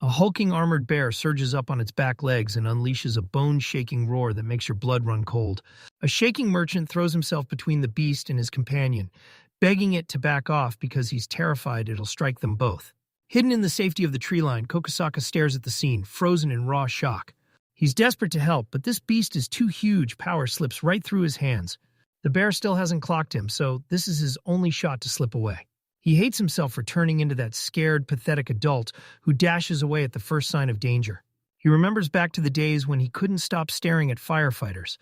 A hulking armored bear surges up on its back legs and unleashes a bone-shaking roar that makes your blood run cold. A shaking merchant throws himself between the beast and his companion, begging it to back off because he's terrified it'll strike them both. Hidden in the safety of the tree line, Kokosaka stares at the scene, frozen in raw shock. He's desperate to help, but this beast is too huge. Power slips right through his hands. The bear still hasn't clocked him, so this is his only shot to slip away. He hates himself for turning into that scared, pathetic adult who dashes away at the first sign of danger. He remembers back to the days when he couldn't stop staring at firefighters,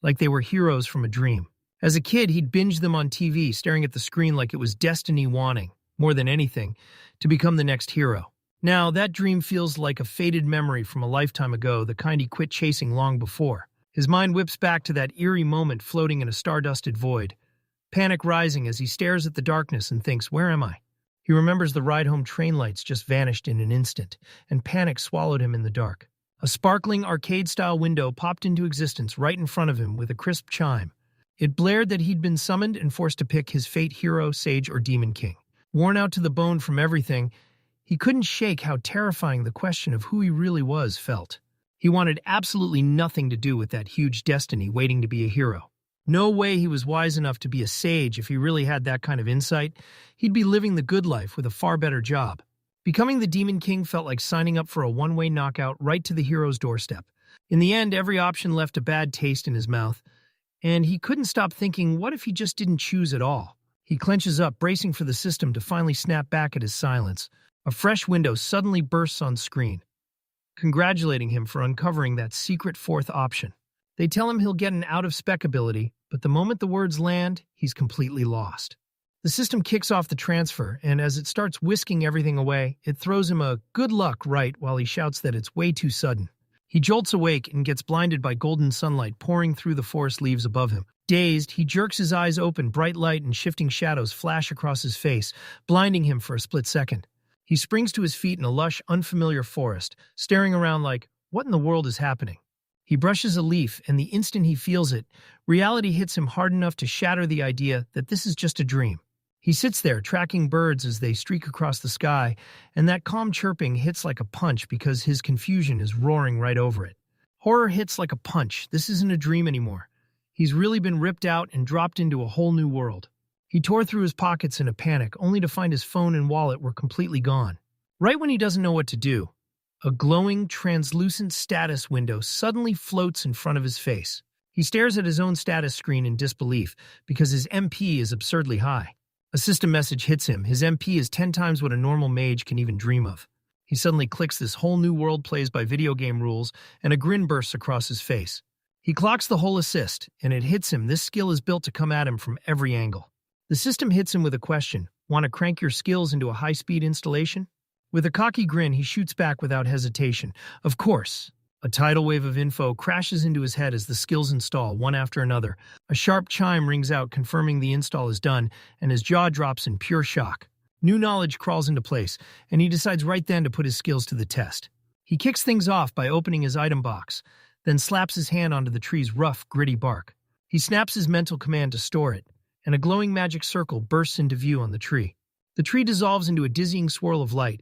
like they were heroes from a dream. As a kid, he'd binge them on TV, staring at the screen like it was destiny wanting, more than anything, to become the next hero. Now, that dream feels like a faded memory from a lifetime ago, the kind he quit chasing long before. His mind whips back to that eerie moment floating in a stardusted void, panic rising as he stares at the darkness and thinks, where am I? He remembers the ride-home train lights just vanished in an instant, and panic swallowed him in the dark. A sparkling arcade-style window popped into existence right in front of him with a crisp chime. It blared that he'd been summoned and forced to pick his fate hero, sage, or demon king. Worn out to the bone from everything, he couldn't shake how terrifying the question of who he really was felt. He wanted absolutely nothing to do with that huge destiny waiting to be a hero. No way he was wise enough to be a sage if he really had that kind of insight. He'd be living the good life with a far better job. Becoming the Demon King felt like signing up for a one-way knockout right to the hero's doorstep. In the end, every option left a bad taste in his mouth, and he couldn't stop thinking, what if he just didn't choose at all? He clenches up, bracing for the system to finally snap back at his silence. A fresh window suddenly bursts on screen, congratulating him for uncovering that secret fourth option. They tell him he'll get an out-of-spec ability, but the moment the words land, he's completely lost. The system kicks off the transfer, and as it starts whisking everything away, it throws him a good luck right while he shouts that it's way too sudden. He jolts awake and gets blinded by golden sunlight pouring through the forest leaves above him. Dazed, he jerks his eyes open, bright light and shifting shadows flash across his face, blinding him for a split second. He springs to his feet in a lush, unfamiliar forest, staring around like, what in the world is happening? He brushes a leaf, and the instant he feels it, reality hits him hard enough to shatter the idea that this is just a dream. He sits there, tracking birds as they streak across the sky, and that calm chirping hits like a punch because his confusion is roaring right over it. Horror hits like a punch. This isn't a dream anymore. He's really been ripped out and dropped into a whole new world. He tore through his pockets in a panic, only to find his phone and wallet were completely gone. Right when he doesn't know what to do, a glowing, translucent status window suddenly floats in front of his face. He stares at his own status screen in disbelief because his MP is absurdly high. A system message hits him. His MP is 10 times what a normal mage can even dream of. He suddenly clicks this whole new world plays by video game rules, and a grin bursts across his face. He clocks the whole assist, and it hits him. This skill is built to come at him from every angle. The system hits him with a question. Want to crank your skills into a high-speed installation? With a cocky grin, he shoots back without hesitation. Of course. A tidal wave of info crashes into his head as the skills install, one after another. A sharp chime rings out confirming the install is done, and his jaw drops in pure shock. New knowledge crawls into place, and he decides right then to put his skills to the test. He kicks things off by opening his item box, then slaps his hand onto the tree's rough, gritty bark. He snaps his mental command to store it, and a glowing magic circle bursts into view on the tree. The tree dissolves into a dizzying swirl of light,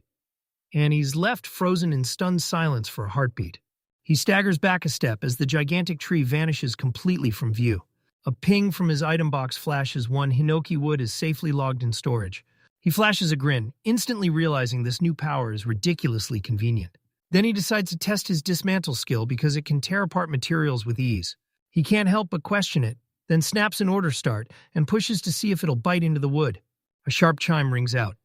and he's left frozen in stunned silence for a heartbeat. He staggers back a step as the gigantic tree vanishes completely from view. A ping from his item box flashes one hinoki wood is safely logged in storage. He flashes a grin, instantly realizing this new power is ridiculously convenient. Then he decides to test his dismantle skill because it can tear apart materials with ease. He can't help but question it, then snaps an order start and pushes to see if it'll bite into the wood. A sharp chime rings out.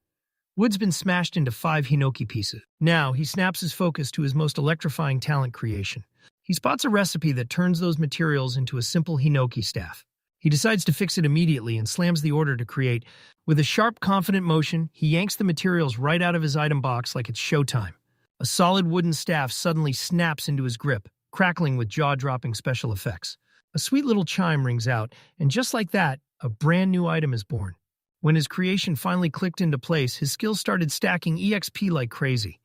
Wood's been smashed into 5 hinoki pieces. Now, he snaps his focus to his most electrifying talent creation. He spots a recipe that turns those materials into a simple hinoki staff. He decides to fix it immediately and slams the order to create. With a sharp, confident motion, he yanks the materials right out of his item box like it's showtime. A solid wooden staff suddenly snaps into his grip, crackling with jaw-dropping special effects. A sweet little chime rings out, and just like that, a brand new item is born. When his creation finally clicked into place, his skills started stacking EXP like crazy.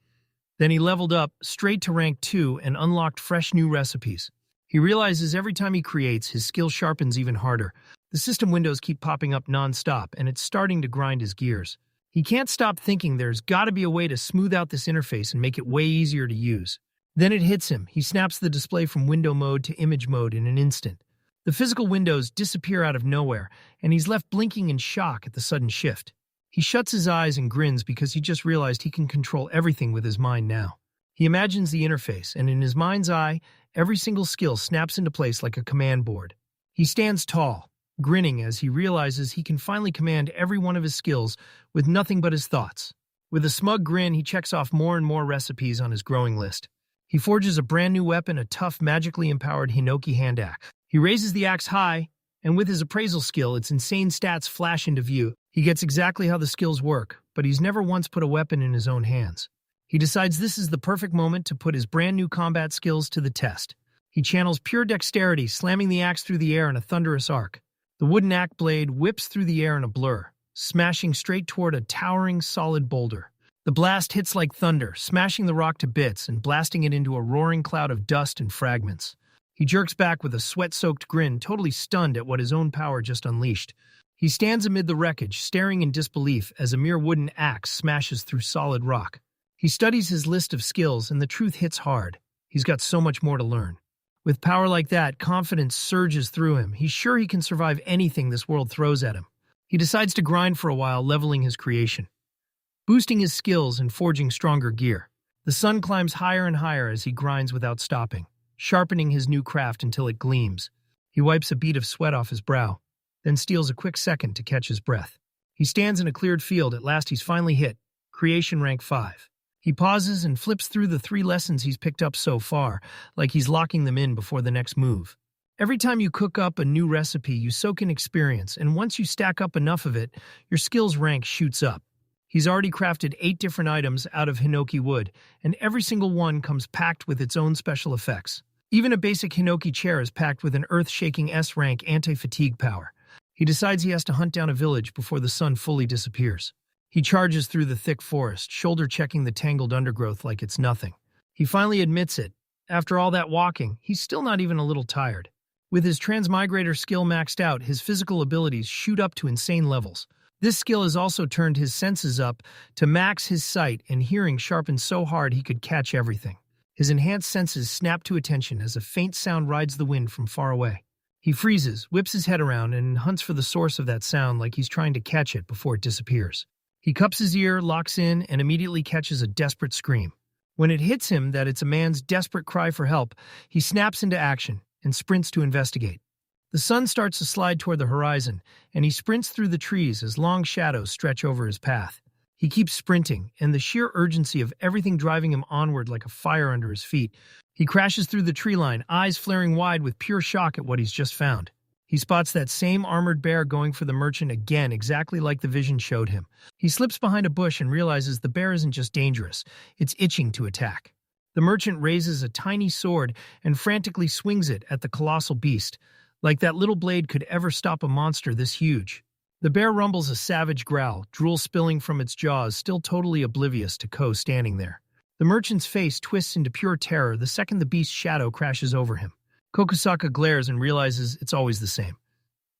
Then he leveled up straight to rank 2 and unlocked fresh new recipes. He realizes every time he creates, his skill sharpens even harder. The system windows keep popping up non-stop, and it's starting to grind his gears. He He can't stop thinking there's gotta be a way to smooth out this interface and make it way easier to use. Then it hits him. He snaps the display from window mode to image mode in an instant. The physical windows disappear out of nowhere, and he's left blinking in shock at the sudden shift. He shuts his eyes and grins because he just realized he can control everything with his mind now. He imagines the interface, and in his mind's eye, every single skill snaps into place like a command board. He stands tall, grinning as he realizes he can finally command every one of his skills with nothing but his thoughts. With a smug grin, he checks off more and more recipes on his growing list. He forges a brand new weapon, a tough, magically empowered Hinoki hand axe. He raises the axe high, and with his appraisal skill, its insane stats flash into view. He gets exactly how the skills work, but he's never once put a weapon in his own hands. He decides this is the perfect moment to put his brand new combat skills to the test. He channels pure dexterity, slamming the axe through the air in a thunderous arc. The wooden axe blade whips through the air in a blur, smashing straight toward a towering, solid boulder. The blast hits like thunder, smashing the rock to bits and blasting it into a roaring cloud of dust and fragments. He jerks back with a sweat-soaked grin, totally stunned at what his own power just unleashed. He stands amid the wreckage, staring in disbelief as a mere wooden axe smashes through solid rock. He studies his list of skills, and the truth hits hard. He's got so much more to learn. With power like that, confidence surges through him. He's sure he can survive anything this world throws at him. He decides to grind for a while, leveling his creation, boosting his skills and forging stronger gear. The sun climbs higher and higher as he grinds without stopping, sharpening his new craft until it gleams. He wipes a bead of sweat off his brow, then steals a quick second to catch his breath. He stands in a cleared field. At last he's finally hit. Creation rank 5. He pauses and flips through the 3 lessons he's picked up so far, like he's locking them in before the next move. Every time you cook up a new recipe, you soak in experience, and once you stack up enough of it, your skills rank shoots up. He's already crafted 8 different items out of Hinoki wood, and every single one comes packed with its own special effects. Even a basic Hinoki chair is packed with an earth-shaking S-rank anti-fatigue power. He decides he has to hunt down a village before the sun fully disappears. He charges through the thick forest, shoulder-checking the tangled undergrowth like it's nothing. He finally admits it. After all that walking, he's still not even a little tired. With his transmigrator skill maxed out, his physical abilities shoot up to insane levels. This skill has also turned his senses up to max his sight and hearing sharpened so hard he could catch everything. His enhanced senses snap to attention as a faint sound rides the wind from far away. He freezes, whips his head around, and hunts for the source of that sound like he's trying to catch it before it disappears. He cups his ear, locks in, and immediately catches a desperate scream. When it hits him that it's a man's desperate cry for help, he snaps into action and sprints to investigate. The sun starts to slide toward the horizon, and he sprints through the trees as long shadows stretch over his path. He keeps sprinting, and the sheer urgency of everything driving him onward like a fire under his feet. He crashes through the tree line, eyes flaring wide with pure shock at what he's just found. He spots that same armored bear going for the merchant again, exactly like the vision showed him. He slips behind a bush and realizes the bear isn't just dangerous, it's itching to attack. The merchant raises a tiny sword and frantically swings it at the colossal beast, like that little blade could ever stop a monster this huge. The bear rumbles a savage growl, drool spilling from its jaws, still totally oblivious to Ko standing there. The merchant's face twists into pure terror the second the beast's shadow crashes over him. Kokusaka glares and realizes it's always the same.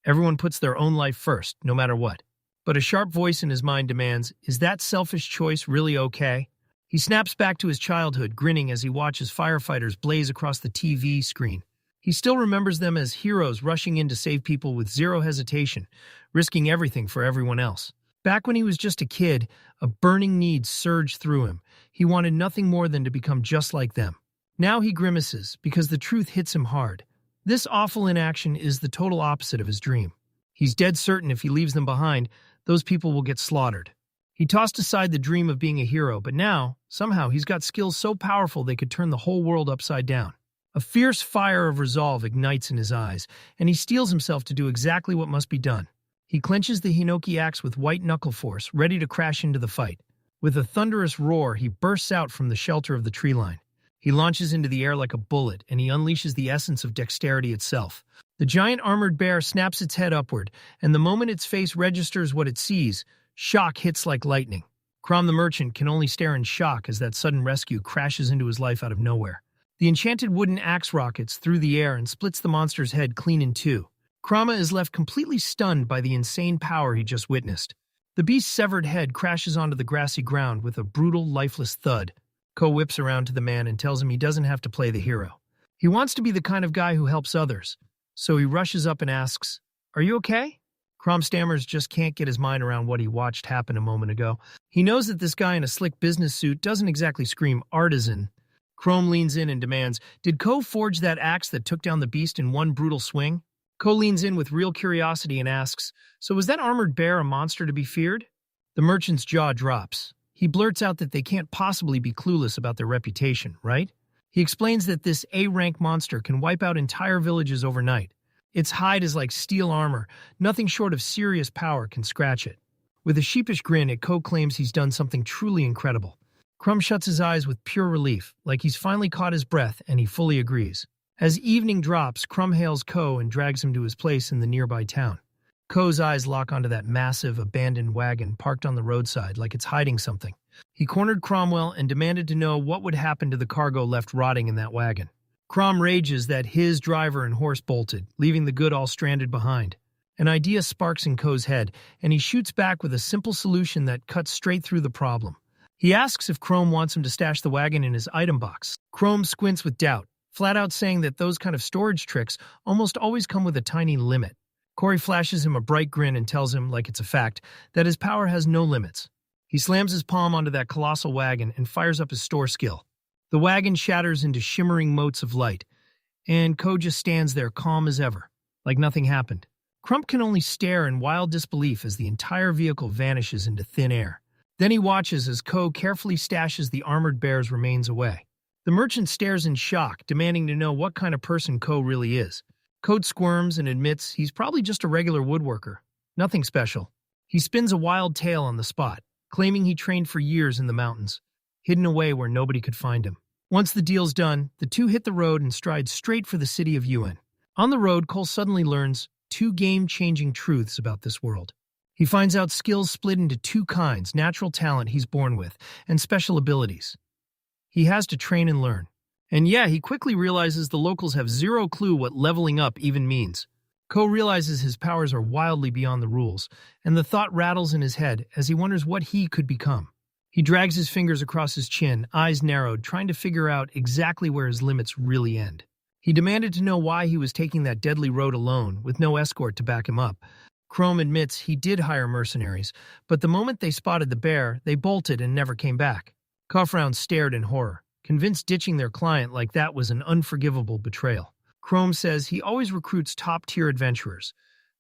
Everyone puts their own life first, no matter what. But a sharp voice in his mind demands, is that selfish choice really okay? He snaps back to his childhood, grinning as he watches firefighters blaze across the TV screen. He still remembers them as heroes rushing in to save people with zero hesitation, risking everything for everyone else. Back when he was just a kid, a burning need surged through him. He wanted nothing more than to become just like them. Now he grimaces, because the truth hits him hard. This awful inaction is the total opposite of his dream. He's dead certain if he leaves them behind, those people will get slaughtered. He tossed aside the dream of being a hero, but now, somehow, he's got skills so powerful they could turn the whole world upside down. A fierce fire of resolve ignites in his eyes, and he steels himself to do exactly what must be done. He clenches the Hinoki axe with white knuckle force, ready to crash into the fight. With a thunderous roar, he bursts out from the shelter of the tree line. He launches into the air like a bullet, and he unleashes the essence of dexterity itself. The giant armored bear snaps its head upward, and the moment its face registers what it sees, shock hits like lightning. Crom the merchant can only stare in shock as that sudden rescue crashes into his life out of nowhere. The enchanted wooden axe rockets through the air and splits the monster's head clean in two. Krama is left completely stunned by the insane power he just witnessed. The beast's severed head crashes onto the grassy ground with a brutal, lifeless thud. Ko whips around to the man and tells him he doesn't have to play the hero. He wants to be the kind of guy who helps others, so he rushes up and asks, "Are you okay?" Crom stammers just can't get his mind around what he watched happen a moment ago. He knows that this guy in a slick business suit doesn't exactly scream artisan. Chrome leans in and demands, "Did Ko forge that axe that took down the beast in one brutal swing?" Ko leans in with real curiosity and asks, "So was that armored bear a monster to be feared?" The merchant's jaw drops. He blurts out that they can't possibly be clueless about their reputation, right? He explains that this A-rank monster can wipe out entire villages overnight. Its hide is like steel armor. Nothing short of serious power can scratch it. With a sheepish grin, Ko claims he's done something truly incredible. Crumb shuts his eyes with pure relief, like he's finally caught his breath, and he fully agrees. As evening drops, Crumb hails Ko and drags him to his place in the nearby town. Ko's eyes lock onto that massive, abandoned wagon parked on the roadside like it's hiding something. He cornered Cromwell and demanded to know what would happen to the cargo left rotting in that wagon. Crom rages that his driver and horse bolted, leaving the good all stranded behind. An idea sparks in Ko's head, and he shoots back with a simple solution that cuts straight through the problem. He asks if Chrome wants him to stash the wagon in his item box. Chrome squints with doubt, flat out saying that those kind of storage tricks almost always come with a tiny limit. Corey flashes him a bright grin and tells him, like it's a fact, that his power has no limits. He slams his palm onto that colossal wagon and fires up his store skill. The wagon shatters into shimmering motes of light, and Ko just stands there calm as ever, like nothing happened. Crump can only stare in wild disbelief as the entire vehicle vanishes into thin air. Then he watches as Ko carefully stashes the armored bear's remains away. The merchant stares in shock, demanding to know what kind of person Ko really is. Ko squirms and admits he's probably just a regular woodworker. Nothing special. He spins a wild tale on the spot, claiming he trained for years in the mountains, hidden away where nobody could find him. Once the deal's done, the two hit the road and stride straight for the city of Yuen. On the road, Cole suddenly learns two game-changing truths about this world. He finds out skills split into two kinds: natural talent he's born with, and special abilities he has to train and learn. And yeah, he quickly realizes the locals have zero clue what leveling up even means. Ko realizes his powers are wildly beyond the rules, and the thought rattles in his head as he wonders what he could become. He drags his fingers across his chin, eyes narrowed, trying to figure out exactly where his limits really end. He demanded to know why he was taking that deadly road alone, with no escort to back him up. Chrome admits he did hire mercenaries, but the moment they spotted the bear, they bolted and never came back. Coffround stared in horror, convinced ditching their client like that was an unforgivable betrayal. Chrome says he always recruits top-tier adventurers,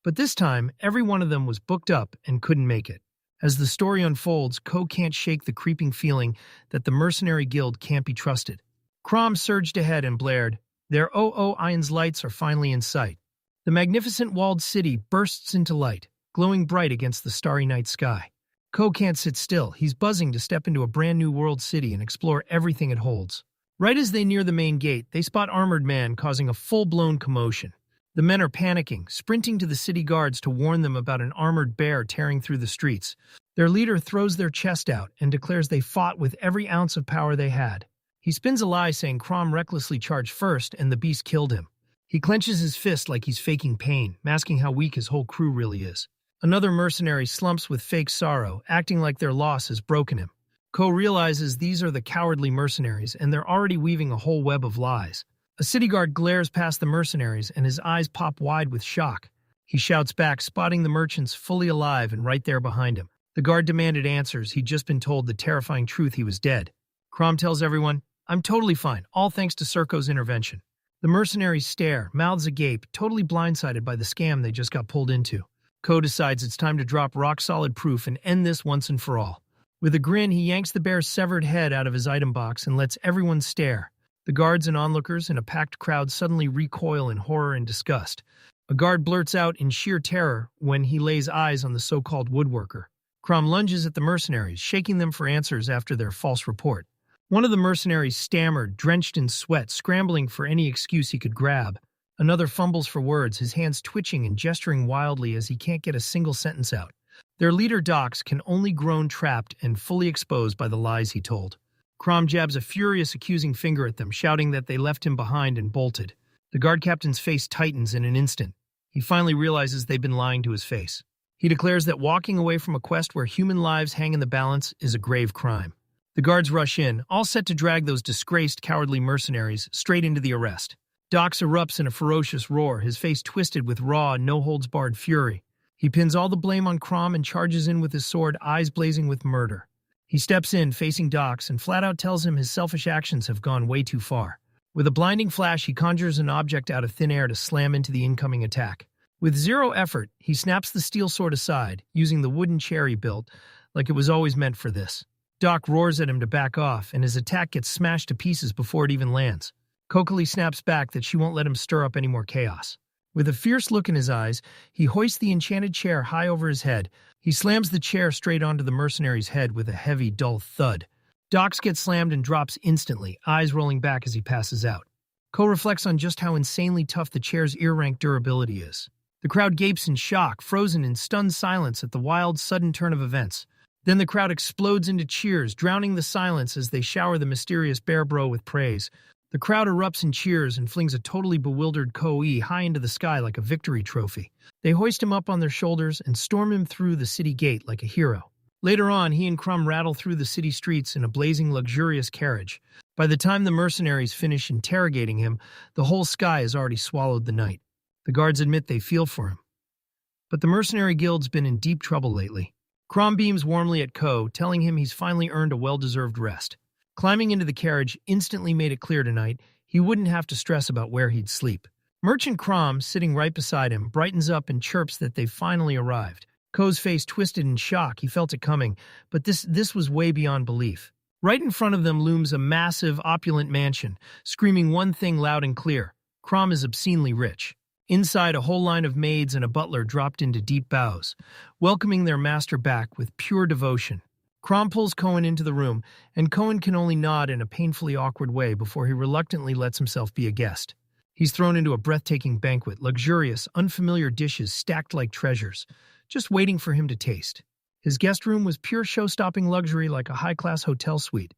but this time, every one of them was booked up and couldn't make it. As the story unfolds, Ko can't shake the creeping feeling that the mercenary guild can't be trusted. Crom surged ahead and blared, "Their Iron's lights are finally in sight." The magnificent walled city bursts into light, glowing bright against the starry night sky. Ko can't sit still. He's buzzing to step into a brand new world city and explore everything it holds. Right as they near the main gate, they spot Armored Man causing a full-blown commotion. The men are panicking, sprinting to the city guards to warn them about an armored bear tearing through the streets. Their leader throws their chest out and declares they fought with every ounce of power they had. He spins a lie saying Crom recklessly charged first and the beast killed him. He clenches his fist like he's faking pain, masking how weak his whole crew really is. Another mercenary slumps with fake sorrow, acting like their loss has broken him. Ko realizes these are the cowardly mercenaries, and they're already weaving a whole web of lies. A city guard glares past the mercenaries, and his eyes pop wide with shock. He shouts back, spotting the merchants fully alive and right there behind him. The guard demanded answers. He'd just been told the terrifying truth he was dead. Crom tells everyone, "I'm totally fine, all thanks to Serko's intervention." The mercenaries stare, mouths agape, totally blindsided by the scam they just got pulled into. Ko decides it's time to drop rock-solid proof and end this once and for all. With a grin, he yanks the bear's severed head out of his item box and lets everyone stare. The guards and onlookers in a packed crowd suddenly recoil in horror and disgust. A guard blurts out in sheer terror when he lays eyes on the so-called woodworker. Crom lunges at the mercenaries, shaking them for answers after their false report. One of the mercenaries stammered, drenched in sweat, scrambling for any excuse he could grab. Another fumbles for words, his hands twitching and gesturing wildly as he can't get a single sentence out. Their leader, Dox, can only groan trapped and fully exposed by the lies he told. Crom jabs a furious, accusing finger at them, shouting that they left him behind and bolted. The guard captain's face tightens in an instant. He finally realizes they've been lying to his face. He declares that walking away from a quest where human lives hang in the balance is a grave crime. The guards rush in, all set to drag those disgraced, cowardly mercenaries straight into the arrest. Dox erupts in a ferocious roar, his face twisted with raw, no-holds-barred fury. He pins all the blame on Crom and charges in with his sword, eyes blazing with murder. He steps in, facing Dox, and flat-out tells him his selfish actions have gone way too far. With a blinding flash, he conjures an object out of thin air to slam into the incoming attack. With zero effort, he snaps the steel sword aside, using the wooden chair he built, like it was always meant for this. Doc roars at him to back off, and his attack gets smashed to pieces before it even lands. Kokali snaps back that she won't let him stir up any more chaos. With a fierce look in his eyes, he hoists the enchanted chair high over his head. He slams the chair straight onto the mercenary's head with a heavy, dull thud. Dox gets slammed and drops instantly, eyes rolling back as he passes out. Ko reflects on just how insanely tough the chair's ear-rank durability is. The crowd gapes in shock, frozen in stunned silence at the wild, sudden turn of events. Then the crowd explodes into cheers, drowning the silence as they shower the mysterious bear bro with praise. The crowd erupts in cheers and flings a totally bewildered Ko-e high into the sky like a victory trophy. They hoist him up on their shoulders and storm him through the city gate like a hero. Later on, he and Crumb rattle through the city streets in a blazing, luxurious carriage. By the time the mercenaries finish interrogating him, the whole sky has already swallowed the night. The guards admit they feel for him. But the mercenary guild's been in deep trouble lately. Crom beams warmly at Ko, telling him he's finally earned a well-deserved rest. Climbing into the carriage instantly made it clear tonight he wouldn't have to stress about where he'd sleep. Merchant Crom, sitting right beside him, brightens up and chirps that they've finally arrived. Ko's face twisted in shock. He felt it coming, but this was way beyond belief. Right in front of them looms a massive, opulent mansion, screaming one thing loud and clear: Crom is obscenely rich. Inside, a whole line of maids and a butler dropped into deep bows, welcoming their master back with pure devotion. Crom pulls Cohen into the room, and Cohen can only nod in a painfully awkward way before he reluctantly lets himself be a guest. He's thrown into a breathtaking banquet, luxurious, unfamiliar dishes stacked like treasures, just waiting for him to taste. His guest room was pure show-stopping luxury like a high-class hotel suite.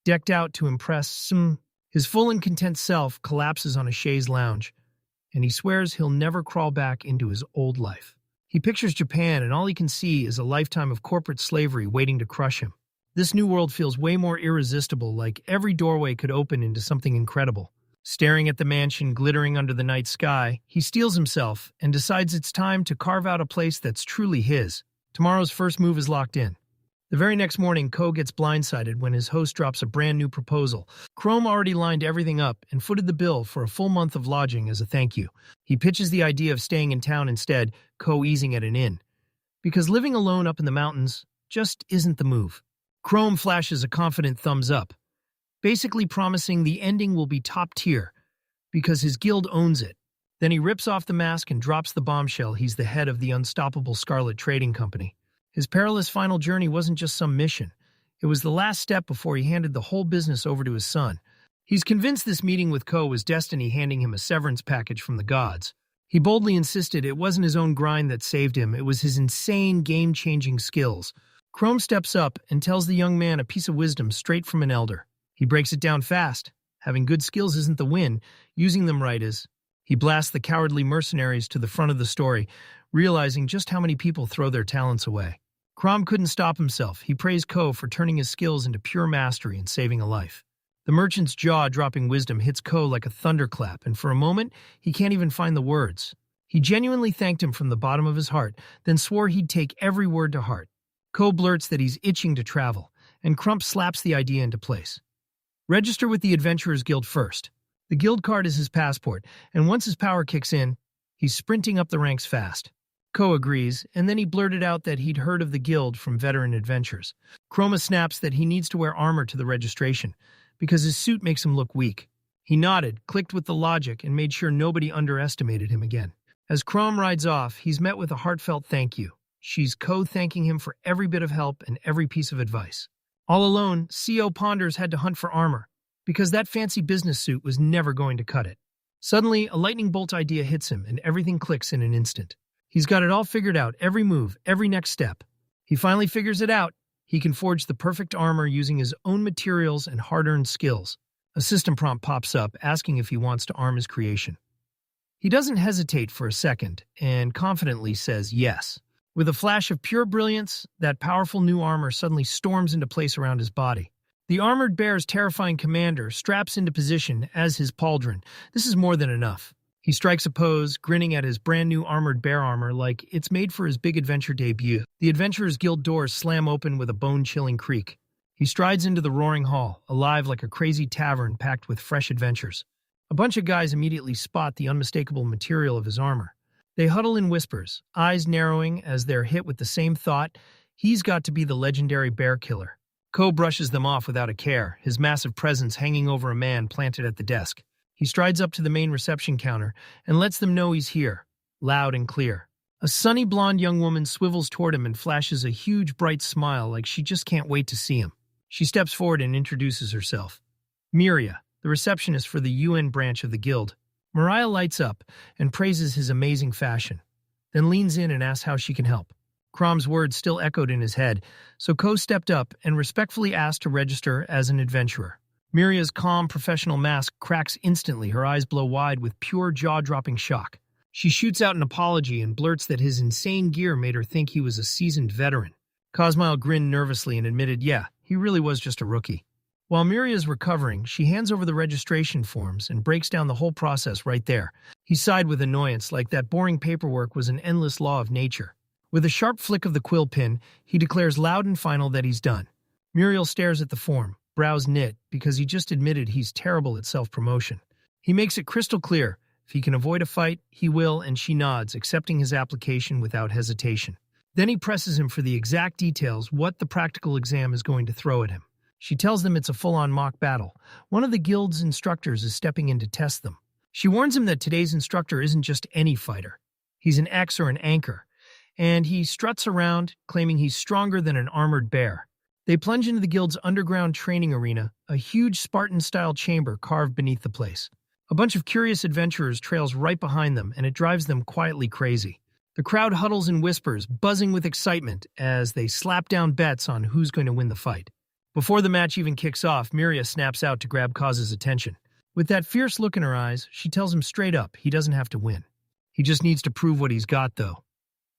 Decked out to impress his full and content self collapses on a chaise lounge, and he swears he'll never crawl back into his old life. He pictures Japan, and all he can see is a lifetime of corporate slavery waiting to crush him. This new world feels way more irresistible, like every doorway could open into something incredible. Staring at the mansion glittering under the night sky, he steels himself and decides it's time to carve out a place that's truly his. Tomorrow's first move is locked in. The very next morning, Ko gets blindsided when his host drops a brand new proposal. Chrome already lined everything up and footed the bill for a full month of lodging as a thank you. He pitches the idea of staying in town instead, Ko easing at an inn. Because living alone up in the mountains just isn't the move. Chrome flashes a confident thumbs up, basically promising the ending will be top tier, because his guild owns it. Then he rips off the mask and drops the bombshell he's the head of the unstoppable Scarlet Trading Company. His perilous final journey wasn't just some mission. It was the last step before he handed the whole business over to his son. He's convinced this meeting with Ko was destiny handing him a severance package from the gods. He boldly insisted it wasn't his own grind that saved him, it was his insane, game-changing skills. Chrome steps up and tells the young man a piece of wisdom straight from an elder. He breaks it down fast. Having good skills isn't the win, using them right is. He blasts the cowardly mercenaries to the front of the story, realizing just how many people throw their talents away. Crom couldn't stop himself. He praised Ko for turning his skills into pure mastery and saving a life. The merchant's jaw-dropping wisdom hits Ko like a thunderclap, and for a moment, he can't even find the words. He genuinely thanked him from the bottom of his heart, then swore he'd take every word to heart. Ko blurts that he's itching to travel, and Crump slaps the idea into place. Register with the Adventurers Guild first. The guild card is his passport, and once his power kicks in, he's sprinting up the ranks fast. Ko agrees, and then he blurted out that he'd heard of the guild from veteran adventures. Chroma snaps that he needs to wear armor to the registration, because his suit makes him look weak. He nodded, clicked with the logic, and made sure nobody underestimated him again. As Crom rides off, he's met with a heartfelt thank you. She's Ko thanking him for every bit of help and every piece of advice. All alone, CO Ponders had to hunt for armor, because that fancy business suit was never going to cut it. Suddenly, a lightning bolt idea hits him, and everything clicks in an instant. He's got it all figured out, every move, every next step. He finally figures it out. He can forge the perfect armor using his own materials and hard-earned skills. A system prompt pops up, asking if he wants to arm his creation. He doesn't hesitate for a second, and confidently says yes. With a flash of pure brilliance, that powerful new armor suddenly storms into place around his body. The armored bear's terrifying commander straps into position as his pauldron. This is more than enough. He strikes a pose, grinning at his brand new armored bear armor like it's made for his big adventure debut. The Adventurer's Guild doors slam open with a bone-chilling creak. He strides into the roaring hall, alive like a crazy tavern packed with fresh adventures. A bunch of guys immediately spot the unmistakable material of his armor. They huddle in whispers, eyes narrowing as they're hit with the same thought: he's got to be the legendary bear killer. Ko brushes them off without a care, his massive presence hanging over a man planted at the desk. He strides up to the main reception counter and lets them know he's here, loud and clear. A sunny blonde young woman swivels toward him and flashes a huge bright smile like she just can't wait to see him. She steps forward and introduces herself. Miria, the receptionist for the UN branch of the guild. Mariah lights up and praises his amazing fashion, then leans in and asks how she can help. Crom's words still echoed in his head, so Ko stepped up and respectfully asked to register as an adventurer. Miria's calm, professional mask cracks instantly, her eyes blow wide with pure jaw-dropping shock. She shoots out an apology and blurts that his insane gear made her think he was a seasoned veteran. Cosmile grinned nervously and admitted, yeah, he really was just a rookie. While Miria's recovering, she hands over the registration forms and breaks down the whole process right there. He sighed with annoyance, like that boring paperwork was an endless law of nature. With a sharp flick of the quill pen, he declares loud and final that he's done. Muriel stares at the form, brows knit, because he just admitted he's terrible at self-promotion. He makes it crystal clear: if he can avoid a fight, he will, and she nods, accepting his application without hesitation. Then he presses him for the exact details what the practical exam is going to throw at him. She tells them it's a full-on mock battle. One of the guild's instructors is stepping in to test them. She warns him that today's instructor isn't just any fighter. He's an X or an anchor, and he struts around, claiming he's stronger than an armored bear. They plunge into the guild's underground training arena, a huge Spartan-style chamber carved beneath the place. A bunch of curious adventurers trails right behind them, and it drives them quietly crazy. The crowd huddles in whispers, buzzing with excitement as they slap down bets on who's going to win the fight. Before the match even kicks off, Miria snaps out to grab Kaz's attention. With that fierce look in her eyes, she tells him straight up he doesn't have to win. He just needs to prove what he's got, though.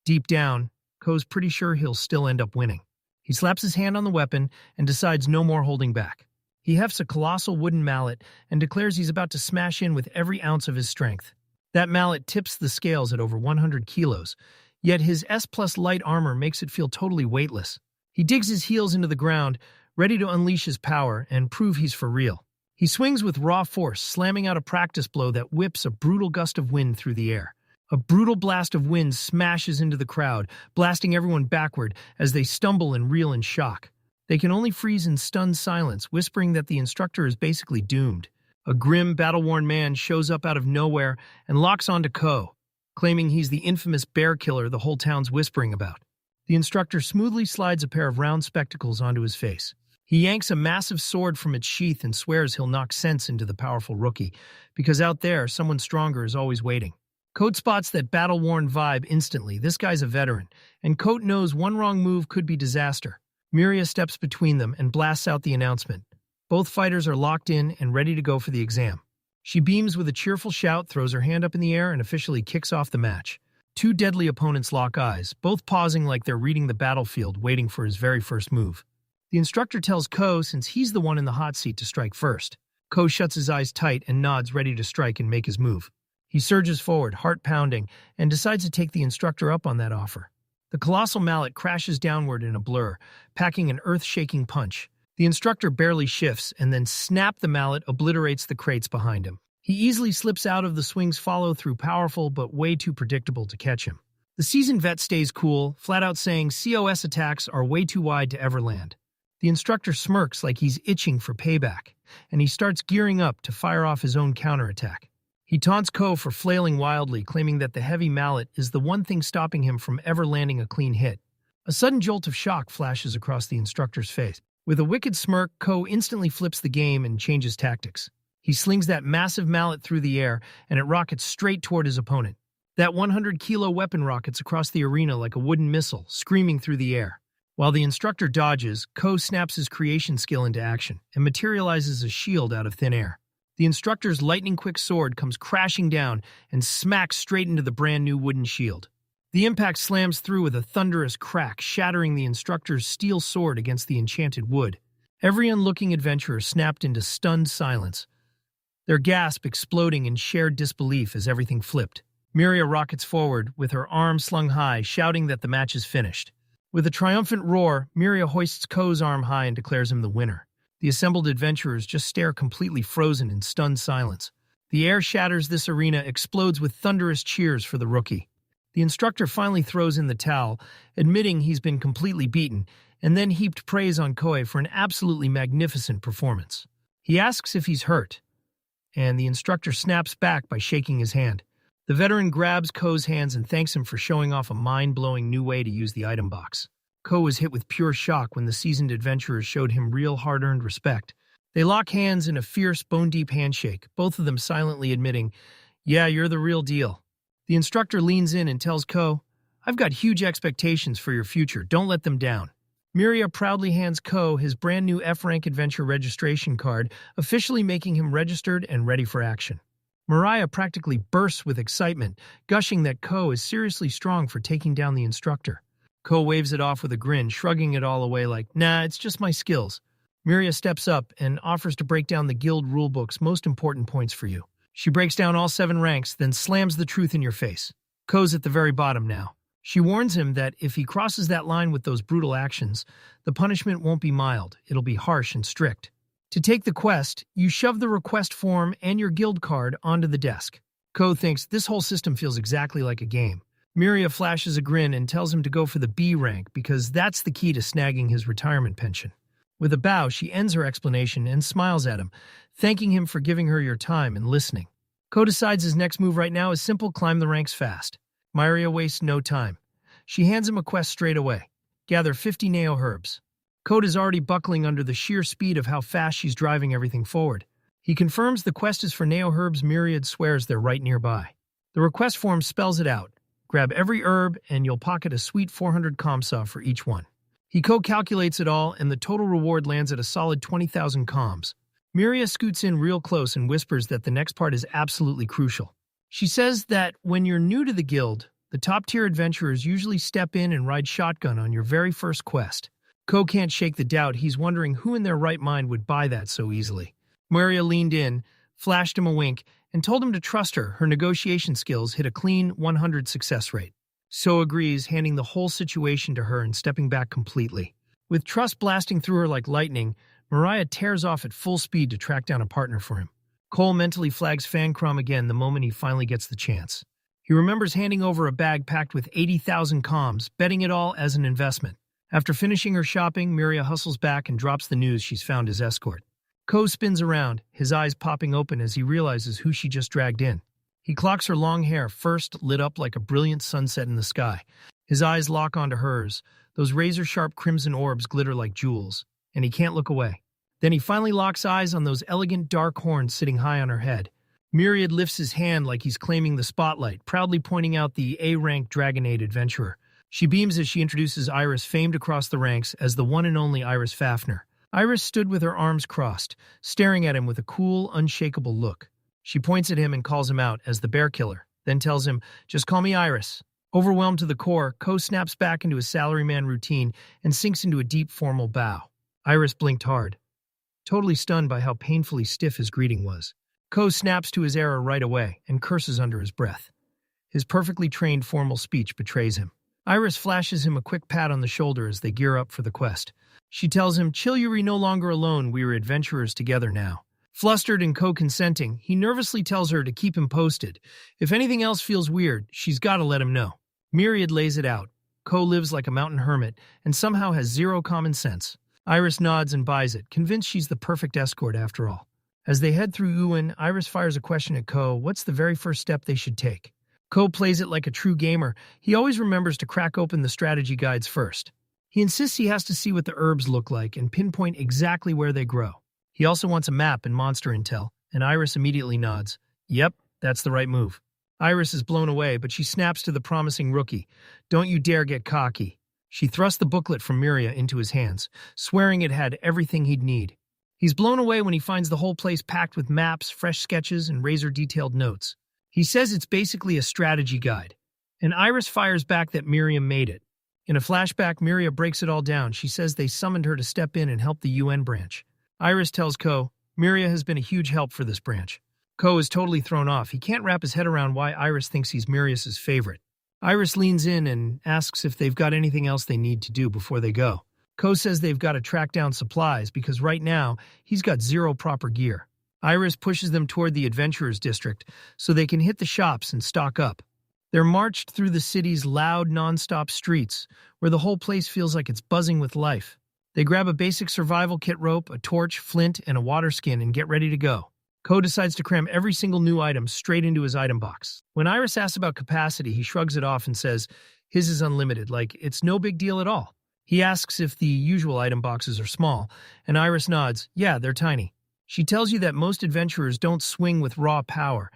Deep down, Ko's pretty sure he'll still end up winning. He slaps his hand on the weapon and decides no more holding back. He hefts a colossal wooden mallet and declares he's about to smash in with every ounce of his strength. That mallet tips the scales at over 100 kilos, yet his S+ light armor makes it feel totally weightless. He digs his heels into the ground, ready to unleash his power and prove he's for real. He swings with raw force, slamming out a practice blow that whips a brutal gust of wind through the air. A brutal blast of wind smashes into the crowd, blasting everyone backward as they stumble and reel in shock. They can only freeze in stunned silence, whispering that the instructor is basically doomed. A grim, battle-worn man shows up out of nowhere and locks onto Ko, claiming he's the infamous bear killer the whole town's whispering about. The instructor smoothly slides a pair of round spectacles onto his face. He yanks a massive sword from its sheath and swears he'll knock sense into the powerful rookie, because out there, someone stronger is always waiting. Coat spots that battle-worn vibe instantly. This guy's a veteran, and Coat knows one wrong move could be disaster. Miria steps between them and blasts out the announcement. Both fighters are locked in and ready to go for the exam. She beams with a cheerful shout, throws her hand up in the air, and officially kicks off the match. Two deadly opponents lock eyes, both pausing like they're reading the battlefield, waiting for his very first move. The instructor tells Ko, since he's the one in the hot seat, to strike first. Ko shuts his eyes tight and nods, ready to strike and make his move. He surges forward, heart pounding, and decides to take the instructor up on that offer. The colossal mallet crashes downward in a blur, packing an earth-shaking punch. The instructor barely shifts, and then snap, the mallet obliterates the crates behind him. He easily slips out of the swing's follow-through, powerful but way too predictable to catch him. The seasoned vet stays cool, flat-out saying COS attacks are way too wide to ever land. The instructor smirks like he's itching for payback, and he starts gearing up to fire off his own counterattack. He taunts Ko for flailing wildly, claiming that the heavy mallet is the one thing stopping him from ever landing a clean hit. A sudden jolt of shock flashes across the instructor's face. With a wicked smirk, Ko instantly flips the game and changes tactics. He slings that massive mallet through the air, and it rockets straight toward his opponent. That 100-kilo weapon rockets across the arena like a wooden missile, screaming through the air. While the instructor dodges, Ko snaps his creation skill into action and materializes a shield out of thin air. The instructor's lightning-quick sword comes crashing down and smacks straight into the brand-new wooden shield. The impact slams through with a thunderous crack, shattering the instructor's steel sword against the enchanted wood. Every onlooking adventurer snapped into stunned silence, their gasp exploding in shared disbelief as everything flipped. Miria rockets forward, with her arms slung high, shouting that the match is finished. With a triumphant roar, Miria hoists Ko's arm high and declares him the winner. The assembled adventurers just stare completely frozen in stunned silence. The air shatters this arena, explodes with thunderous cheers for the rookie. The instructor finally throws in the towel, admitting he's been completely beaten, and then heaped praise on Koe for an absolutely magnificent performance. He asks if he's hurt, and the instructor snaps back by shaking his hand. The veteran grabs Ko's hands and thanks him for showing off a mind-blowing new way to use the item box. Ko was hit with pure shock when the seasoned adventurers showed him real hard-earned respect. They lock hands in a fierce, bone-deep handshake, both of them silently admitting, "Yeah, you're the real deal." The instructor leans in and tells Ko, "I've got huge expectations for your future, don't let them down." Miria proudly hands Ko his brand new F-Rank Adventure registration card, officially making him registered and ready for action. Mariah practically bursts with excitement, gushing that Ko is seriously strong for taking down the instructor. Ko waves it off with a grin, shrugging it all away like, "Nah, it's just my skills." Miria steps up and offers to break down the guild rulebook's most important points for you. She breaks down all 7 ranks, then slams the truth in your face. Ko's at the very bottom now. She warns him that if he crosses that line with those brutal actions, the punishment won't be mild, it'll be harsh and strict. To take the quest, you shove the request form and your guild card onto the desk. Ko thinks this whole system feels exactly like a game. Miria flashes a grin and tells him to go for the B rank because that's the key to snagging his retirement pension. With a bow, she ends her explanation and smiles at him, thanking him for giving her your time and listening. Ko decides his next move right now is simple: climb the ranks fast. Miria wastes no time. She hands him a quest straight away. Gather 50 Neo herbs. Code is already buckling under the sheer speed of how fast she's driving everything forward. He confirms the quest is for Neo herbs. Myriad swears they're right nearby. The request form spells it out. Grab every herb and you'll pocket a sweet 400 comsa for each one. He calculates it all and the total reward lands at a solid 20,000 comms. Miria scoots in real close and whispers that the next part is absolutely crucial. She says that when you're new to the guild, the top-tier adventurers usually step in and ride shotgun on your very first quest. Ko can't shake the doubt. He's wondering who in their right mind would buy that so easily. Miria leaned in, flashed him a wink, and told him to trust her. Her negotiation skills hit a clean 100 success rate. So agrees, handing the whole situation to her and stepping back completely. With trust blasting through her like lightning, Mariah tears off at full speed to track down a partner for him. Cole mentally flags Fancrom again the moment he finally gets the chance. He remembers handing over a bag packed with 80,000 comms, betting it all as an investment. After finishing her shopping, Miria hustles back and drops the news she's found his escort. Ko spins around, his eyes popping open as he realizes who she just dragged in. He clocks her long hair, first lit up like a brilliant sunset in the sky. His eyes lock onto hers. Those razor-sharp crimson orbs glitter like jewels, and he can't look away. Then he finally locks eyes on those elegant dark horns sitting high on her head. Myriad lifts his hand like he's claiming the spotlight, proudly pointing out the A-rank Dragonade adventurer. She beams as she introduces Iris, famed across the ranks as the one and only Iris Fafner. Iris stood with her arms crossed, staring at him with a cool, unshakable look. She points at him and calls him out as the bear killer, then tells him, "Just call me Iris." Overwhelmed to the core, Ko snaps back into his salaryman routine and sinks into a deep, formal bow. Iris blinked hard, totally stunned by how painfully stiff his greeting was. Ko snaps to his error right away and curses under his breath. His perfectly trained formal speech betrays him. Iris flashes him a quick pat on the shoulder as they gear up for the quest. She tells him, "Chill, you're no longer alone, we are adventurers together now." Flustered and co-consenting, he nervously tells her to keep him posted. If anything else feels weird, she's got to let him know. Myriad lays it out. Ko lives like a mountain hermit and somehow has zero common sense. Iris nods and buys it, convinced she's the perfect escort after all. As they head through Uin, Iris fires a question at Ko. What's the very first step they should take? Ko plays it like a true gamer. He always remembers to crack open the strategy guides first. He insists he has to see what the herbs look like and pinpoint exactly where they grow. He also wants a map and monster intel, and Iris immediately nods. Yep, that's the right move. Iris is blown away, but she snaps to the promising rookie. Don't you dare get cocky. She thrusts the booklet from Miria into his hands, swearing it had everything he'd need. He's blown away when he finds the whole place packed with maps, fresh sketches, and razor-detailed notes. He says it's basically a strategy guide, And Iris fires back that Miriam made it. In a flashback, Miriam breaks it all down. She says they summoned her to step in and help the UN branch. Iris tells Ko, Miriam has been a huge help for this branch. Ko is totally thrown off. He can't wrap his head around why Iris thinks he's Miriam's favorite. Iris leans in and asks if they've got anything else they need to do before they go. Ko says they've got to track down supplies because right now he's got zero proper gear. Iris pushes them toward the Adventurers District so they can hit the shops and stock up. They're marched through the city's loud, non-stop streets where the whole place feels like it's buzzing with life. They grab a basic survival kit rope, a torch, flint, and a water skin and get ready to go. Ko decides to cram every single new item straight into his item box. When Iris asks about capacity, he shrugs it off and says his is unlimited, like it's no big deal at all. He asks if the usual item boxes are small, and Iris nods, yeah, they're tiny. She tells you that most adventurers don't swing with raw power.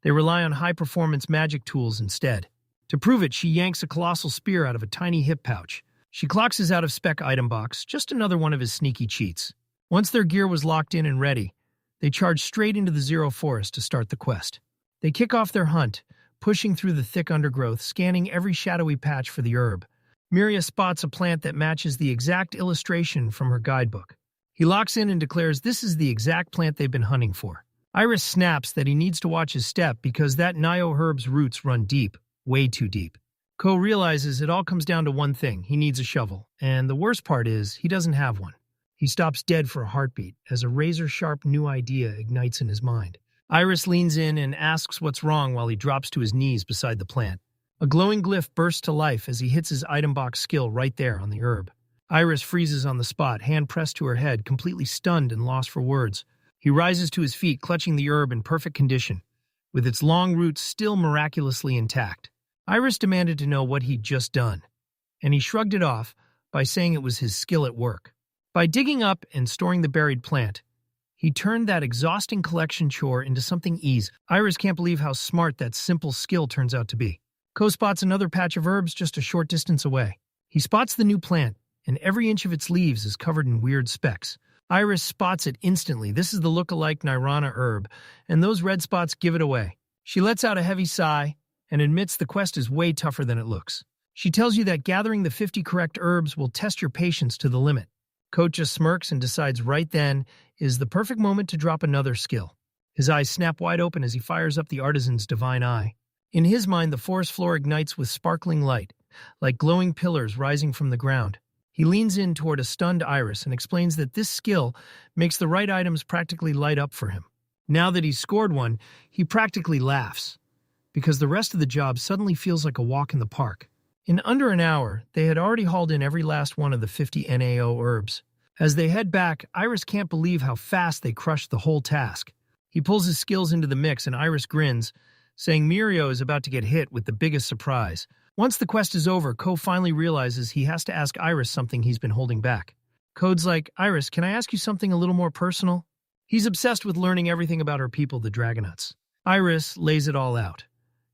They rely on high-performance magic tools instead. To prove it, she yanks a colossal spear out of a tiny hip pouch. She clocks his out-of-spec item box, just another one of his sneaky cheats. Once their gear was locked in and ready, they charge straight into the Zero Forest to start the quest. They kick off their hunt, pushing through the thick undergrowth, scanning every shadowy patch for the herb. Miria spots a plant that matches the exact illustration from her guidebook. He locks in and declares this is the exact plant they've been hunting for. Iris snaps that he needs to watch his step because that Nio herb's roots run deep, way too deep. Ko realizes it all comes down to one thing. He needs a shovel. And the worst part is, he doesn't have one. He stops dead for a heartbeat as a razor-sharp new idea ignites in his mind. Iris leans in and asks what's wrong while he drops to his knees beside the plant. A glowing glyph bursts to life as he hits his item box skill right there on the herb. Iris freezes on the spot, hand pressed to her head, completely stunned and lost for words. He rises to his feet, clutching the herb in perfect condition, with its long roots still miraculously intact. Iris demanded to know what he'd just done, and he shrugged it off by saying it was his skill at work. By digging up and storing the buried plant, he turned that exhausting collection chore into something easy. Iris can't believe how smart that simple skill turns out to be. Ko spots another patch of herbs just a short distance away. He spots the new plant, and every inch of its leaves is covered in weird specks. Iris spots it instantly. This is the look-alike Nirana herb, and those red spots give it away. She lets out a heavy sigh and admits the quest is way tougher than it looks. She tells you that gathering the 50 correct herbs will test your patience to the limit. Ko just smirks and decides right then is the perfect moment to drop another skill. His eyes snap wide open as he fires up the artisan's divine eye. In his mind, the forest floor ignites with sparkling light, like glowing pillars rising from the ground. He leans in toward a stunned Iris and explains that this skill makes the right items practically light up for him. Now that he's scored one, he practically laughs, because the rest of the job suddenly feels like a walk in the park. In under an hour, they had already hauled in every last one of the 50 NAO herbs. As they head back, Iris can't believe how fast they crushed the whole task. He pulls his skills into the mix and Iris grins, saying Mirio is about to get hit with the biggest surprise. Once the quest is over, Ko finally realizes he has to ask Iris something he's been holding back. Code's like, Iris, can I ask you something a little more personal? He's obsessed with learning everything about her people, the Dragonauts. Iris lays it all out.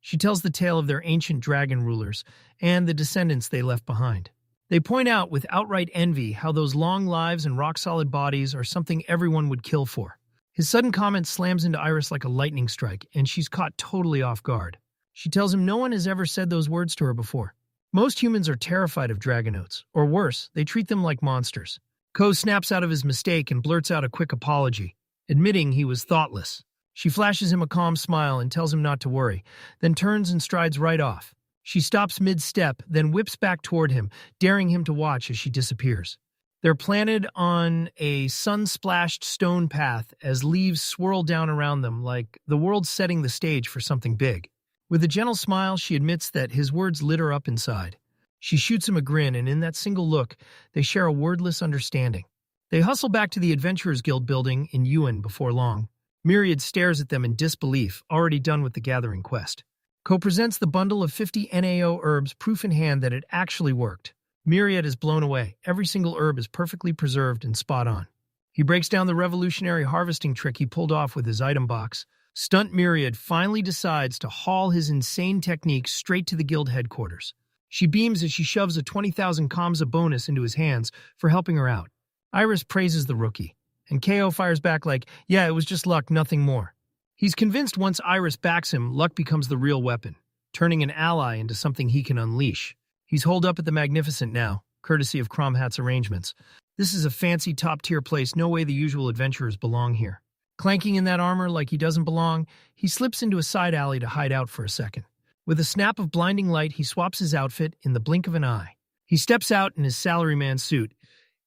She tells the tale of their ancient dragon rulers and the descendants they left behind. They point out with outright envy how those long lives and rock-solid bodies are something everyone would kill for. His sudden comment slams into Iris like a lightning strike, and she's caught totally off guard. She tells him no one has ever said those words to her before. Most humans are terrified of Dragonauts, or worse, they treat them like monsters. Ko snaps out of his mistake and blurts out a quick apology, admitting he was thoughtless. She flashes him a calm smile and tells him not to worry, then turns and strides right off. She stops mid-step, then whips back toward him, daring him to watch as she disappears. They're planted on a sun-splashed stone path as leaves swirl down around them like the world's setting the stage for something big. With a gentle smile, she admits that his words lit her up inside. She shoots him a grin, and in that single look, they share a wordless understanding. They hustle back to the Adventurers Guild building in Yuan before long. Myriad stares at them in disbelief, already done with the gathering quest. Ko presents the bundle of 50 NAO herbs, proof in hand that it actually worked. Myriad is blown away. Every single herb is perfectly preserved and spot on. He breaks down the revolutionary harvesting trick he pulled off with his item box. Stunt Myriad finally decides to haul his insane technique straight to the guild headquarters. She beams as she shoves a 20,000 kamsa bonus into his hands for helping her out. Iris praises the rookie, and KO fires back like, yeah, it was just luck, nothing more. He's convinced once Iris backs him, luck becomes the real weapon. turning an ally into something he can unleash. He's holed up at the Magnificent now, courtesy of Cromhat's arrangements. This is a fancy top-tier place, no way the usual adventurers belong here. Clanking in that armor like he doesn't belong, he slips into a side alley to hide out for a second. With a snap of blinding light, he swaps his outfit in the blink of an eye. He steps out in his salaryman suit,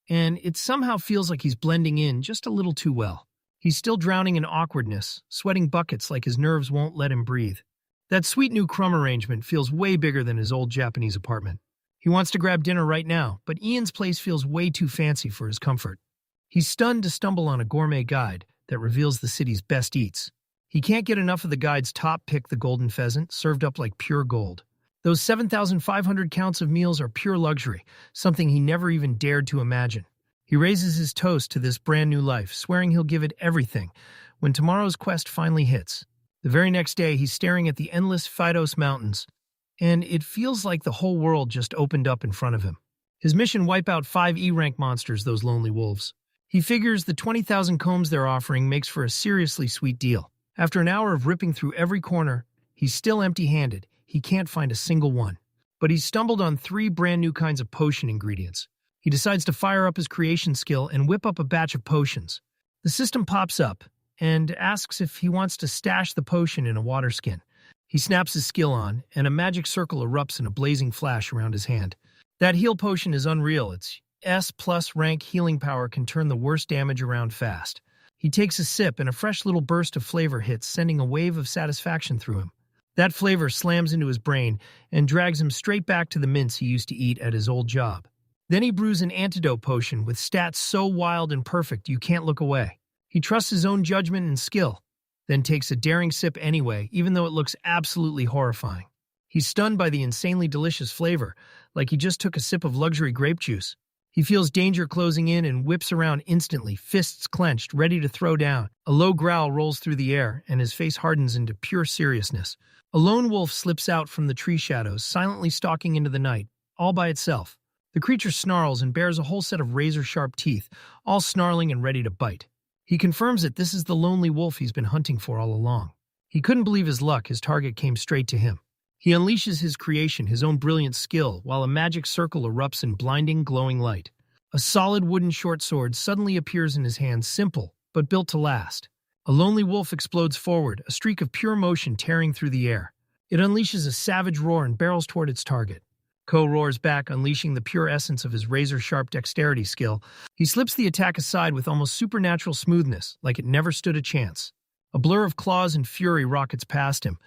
and it somehow feels like he's blending in just a little too well. He's still drowning in awkwardness, sweating buckets like his nerves won't let him breathe. That sweet new crumb arrangement feels way bigger than his old Japanese apartment. He wants to grab dinner right now, but Ian's place feels way too fancy for his comfort. He's stunned to stumble on a gourmet guide that reveals the city's best eats. He can't get enough of the guide's top pick, the golden pheasant, served up like pure gold. Those 7,500 counts of meals are pure luxury, something he never even dared to imagine. He raises his toast to this brand new life, swearing he'll give it everything when tomorrow's quest finally hits. The very next day, he's staring at the endless Phytos Mountains, and it feels like the whole world just opened up in front of him. His mission: wipe out 5 E-rank monsters, those lonely wolves. He figures the 20,000 combs they're offering makes for a seriously sweet deal. After an hour of ripping through every corner, he's still empty-handed. He can't find a single one. But he's stumbled on 3 brand new kinds of potion ingredients. He decides to fire up his creation skill and whip up a batch of potions. The system pops up and asks if he wants to stash the potion in a water skin. He snaps his skill on, and a magic circle erupts in a blazing flash around his hand. That heal potion is unreal. Its S+ rank healing power can turn the worst damage around fast. He takes a sip, and a fresh little burst of flavor hits, sending a wave of satisfaction through him. That flavor slams into his brain and drags him straight back to the mints he used to eat at his old job. Then he brews an antidote potion with stats so wild and perfect you can't look away. He trusts his own judgment and skill, then takes a daring sip anyway, even though it looks absolutely horrifying. He's stunned by the insanely delicious flavor, like he just took a sip of luxury grape juice. He feels danger closing in and whips around instantly, fists clenched, ready to throw down. A low growl rolls through the air, and his face hardens into pure seriousness. A lone wolf slips out from the tree shadows, silently stalking into the night, all by itself. The creature snarls and bares a whole set of razor-sharp teeth, all snarling and ready to bite. He confirms that this is the lonely wolf he's been hunting for all along. He couldn't believe his luck. His target came straight to him. He unleashes his creation, his own brilliant skill, while a magic circle erupts in blinding, glowing light. A solid wooden short sword suddenly appears in his hand, simple, but built to last. A lonely wolf explodes forward, a streak of pure motion tearing through the air. It unleashes a savage roar and barrels toward its target. Ko roars back, unleashing the pure essence of his razor-sharp dexterity skill. He slips the attack aside with almost supernatural smoothness, like it never stood a chance. A blur of claws and fury rockets past him.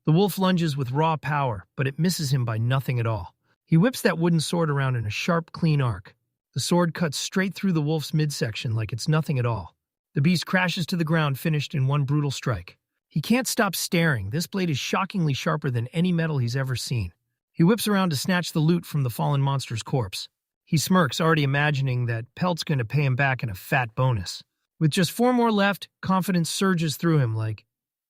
The wolf lunges with raw power, but it misses him by nothing at all. He whips that wooden sword around in a sharp, clean arc. The sword cuts straight through the wolf's midsection like it's nothing at all. The beast crashes to the ground, finished in one brutal strike. He can't stop staring. This blade is shockingly sharper than any metal he's ever seen. He whips around to snatch the loot from the fallen monster's corpse. He smirks, already imagining that Pelt's going to pay him back in a fat bonus. With just 4 more left, confidence surges through him like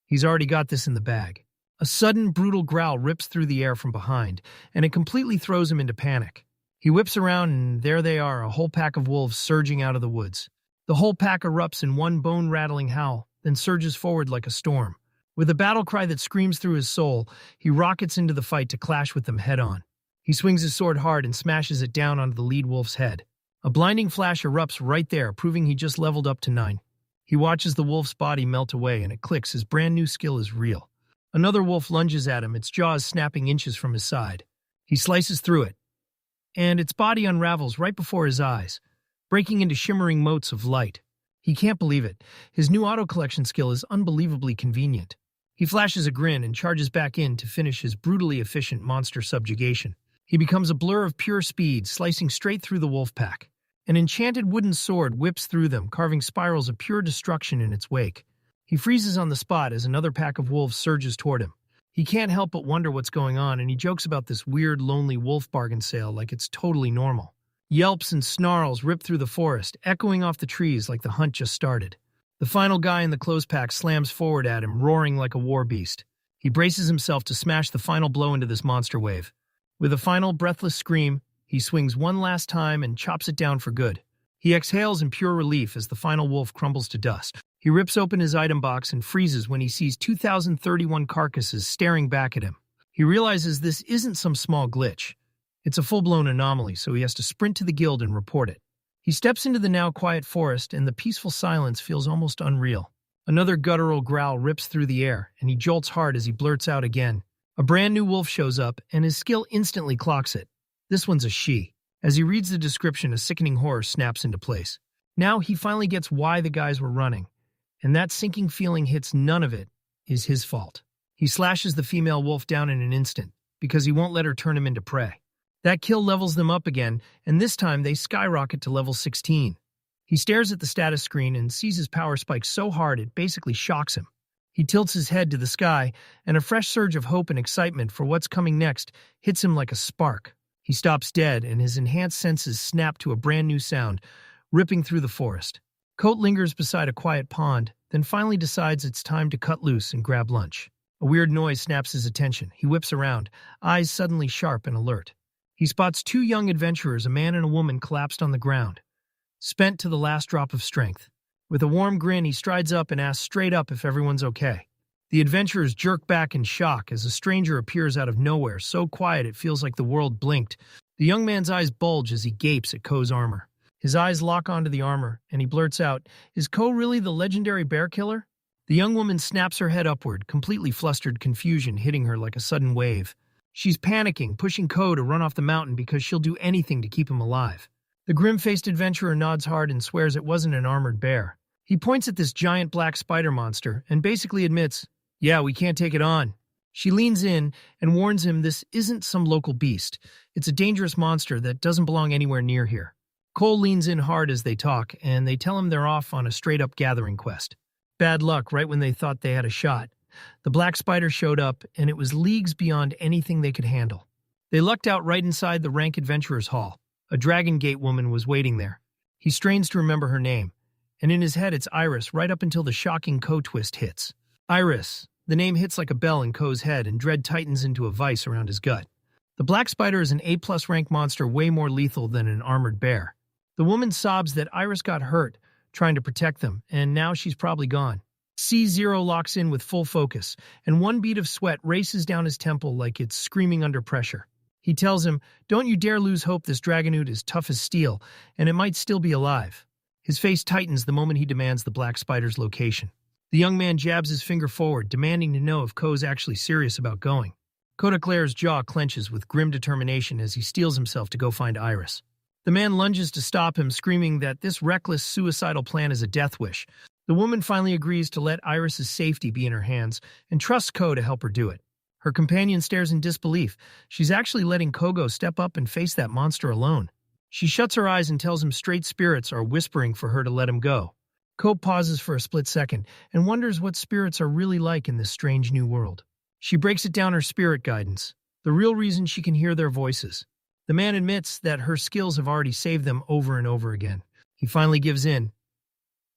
he's already got this in the bag. A sudden, brutal growl rips through the air from behind, and it completely throws him into panic. He whips around, and there they are, a whole pack of wolves surging out of the woods. The whole pack erupts in one bone-rattling howl, then surges forward like a storm. With a battle cry that screams through his soul, he rockets into the fight to clash with them head-on. He swings his sword hard and smashes it down onto the lead wolf's head. A blinding flash erupts right there, proving he just leveled up to 9. He watches the wolf's body melt away, and it clicks. His brand new skill is real. Another wolf lunges at him, its jaws snapping inches from his side. He slices through it, and its body unravels right before his eyes, breaking into shimmering motes of light. He can't believe it. His new auto-collection skill is unbelievably convenient. He flashes a grin and charges back in to finish his brutally efficient monster subjugation. He becomes a blur of pure speed, slicing straight through the wolf pack. An enchanted wooden sword whips through them, carving spirals of pure destruction in its wake. He freezes on the spot as another pack of wolves surges toward him. He can't help but wonder what's going on, and he jokes about this weird, lonely wolf bargain sale like it's totally normal. Yelps and snarls rip through the forest, echoing off the trees like the hunt just started. The final guy in the clothes pack slams forward at him, roaring like a war beast. He braces himself to smash the final blow into this monster wave. With a final breathless scream, he swings one last time and chops it down for good. He exhales in pure relief as the final wolf crumbles to dust. He rips open his item box and freezes when he sees 2,031 carcasses staring back at him. He realizes this isn't some small glitch. It's a full-blown anomaly, so he has to sprint to the guild and report it. He steps into the now quiet forest, and the peaceful silence feels almost unreal. Another guttural growl rips through the air, and he jolts hard as he blurts out again. A brand new wolf shows up, and his skill instantly clocks it. This one's a she. As he reads the description, a sickening horror snaps into place. Now he finally gets why the guys were running, and that sinking feeling hits none of it is his fault. He slashes the female wolf down in an instant, because he won't let her turn him into prey. That kill levels them up again, and this time they skyrocket to level 16. He stares at the status screen and sees his power spike so hard it basically shocks him. He tilts his head to the sky, and a fresh surge of hope and excitement for what's coming next hits him like a spark. He stops dead, and his enhanced senses snap to a brand new sound, ripping through the forest. Coat lingers beside a quiet pond, then finally decides it's time to cut loose and grab lunch. A weird noise snaps his attention. He whips around, eyes suddenly sharp and alert. He spots two young adventurers, a man and a woman, collapsed on the ground, spent to the last drop of strength. With a warm grin, he strides up and asks straight up if everyone's okay. The adventurers jerk back in shock as a stranger appears out of nowhere, so quiet it feels like the world blinked. The young man's eyes bulge as he gapes at Ko's armor. His eyes lock onto the armor, and he blurts out, "Is Ko really the legendary bear killer?" The young woman snaps her head upward, completely flustered, confusion hitting her like a sudden wave. She's panicking, pushing Ko to run off the mountain because she'll do anything to keep him alive. The grim-faced adventurer nods hard and swears it wasn't an armored bear. He points at this giant black spider monster and basically admits, "Yeah, we can't take it on." She leans in and warns him this isn't some local beast. It's a dangerous monster that doesn't belong anywhere near here. Cole leans in hard as they talk, and they tell him they're off on a straight-up gathering quest. Bad luck right when they thought they had a shot. The black spider showed up, and it was leagues beyond anything they could handle. They lucked out right inside the rank adventurers' hall. A Dragon Gate woman was waiting there. He strains to remember her name, and in his head it's Iris right up until the shocking Ko twist hits. Iris. The name hits like a bell in Ko's head, and dread tightens into a vice around his gut. The black spider is an A+ rank monster way more lethal than an armored bear. The woman sobs that Iris got hurt trying to protect them, and now she's probably gone. C0 locks in with full focus, and one bead of sweat races down his temple like it's screaming under pressure. He tells him, "Don't you dare lose hope, this Dragonoot is tough as steel, and it might still be alive." His face tightens the moment he demands the black spider's location. The young man jabs his finger forward, demanding to know if Ko's actually serious about going. Koda Claire's jaw clenches with grim determination as he steels himself to go find Iris. The man lunges to stop him, screaming that this reckless, suicidal plan is a death wish. The woman finally agrees to let Iris's safety be in her hands and trusts Ko to help her do it. Her companion stares in disbelief. She's actually letting Kogo step up and face that monster alone. She shuts her eyes and tells him straight spirits are whispering for her to let him go. Ko pauses for a split second and wonders what spirits are really like in this strange new world. She breaks it down her spirit guidance, the real reason she can hear their voices. The man admits that her skills have already saved them over and over again. He finally gives in,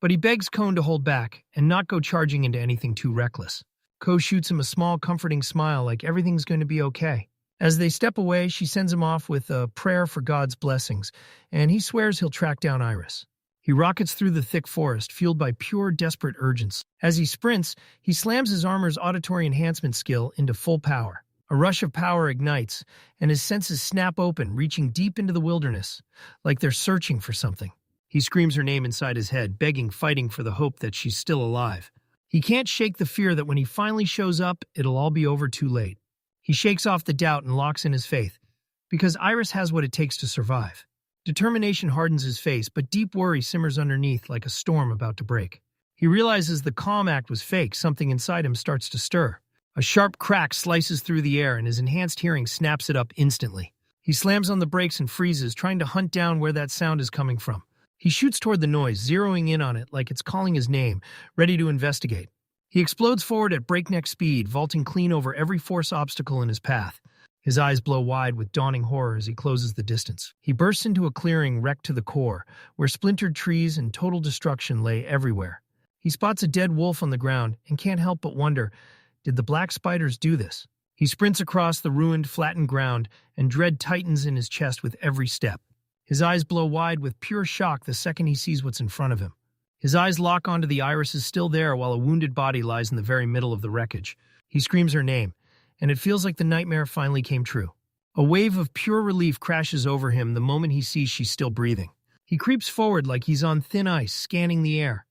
but he begs Ko to hold back and not go charging into anything too reckless. Ko shoots him a small, comforting smile like everything's going to be okay. As they step away, she sends him off with a prayer for God's blessings, and he swears he'll track down Iris. He rockets through the thick forest, fueled by pure, desperate urgency. As he sprints, he slams his armor's auditory enhancement skill into full power. A rush of power ignites, and his senses snap open, reaching deep into the wilderness, like they're searching for something. He screams her name inside his head, begging, fighting for the hope that she's still alive. He can't shake the fear that when he finally shows up, it'll all be over too late. He shakes off the doubt and locks in his faith, because Iris has what it takes to survive. Determination hardens his face, but deep worry simmers underneath like a storm about to break. He realizes the calm act was fake. Something inside him starts to stir. A sharp crack slices through the air, and his enhanced hearing snaps it up instantly. He slams on the brakes and freezes, trying to hunt down where that sound is coming from. He shoots toward the noise, zeroing in on it like it's calling his name, ready to investigate. He explodes forward at breakneck speed, vaulting clean over every force obstacle in his path. His eyes blow wide with dawning horror as he closes the distance. He bursts into a clearing wrecked to the core, where splintered trees and total destruction lay everywhere. He spots a dead wolf on the ground and can't help but wonder, did the black spiders do this? He sprints across the ruined, flattened ground, and dread tightens in his chest with every step. His eyes blow wide with pure shock the second he sees what's in front of him. His eyes lock onto the irises still there while a wounded body lies in the very middle of the wreckage. He screams her name, and it feels like the nightmare finally came true. A wave of pure relief crashes over him the moment he sees she's still breathing. He creeps forward like he's on thin ice, scanning the air,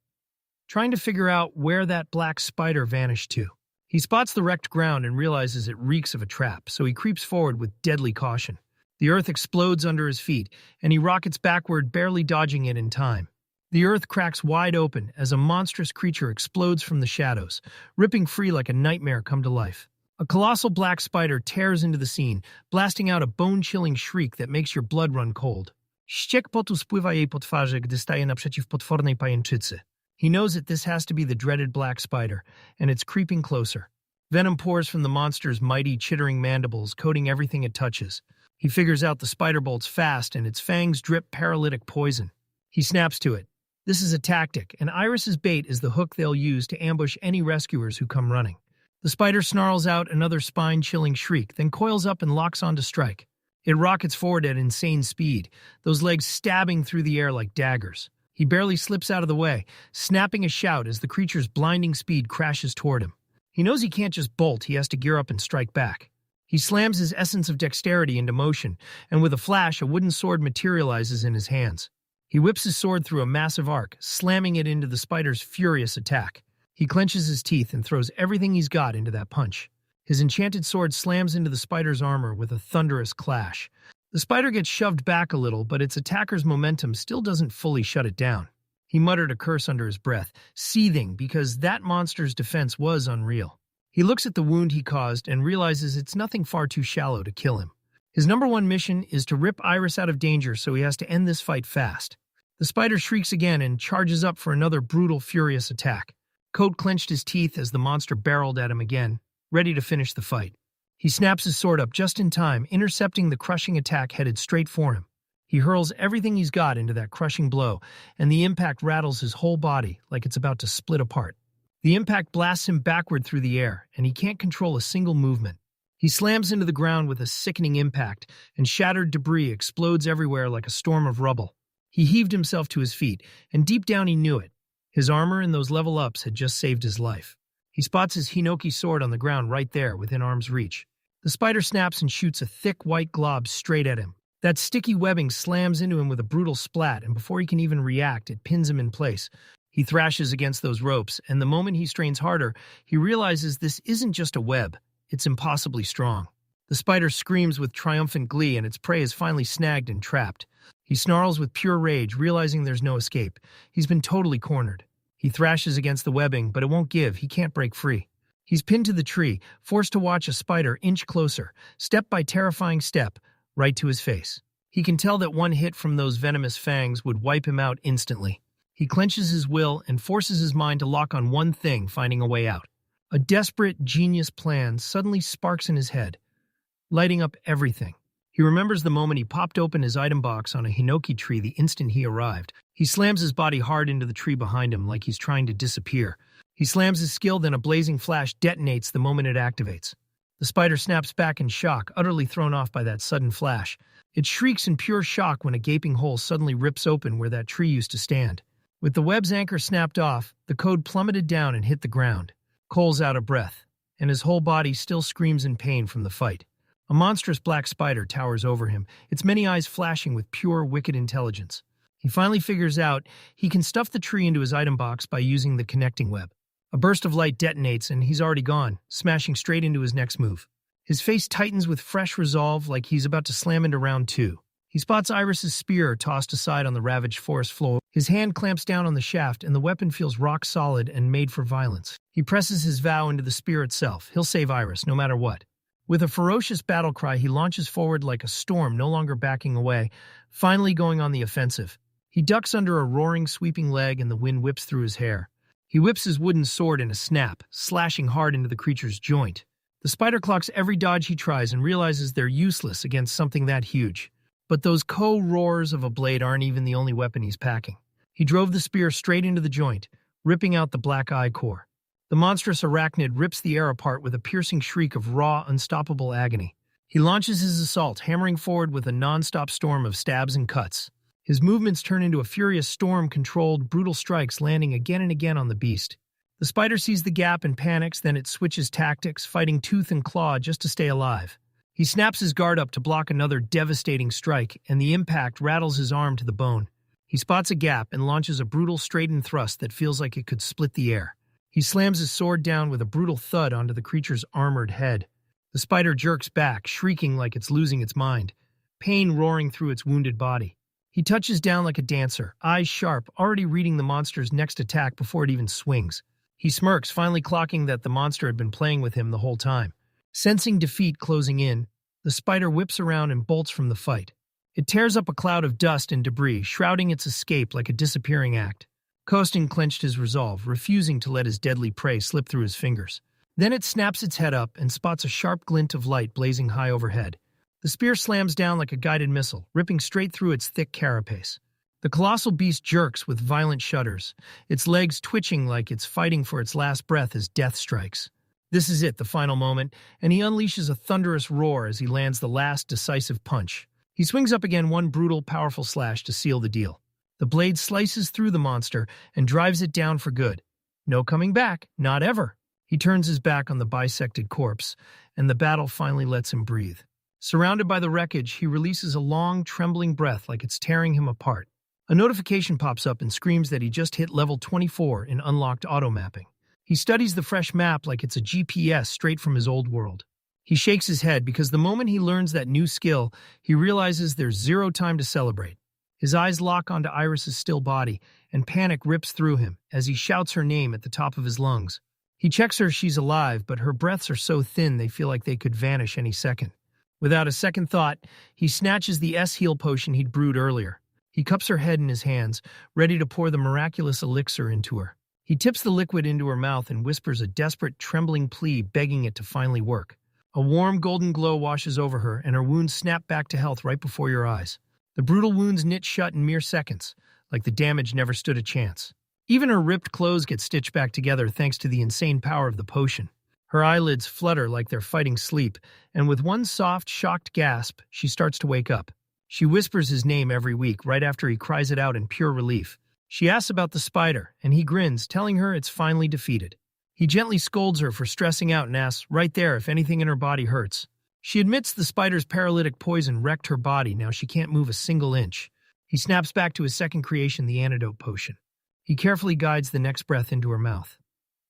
trying to figure out where that black spider vanished to. He spots the wrecked ground and realizes it reeks of a trap, so he creeps forward with deadly caution. The earth explodes under his feet, and he rockets backward, barely dodging it in time. The earth cracks wide open as a monstrous creature explodes from the shadows, ripping free like a nightmare come to life. A colossal black spider tears into the scene, blasting out a bone-chilling shriek that makes your blood run cold. Ściek potu spływa jej po twarzy, gdy staje naprzeciw potwornej pajęczycy. He knows that this has to be the dreaded black spider, and it's creeping closer. Venom pours from the monster's mighty, chittering mandibles, coating everything it touches. He figures out the spider bolts fast, and its fangs drip paralytic poison. He snaps to it. This is a tactic, and Iris's bait is the hook they'll use to ambush any rescuers who come running. The spider snarls out another spine-chilling shriek, then coils up and locks on to strike. It rockets forward at insane speed, those legs stabbing through the air like daggers. He barely slips out of the way, snapping a shout as the creature's blinding speed crashes toward him. He knows he can't just bolt, he has to gear up and strike back. He slams his essence of dexterity into motion, and with a flash, a wooden sword materializes in his hands. He whips his sword through a massive arc, slamming it into the spider's furious attack. He clenches his teeth and throws everything he's got into that punch. His enchanted sword slams into the spider's armor with a thunderous clash. The spider gets shoved back a little, but its attacker's momentum still doesn't fully shut it down. He muttered a curse under his breath, seething because that monster's defense was unreal. He looks at the wound he caused and realizes it's nothing far too shallow to kill him. His number one mission is to rip Iris out of danger, so he has to end this fight fast. The spider shrieks again and charges up for another brutal, furious attack. Coat clenched his teeth as the monster barreled at him again, ready to finish the fight. He snaps his sword up just in time, intercepting the crushing attack headed straight for him. He hurls everything he's got into that crushing blow, and the impact rattles his whole body like it's about to split apart. The impact blasts him backward through the air, and he can't control a single movement. He slams into the ground with a sickening impact, and shattered debris explodes everywhere like a storm of rubble. He heaved himself to his feet, and deep down he knew it. His armor and those level-ups had just saved his life. He spots his Hinoki sword on the ground right there, within arm's reach. The spider snaps and shoots a thick white glob straight at him. That sticky webbing slams into him with a brutal splat, and before he can even react, it pins him in place. He thrashes against those ropes, and the moment he strains harder, he realizes this isn't just a web. It's impossibly strong. The spider screams with triumphant glee, and its prey is finally snagged and trapped. He snarls with pure rage, realizing there's no escape. He's been totally cornered. He thrashes against the webbing, but it won't give. He can't break free. He's pinned to the tree, forced to watch a spider inch closer, step by terrifying step, right to his face. He can tell that one hit from those venomous fangs would wipe him out instantly. He clenches his will and forces his mind to lock on one thing, finding a way out. A desperate, genius plan suddenly sparks in his head, lighting up everything. He remembers the moment he popped open his item box on a hinoki tree the instant he arrived. He slams his body hard into the tree behind him like he's trying to disappear. He slams his skill, then a blazing flash detonates the moment it activates. The spider snaps back in shock, utterly thrown off by that sudden flash. It shrieks in pure shock when a gaping hole suddenly rips open where that tree used to stand. With the web's anchor snapped off, the code plummeted down and hit the ground. Cole's out of breath, and his whole body still screams in pain from the fight. A monstrous black spider towers over him, its many eyes flashing with pure, wicked intelligence. He finally figures out he can stuff the tree into his item box by using the connecting web. A burst of light detonates, and he's already gone, smashing straight into his next move. His face tightens with fresh resolve, like he's about to slam into round two. He spots Iris's spear tossed aside on the ravaged forest floor. His hand clamps down on the shaft, and the weapon feels rock solid and made for violence. He presses his vow into the spear itself. He'll save Iris, no matter what. With a ferocious battle cry, he launches forward like a storm, no longer backing away, finally going on the offensive. He ducks under a roaring, sweeping leg, and the wind whips through his hair. He whips his wooden sword in a snap, slashing hard into the creature's joint. The spider clocks every dodge he tries and realizes they're useless against something that huge. But those roars of a blade aren't even the only weapon he's packing. He drove the spear straight into the joint, ripping out the black eye core. The monstrous arachnid rips the air apart with a piercing shriek of raw, unstoppable agony. He launches his assault, hammering forward with a non-stop storm of stabs and cuts. His movements turn into a furious storm-controlled, brutal strikes landing again and again on the beast. The spider sees the gap and panics, then it switches tactics, fighting tooth and claw just to stay alive. He snaps his guard up to block another devastating strike, and the impact rattles his arm to the bone. He spots a gap and launches a brutal straightened thrust that feels like it could split the air. He slams his sword down with a brutal thud onto the creature's armored head. The spider jerks back, shrieking like it's losing its mind, pain roaring through its wounded body. He touches down like a dancer, eyes sharp, already reading the monster's next attack before it even swings. He smirks, finally clocking that the monster had been playing with him the whole time. Sensing defeat closing in, the spider whips around and bolts from the fight. It tears up a cloud of dust and debris, shrouding its escape like a disappearing act. Kostin clenched his resolve, refusing to let his deadly prey slip through his fingers. Then it snaps its head up and spots a sharp glint of light blazing high overhead. The spear slams down like a guided missile, ripping straight through its thick carapace. The colossal beast jerks with violent shudders, its legs twitching like it's fighting for its last breath as death strikes. This is it, the final moment, and he unleashes a thunderous roar as he lands the last decisive punch. He swings up again, one brutal, powerful slash to seal the deal. The blade slices through the monster and drives it down for good. No coming back, not ever. He turns his back on the bisected corpse, and the battle finally lets him breathe. Surrounded by the wreckage, he releases a long, trembling breath like it's tearing him apart. A notification pops up and screams that he just hit level 24 in unlocked auto-mapping. He studies the fresh map like it's a GPS straight from his old world. He shakes his head because the moment he learns that new skill, he realizes there's zero time to celebrate. His eyes lock onto Iris's still body, and panic rips through him as he shouts her name at the top of his lungs. He checks her, she's alive, but her breaths are so thin they feel like they could vanish any second. Without a second thought, he snatches the S-heal potion he'd brewed earlier. He cups her head in his hands, ready to pour the miraculous elixir into her. He tips the liquid into her mouth and whispers a desperate, trembling plea, begging it to finally work. A warm, golden glow washes over her, and her wounds snap back to health right before your eyes. The brutal wounds knit shut in mere seconds, like the damage never stood a chance. Even her ripped clothes get stitched back together thanks to the insane power of the potion. Her eyelids flutter like they're fighting sleep, and with one soft, shocked gasp, she starts to wake up. She whispers his name every week, right after he cries it out in pure relief. She asks about the spider, and he grins, telling her it's finally defeated. He gently scolds her for stressing out and asks right there if anything in her body hurts. She admits the spider's paralytic poison wrecked her body, now she can't move a single inch. He snaps back to his second creation, the antidote potion. He carefully guides the next breath into her mouth,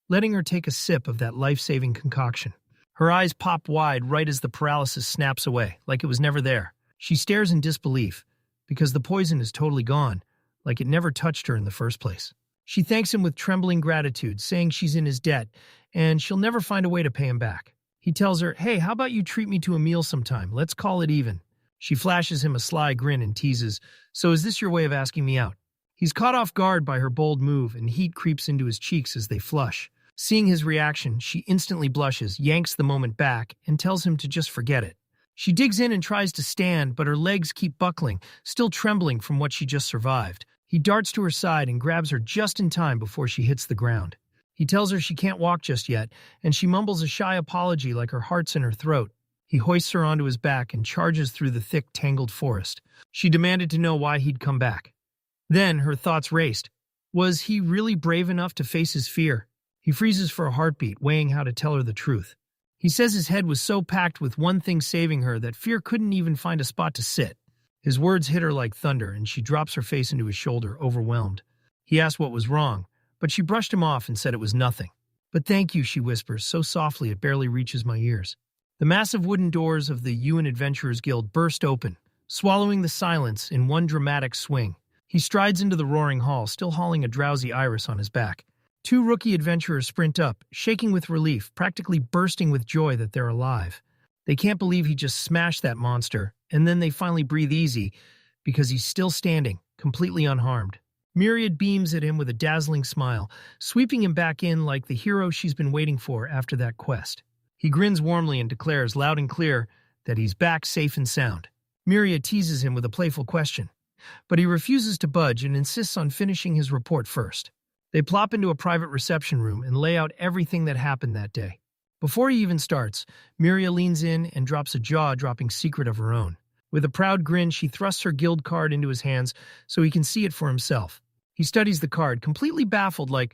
letting her take a sip of that life-saving concoction. Her eyes pop wide right as the paralysis snaps away, like it was never there. She stares in disbelief, because the poison is totally gone, like it never touched her in the first place. She thanks him with trembling gratitude, saying she's in his debt, and she'll never find a way to pay him back. He tells her, "Hey, how about you treat me to a meal sometime? Let's call it even." She flashes him a sly grin and teases, "So is this your way of asking me out?" He's caught off guard by her bold move, and heat creeps into his cheeks as they flush. Seeing his reaction, she instantly blushes, yanks the moment back, and tells him to just forget it. She digs in and tries to stand, but her legs keep buckling, still trembling from what she just survived. He darts to her side and grabs her just in time before she hits the ground. He tells her she can't walk just yet, and she mumbles a shy apology like her heart's in her throat. He hoists her onto his back and charges through the thick, tangled forest. She demanded to know why he'd come back. Then her thoughts raced. Was he really brave enough to face his fear? He freezes for a heartbeat, weighing how to tell her the truth. He says his head was so packed with one thing saving her that fear couldn't even find a spot to sit. His words hit her like thunder, and she drops her face into his shoulder, overwhelmed. He asked what was wrong, but she brushed him off and said it was nothing. "But thank you," she whispers, so softly it barely reaches my ears. The massive wooden doors of the UN Adventurers Guild burst open, swallowing the silence in one dramatic swing. He strides into the roaring hall, still hauling a drowsy Iris on his back. Two rookie adventurers sprint up, shaking with relief, practically bursting with joy that they're alive. They can't believe he just smashed that monster, and then they finally breathe easy, because he's still standing, completely unharmed. Myriad beams at him with a dazzling smile, sweeping him back in like the hero she's been waiting for after that quest. He grins warmly and declares loud and clear that he's back safe and sound. Myriad teases him with a playful question, but he refuses to budge and insists on finishing his report first. They plop into a private reception room and lay out everything that happened that day. Before he even starts, Myria leans in and drops a jaw-dropping secret of her own. With a proud grin, she thrusts her guild card into his hands so he can see it for himself. He studies the card, completely baffled, like,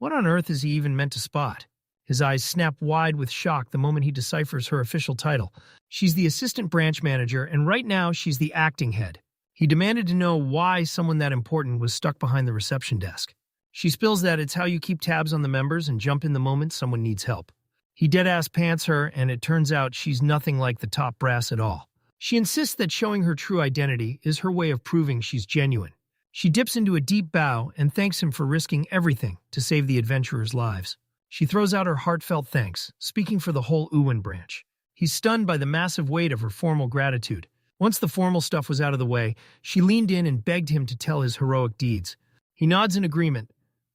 What on earth is he even meant to spot? His eyes snap wide with shock the moment he deciphers her official title. She's the assistant branch manager, and right now she's the acting head. He demanded to know why someone that important was stuck behind the reception desk. She spills that it's how you keep tabs on the members and jump in the moment someone needs help. He dead-ass pants her, and it turns out she's nothing like the top brass at all. She insists that showing her true identity is her way of proving she's genuine. She dips into a deep bow and thanks him for risking everything to save the adventurers' lives. She throws out her heartfelt thanks, speaking for the whole Uwin branch. He's stunned by the massive weight of her formal gratitude. Once the formal stuff was out of the way, she leaned in and begged him to tell his heroic deeds. He nods in agreement,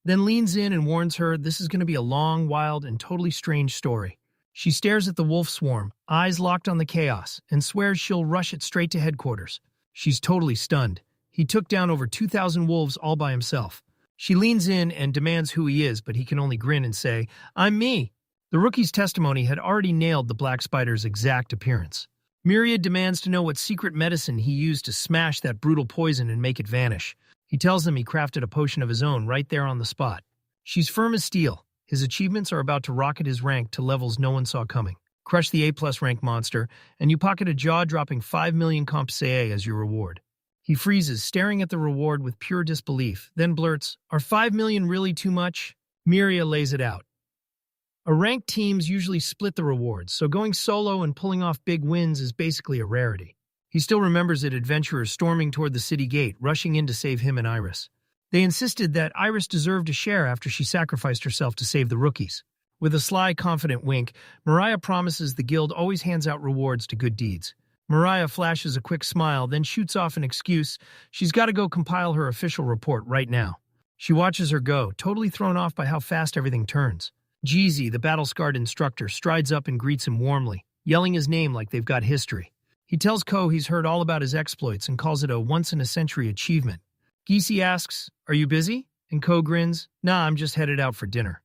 then leans in and warns her this is going to be a long, wild, and totally strange story. She stares at the wolf swarm, eyes locked on the chaos, and swears she'll rush it straight to headquarters. She's totally stunned. He took down over 2,000 wolves all by himself. She leans in and demands who he is, but he can only grin and say, "I'm me." The rookie's testimony had already nailed the black spider's exact appearance. Myriad demands to know what secret medicine he used to smash that brutal poison and make it vanish. He tells them he crafted a potion of his own right there on the spot. She's firm as steel. His achievements are about to rocket his rank to levels no one saw coming. Crush the A+ rank monster, and you pocket a jaw-dropping 5 million comps as your reward. He freezes, staring at the reward with pure disbelief, then blurts, "Are 5 million really too much?" Miria lays it out. A ranked teams usually split the rewards, so going solo and pulling off big wins is basically a rarity. He still remembers it adventurers storming toward the city gate, rushing in to save him and Iris. They insisted that Iris deserved a share after she sacrificed herself to save the rookies. With a sly, confident wink, Mariah promises the guild always hands out rewards to good deeds. Mariah flashes a quick smile, then shoots off an excuse. She's got to go compile her official report right now. She watches her go, totally thrown off by how fast everything turns. Jeezy, the battle-scarred instructor, strides up and greets him warmly, yelling his name like they've got history. He tells Ko he's heard all about his exploits and calls it a once-in-a-century achievement. Giese asks, "Are you busy?" And Ko grins, "Nah, I'm just headed out for dinner."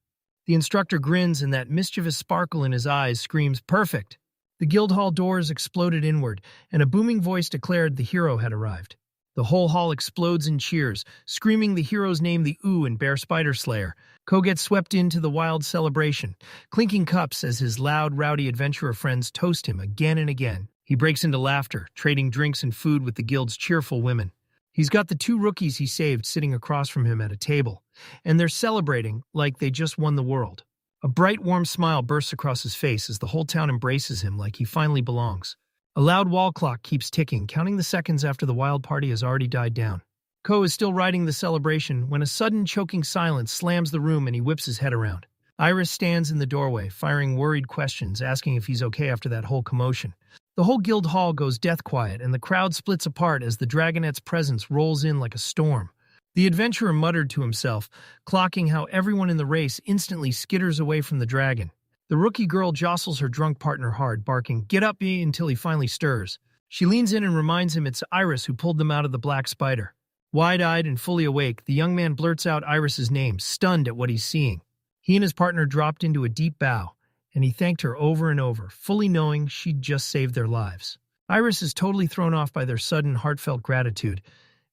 The instructor grins and that mischievous sparkle in his eyes screams, "Perfect!" The guild hall doors exploded inward, and a booming voice declared the hero had arrived. The whole hall explodes in cheers, screaming the hero's name, the Ooh and Bear Spider Slayer. Ko gets swept into the wild celebration, clinking cups as his loud, rowdy adventurer friends toast him again and again. He breaks into laughter, trading drinks and food with the guild's cheerful women. He's got the 2 rookies he saved sitting across from him at a table, and they're celebrating like they just won the world. A bright, warm smile bursts across his face as the whole town embraces him like he finally belongs. A loud wall clock keeps ticking, counting the seconds after the wild party has already died down. Ko is still riding the celebration when a sudden, choking silence slams the room and he whips his head around. Iris stands in the doorway, firing worried questions, asking if he's okay after that whole commotion. The whole guild hall goes death quiet, and the crowd splits apart as the dragonette's presence rolls in like a storm. The adventurer muttered to himself, clocking how everyone in the race instantly skitters away from the dragon. The rookie girl jostles her drunk partner hard, barking, "Get up, me," until he finally stirs. She leans in and reminds him it's Iris who pulled them out of the black spider. Wide-eyed and fully awake, the young man blurts out Iris's name, stunned at what he's seeing. He and his partner dropped into a deep bow, and he thanked her over and over, fully knowing she'd just saved their lives. Iris is totally thrown off by their sudden, heartfelt gratitude,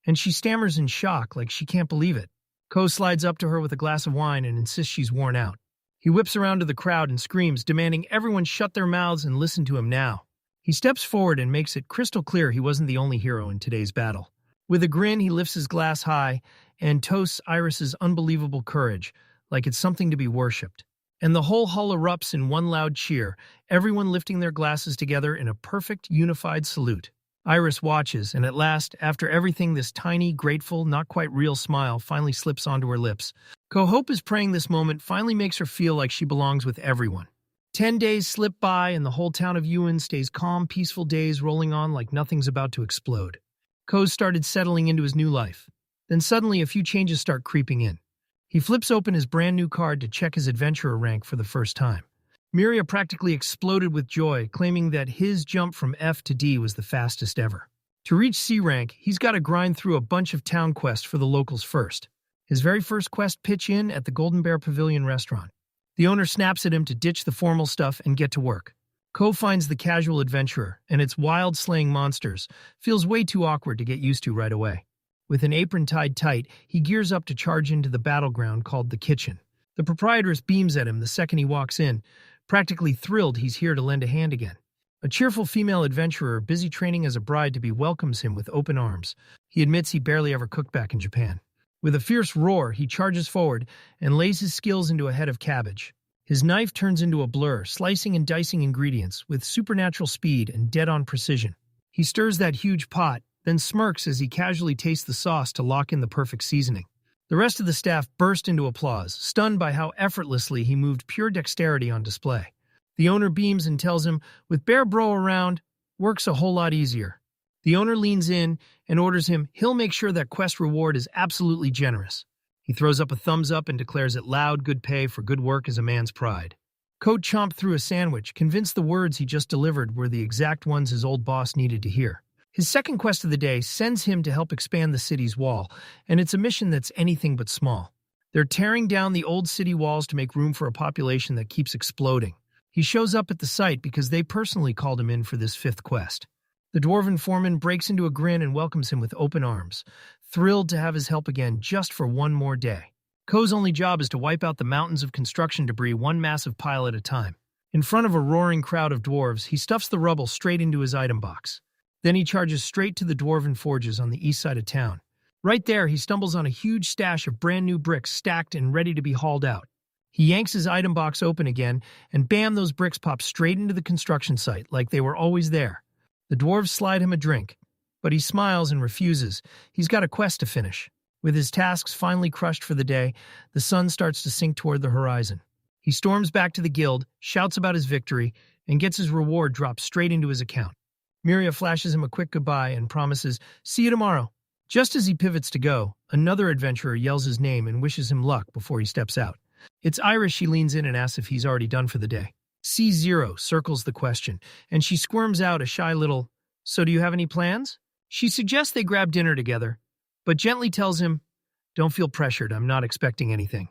and she stammers in shock like she can't believe it. Ko slides up to her with a glass of wine and insists she's worn out. He whips around to the crowd and screams, demanding everyone shut their mouths and listen to him now. He steps forward and makes it crystal clear he wasn't the only hero in today's battle. With a grin, he lifts his glass high and toasts Iris's unbelievable courage, like it's something to be worshipped. And the whole hall erupts in one loud cheer, everyone lifting their glasses together in a perfect, unified salute. Iris watches, and at last, after everything, this tiny, grateful, not quite real smile finally slips onto her lips. Ko-Hope is praying this moment finally makes her feel like she belongs with everyone. 10 days slip by, and the whole town of Yuan stays calm, peaceful days rolling on like nothing's about to explode. Ko's started settling into his new life. Then suddenly a few changes start creeping in. He flips open his brand new card to check his adventurer rank for the first time. Miria practically exploded with joy, claiming that his jump from F to D was the fastest ever. To reach C rank, he's got to grind through a bunch of town quests for the locals first. His very first quest pitch in at the Golden Bear Pavilion restaurant. The owner snaps at him to ditch the formal stuff and get to work. Ko finds the casual adventurer, and its wild slaying monsters feels way too awkward to get used to right away. With an apron tied tight, he gears up to charge into the battleground called the kitchen. The proprietress beams at him the second he walks in, practically thrilled he's here to lend a hand again. A cheerful female adventurer busy training as a bride-to-be welcomes him with open arms. He admits he barely ever cooked back in Japan. With a fierce roar, he charges forward and lays his skills into a head of cabbage. His knife turns into a blur, slicing and dicing ingredients with supernatural speed and dead-on precision. He stirs that huge pot, then smirks as he casually tastes the sauce to lock in the perfect seasoning. The rest of the staff burst into applause, stunned by how effortlessly he moved pure dexterity on display. The owner beams and tells him, with Bear Bro around, work's a whole lot easier. The owner leans in and orders him he'll make sure that quest reward is absolutely generous. He throws up a thumbs up and declares it loud good pay for good work is a man's pride. Code chomped through a sandwich, convinced the words he just delivered were the exact ones his old boss needed to hear. His second quest of the day sends him to help expand the city's wall, and it's a mission that's anything but small. They're tearing down the old city walls to make room for a population that keeps exploding. He shows up at the site because they personally called him in for this fifth quest. The dwarven foreman breaks into a grin and welcomes him with open arms, thrilled to have his help again just for one more day. Ko's only job is to wipe out the mountains of construction debris one massive pile at a time. In front of a roaring crowd of dwarves, he stuffs the rubble straight into his item box. Then he charges straight to the dwarven forges on the east side of town. Right there, he stumbles on a huge stash of brand new bricks stacked and ready to be hauled out. He yanks his item box open again, and bam, those bricks pop straight into the construction site, like they were always there. The dwarves slide him a drink, but he smiles and refuses. He's got a quest to finish. With his tasks finally crushed for the day, the sun starts to sink toward the horizon. He storms back to the guild, shouts about his victory, and gets his reward dropped straight into his account. Miria flashes him a quick goodbye and promises, "See you tomorrow." Just as he pivots to go, another adventurer yells his name and wishes him luck before he steps out. It's Iris. She leans in and asks if he's already done for the day. C0 circles the question, and she squirms out a shy little, "So do you have any plans?" She suggests they grab dinner together, but gently tells him, "Don't feel pressured, I'm not expecting anything."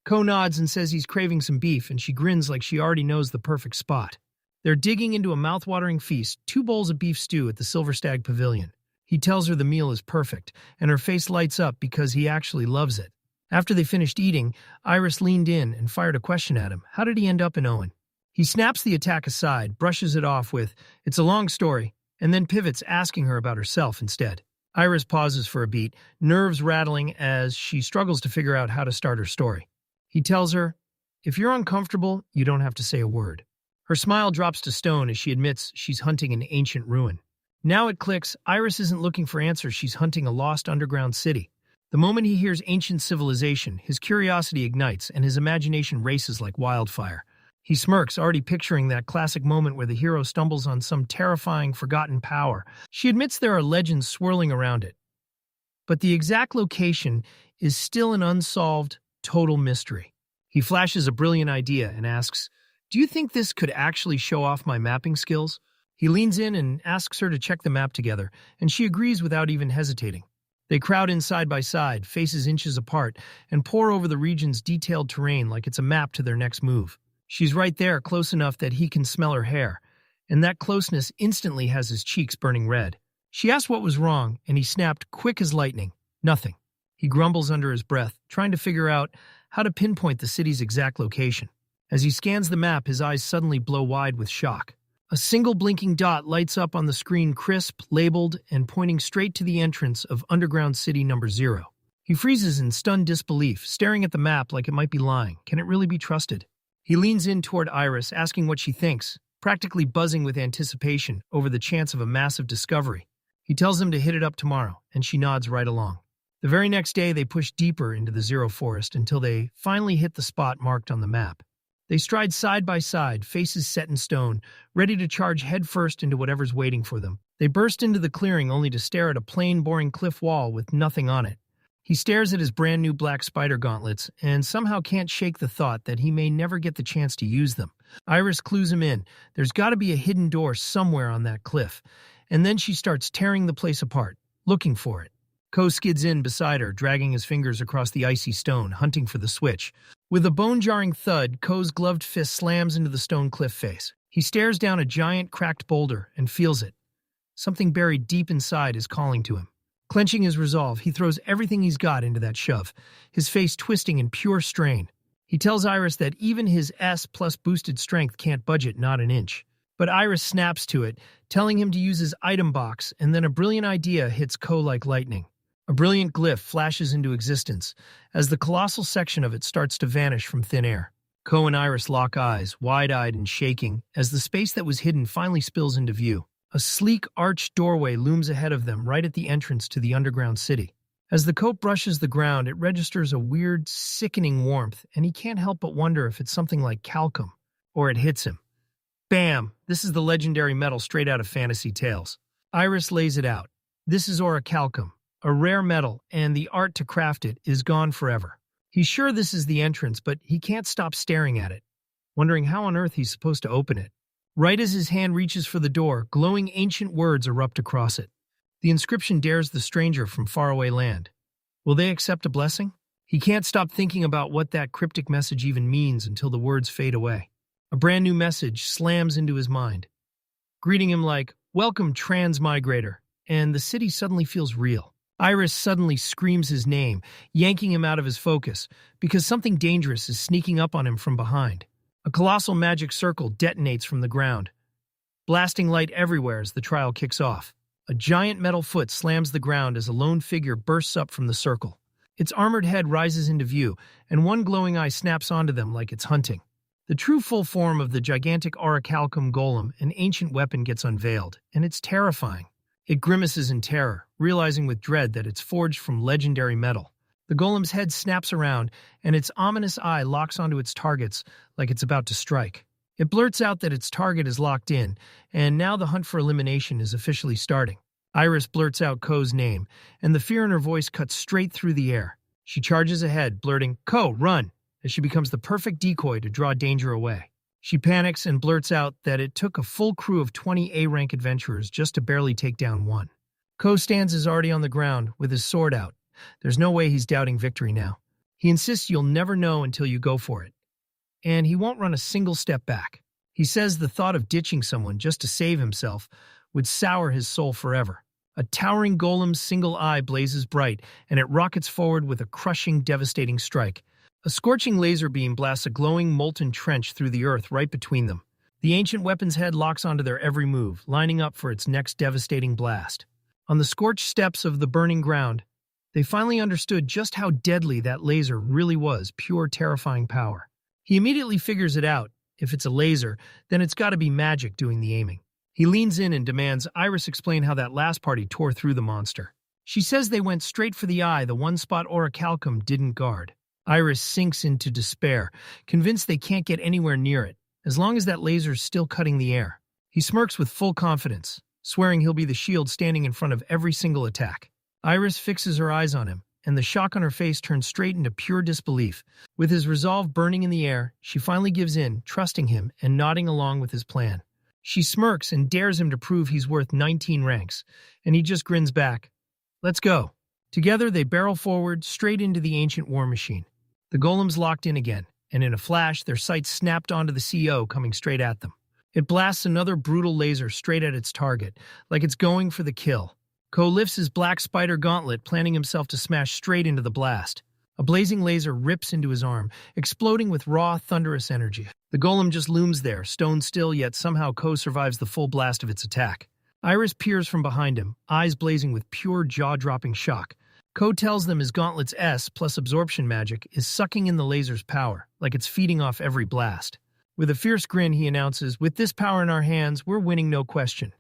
Ko nods and says he's craving some beef, and she grins like she already knows the perfect spot. They're digging into a mouth-watering feast, 2 bowls of beef stew at the Silver Stag Pavilion. He tells her the meal is perfect, and her face lights up because he actually loves it. After they finished eating, Iris leaned in and fired a question at him. How did he end up in Owen? He snaps the attack aside, brushes it off with, "It's a long story," and then pivots asking her about herself instead. Iris pauses for a beat, nerves rattling as she struggles to figure out how to start her story. He tells her, "If you're uncomfortable, you don't have to say a word." Her smile drops to stone as she admits she's hunting an ancient ruin. Now it clicks, Iris isn't looking for answers, she's hunting a lost underground city. The moment he hears ancient civilization, his curiosity ignites and his imagination races like wildfire. He smirks, already picturing that classic moment where the hero stumbles on some terrifying, forgotten power. She admits there are legends swirling around it. But the exact location is still an unsolved, total mystery. He flashes a brilliant idea and asks, "Do you think this could actually show off my mapping skills?" He leans in and asks her to check the map together, and she agrees without even hesitating. They crowd in side by side, faces inches apart, and pore over the region's detailed terrain like it's a map to their next move. She's right there, close enough that he can smell her hair, and that closeness instantly has his cheeks burning red. She asked what was wrong, and he snapped quick as lightning. Nothing. He grumbles under his breath, trying to figure out how to pinpoint the city's exact location. As he scans the map, his eyes suddenly blow wide with shock. A single blinking dot lights up on the screen, crisp, labeled, and pointing straight to the entrance of Underground City Number 0. He freezes in stunned disbelief, staring at the map like it might be lying. Can it really be trusted? He leans in toward Iris, asking what she thinks, practically buzzing with anticipation over the chance of a massive discovery. He tells them to hit it up tomorrow, and she nods right along. The very next day, they push deeper into the Zero Forest until they finally hit the spot marked on the map. They stride side by side, faces set in stone, ready to charge headfirst into whatever's waiting for them. They burst into the clearing only to stare at a plain, boring cliff wall with nothing on it. He stares at his brand new black spider gauntlets and somehow can't shake the thought that he may never get the chance to use them. Iris clues him in. There's got to be a hidden door somewhere on that cliff. And then she starts tearing the place apart, looking for it. Ko skids in beside her, dragging his fingers across the icy stone, hunting for the switch. With a bone-jarring thud, Ko's gloved fist slams into the stone cliff face. He stares down a giant, cracked boulder and feels it. Something buried deep inside is calling to him. Clenching his resolve, he throws everything he's got into that shove, his face twisting in pure strain. He tells Iris that even his S plus boosted strength can't budge it not an inch. But Iris snaps to it, telling him to use his item box, and then a brilliant idea hits Ko like lightning. A brilliant glyph flashes into existence as the colossal section of it starts to vanish from thin air. Ko and Iris lock eyes, wide-eyed and shaking, as the space that was hidden finally spills into view. A sleek, arched doorway looms ahead of them right at the entrance to the underground city. As the coat brushes the ground, it registers a weird, sickening warmth, and he can't help but wonder if it's something like talcum, or it hits him. Bam! This is the legendary metal straight out of fantasy tales. Iris lays it out. This is orichalcum, a rare metal, and the art to craft it is gone forever. He's sure this is the entrance, but he can't stop staring at it, wondering how on earth he's supposed to open it. Right as his hand reaches for the door, glowing ancient words erupt across it. The inscription dares the stranger from faraway land. Will they accept a blessing? He can't stop thinking about what that cryptic message even means until the words fade away. A brand new message slams into his mind, greeting him like, "Welcome, transmigrator," and the city suddenly feels real. Iris suddenly screams his name, yanking him out of his focus, because something dangerous is sneaking up on him from behind. A colossal magic circle detonates from the ground, blasting light everywhere as the trial kicks off. A giant metal foot slams the ground as a lone figure bursts up from the circle. Its armored head rises into view, and one glowing eye snaps onto them like it's hunting. The true full form of the gigantic orichalcum golem, an ancient weapon, gets unveiled, and it's terrifying. It grimaces in terror, realizing with dread that it's forged from legendary metal. The golem's head snaps around, and its ominous eye locks onto its targets like it's about to strike. It blurts out that its target is locked in, and now the hunt for elimination is officially starting. Iris blurts out Ko's name, and the fear in her voice cuts straight through the air. She charges ahead, blurting, "Ko, run!" as she becomes the perfect decoy to draw danger away. She panics and blurts out that it took a full crew of 20 A-rank adventurers just to barely take down one. Ko stands already on the ground, with his sword out. There's no way he's doubting victory now. He insists you'll never know until you go for it. And he won't run a single step back. He says the thought of ditching someone just to save himself would sour his soul forever. A towering golem's single eye blazes bright, and it rockets forward with a crushing, devastating strike. A scorching laser beam blasts a glowing, molten trench through the earth right between them. The ancient weapon's head locks onto their every move, lining up for its next devastating blast. On the scorched steps of the burning ground, they finally understood just how deadly that laser really was, pure terrifying power. He immediately figures it out. If it's a laser, then it's got to be magic doing the aiming. He leans in and demands Iris explain how that last party tore through the monster. She says they went straight for the eye, the one spot orichalcum didn't guard. Iris sinks into despair, convinced they can't get anywhere near it, as long as that laser's still cutting the air. He smirks with full confidence, swearing he'll be the shield standing in front of every single attack. Iris fixes her eyes on him, and the shock on her face turns straight into pure disbelief. With his resolve burning in the air, she finally gives in, trusting him and nodding along with his plan. She smirks and dares him to prove he's worth 19 ranks, and he just grins back. Let's go. Together, they barrel forward, straight into the ancient war machine. The golem's locked in again, and in a flash, their sights snapped onto the CO coming straight at them. It blasts another brutal laser straight at its target, like it's going for the kill. Ko lifts his black spider gauntlet, planning himself to smash straight into the blast. A blazing laser rips into his arm, exploding with raw, thunderous energy. The golem just looms there, stone still, yet somehow Ko survives the full blast of its attack. Iris peers from behind him, eyes blazing with pure, jaw-dropping shock. Ko tells them his gauntlet's S plus absorption magic is sucking in the laser's power, like it's feeding off every blast. With a fierce grin, he announces, "With this power in our hands, we're winning no question."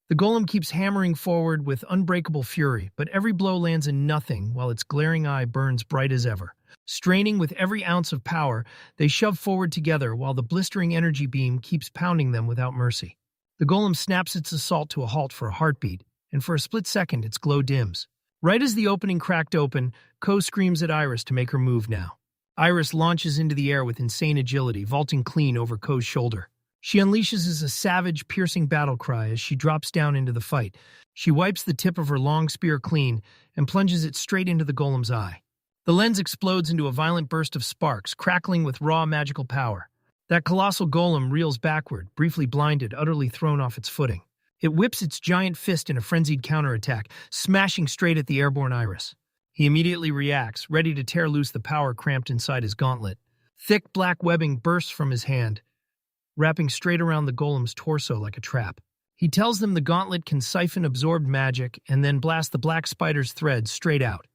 The golem keeps hammering forward with unbreakable fury, but every blow lands in nothing while its glaring eye burns bright as ever. Straining with every ounce of power, they shove forward together while the blistering energy beam keeps pounding them without mercy. The golem snaps its assault to a halt for a heartbeat, and for a split second its glow dims. Right as the opening cracked open, Ko screams at Iris to make her move now. Iris launches into the air with insane agility, vaulting clean over Ko's shoulder. She unleashes a savage, piercing battle cry as she drops down into the fight. She wipes the tip of her long spear clean and plunges it straight into the golem's eye. The lens explodes into a violent burst of sparks, crackling with raw magical power. That colossal golem reels backward, briefly blinded, utterly thrown off its footing. It whips its giant fist in a frenzied counterattack, smashing straight at the airborne Iris. He immediately reacts, ready to tear loose the power cramped inside his gauntlet. Thick black webbing bursts from his hand, wrapping straight around the golem's torso like a trap. He tells them the gauntlet can siphon absorbed magic and then blast the black spider's threads straight out.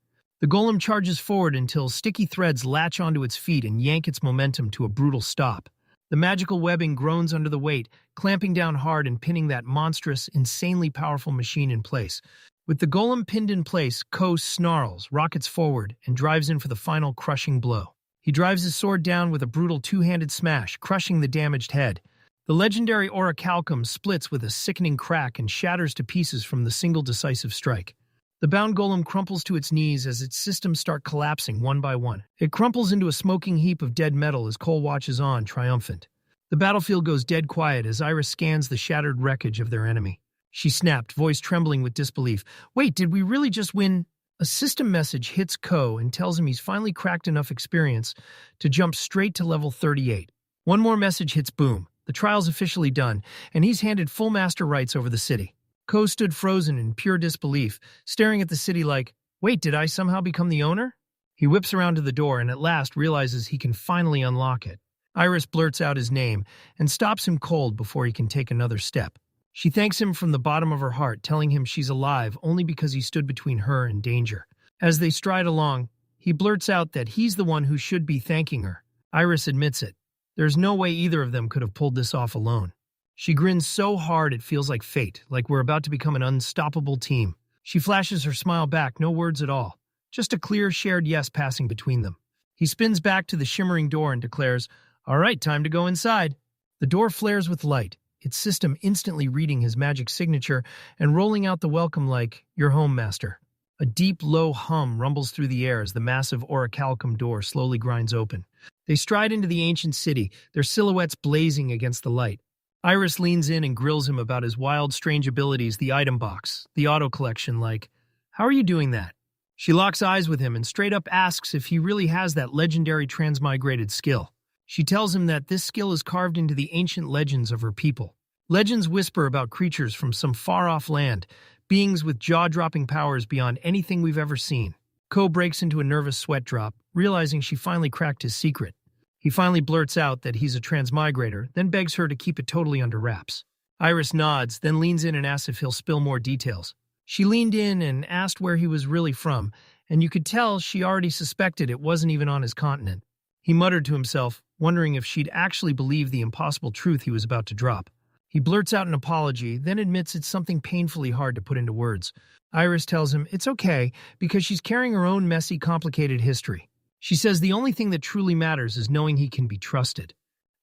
The golem charges forward until sticky threads latch onto its feet and yank its momentum to a brutal stop. The magical webbing groans under the weight, clamping down hard and pinning that monstrous, insanely powerful machine in place. With the golem pinned in place, Ko snarls, rockets forward, and drives in for the final crushing blow. He drives his sword down with a brutal two-handed smash, crushing the damaged head. The legendary orichalcum splits with a sickening crack and shatters to pieces from the single decisive strike. The bound golem crumples to its knees as its systems start collapsing one by one. It crumples into a smoking heap of dead metal as Cole watches on, triumphant. The battlefield goes dead quiet as Iris scans the shattered wreckage of their enemy. She snapped, voice trembling with disbelief. Wait, did we really just win? A system message hits Ko and tells him he's finally cracked enough experience to jump straight to level 38. One more message hits boom. The trial's officially done, and he's handed full master rights over the city. Ko stood frozen in pure disbelief, staring at the city like, wait, did I somehow become the owner? He whips around to the door and at last realizes he can finally unlock it. Iris blurts out his name and stops him cold before he can take another step. She thanks him from the bottom of her heart, telling him she's alive only because he stood between her and danger. As they stride along, he blurts out that he's the one who should be thanking her. Iris admits it. There's no way either of them could have pulled this off alone. She grins so hard it feels like fate, like we're about to become an unstoppable team. She flashes her smile back, no words at all. Just a clear, shared yes passing between them. He spins back to the shimmering door and declares, all right, time to go inside. The door flares with light, its system instantly reading his magic signature and rolling out the welcome like, "You're home, master." A deep, low hum rumbles through the air as the massive orichalcum door slowly grinds open. They stride into the ancient city, their silhouettes blazing against the light. Iris leans in and grills him about his wild, strange abilities, the item box, the auto collection, like, how are you doing that? She locks eyes with him and straight up asks if he really has that legendary transmigrated skill. She tells him that this skill is carved into the ancient legends of her people. Legends whisper about creatures from some far-off land, beings with jaw-dropping powers beyond anything we've ever seen. Ko breaks into a nervous sweat drop, realizing she finally cracked his secret. He finally blurts out that he's a transmigrator, then begs her to keep it totally under wraps. Iris nods, then leans in and asks if he'll spill more details. She leaned in and asked where he was really from, and you could tell she already suspected it wasn't even on his continent. He muttered to himself, wondering if she'd actually believe the impossible truth he was about to drop. He blurts out an apology, then admits it's something painfully hard to put into words. Iris tells him it's okay because she's carrying her own messy, complicated history. She says the only thing that truly matters is knowing he can be trusted.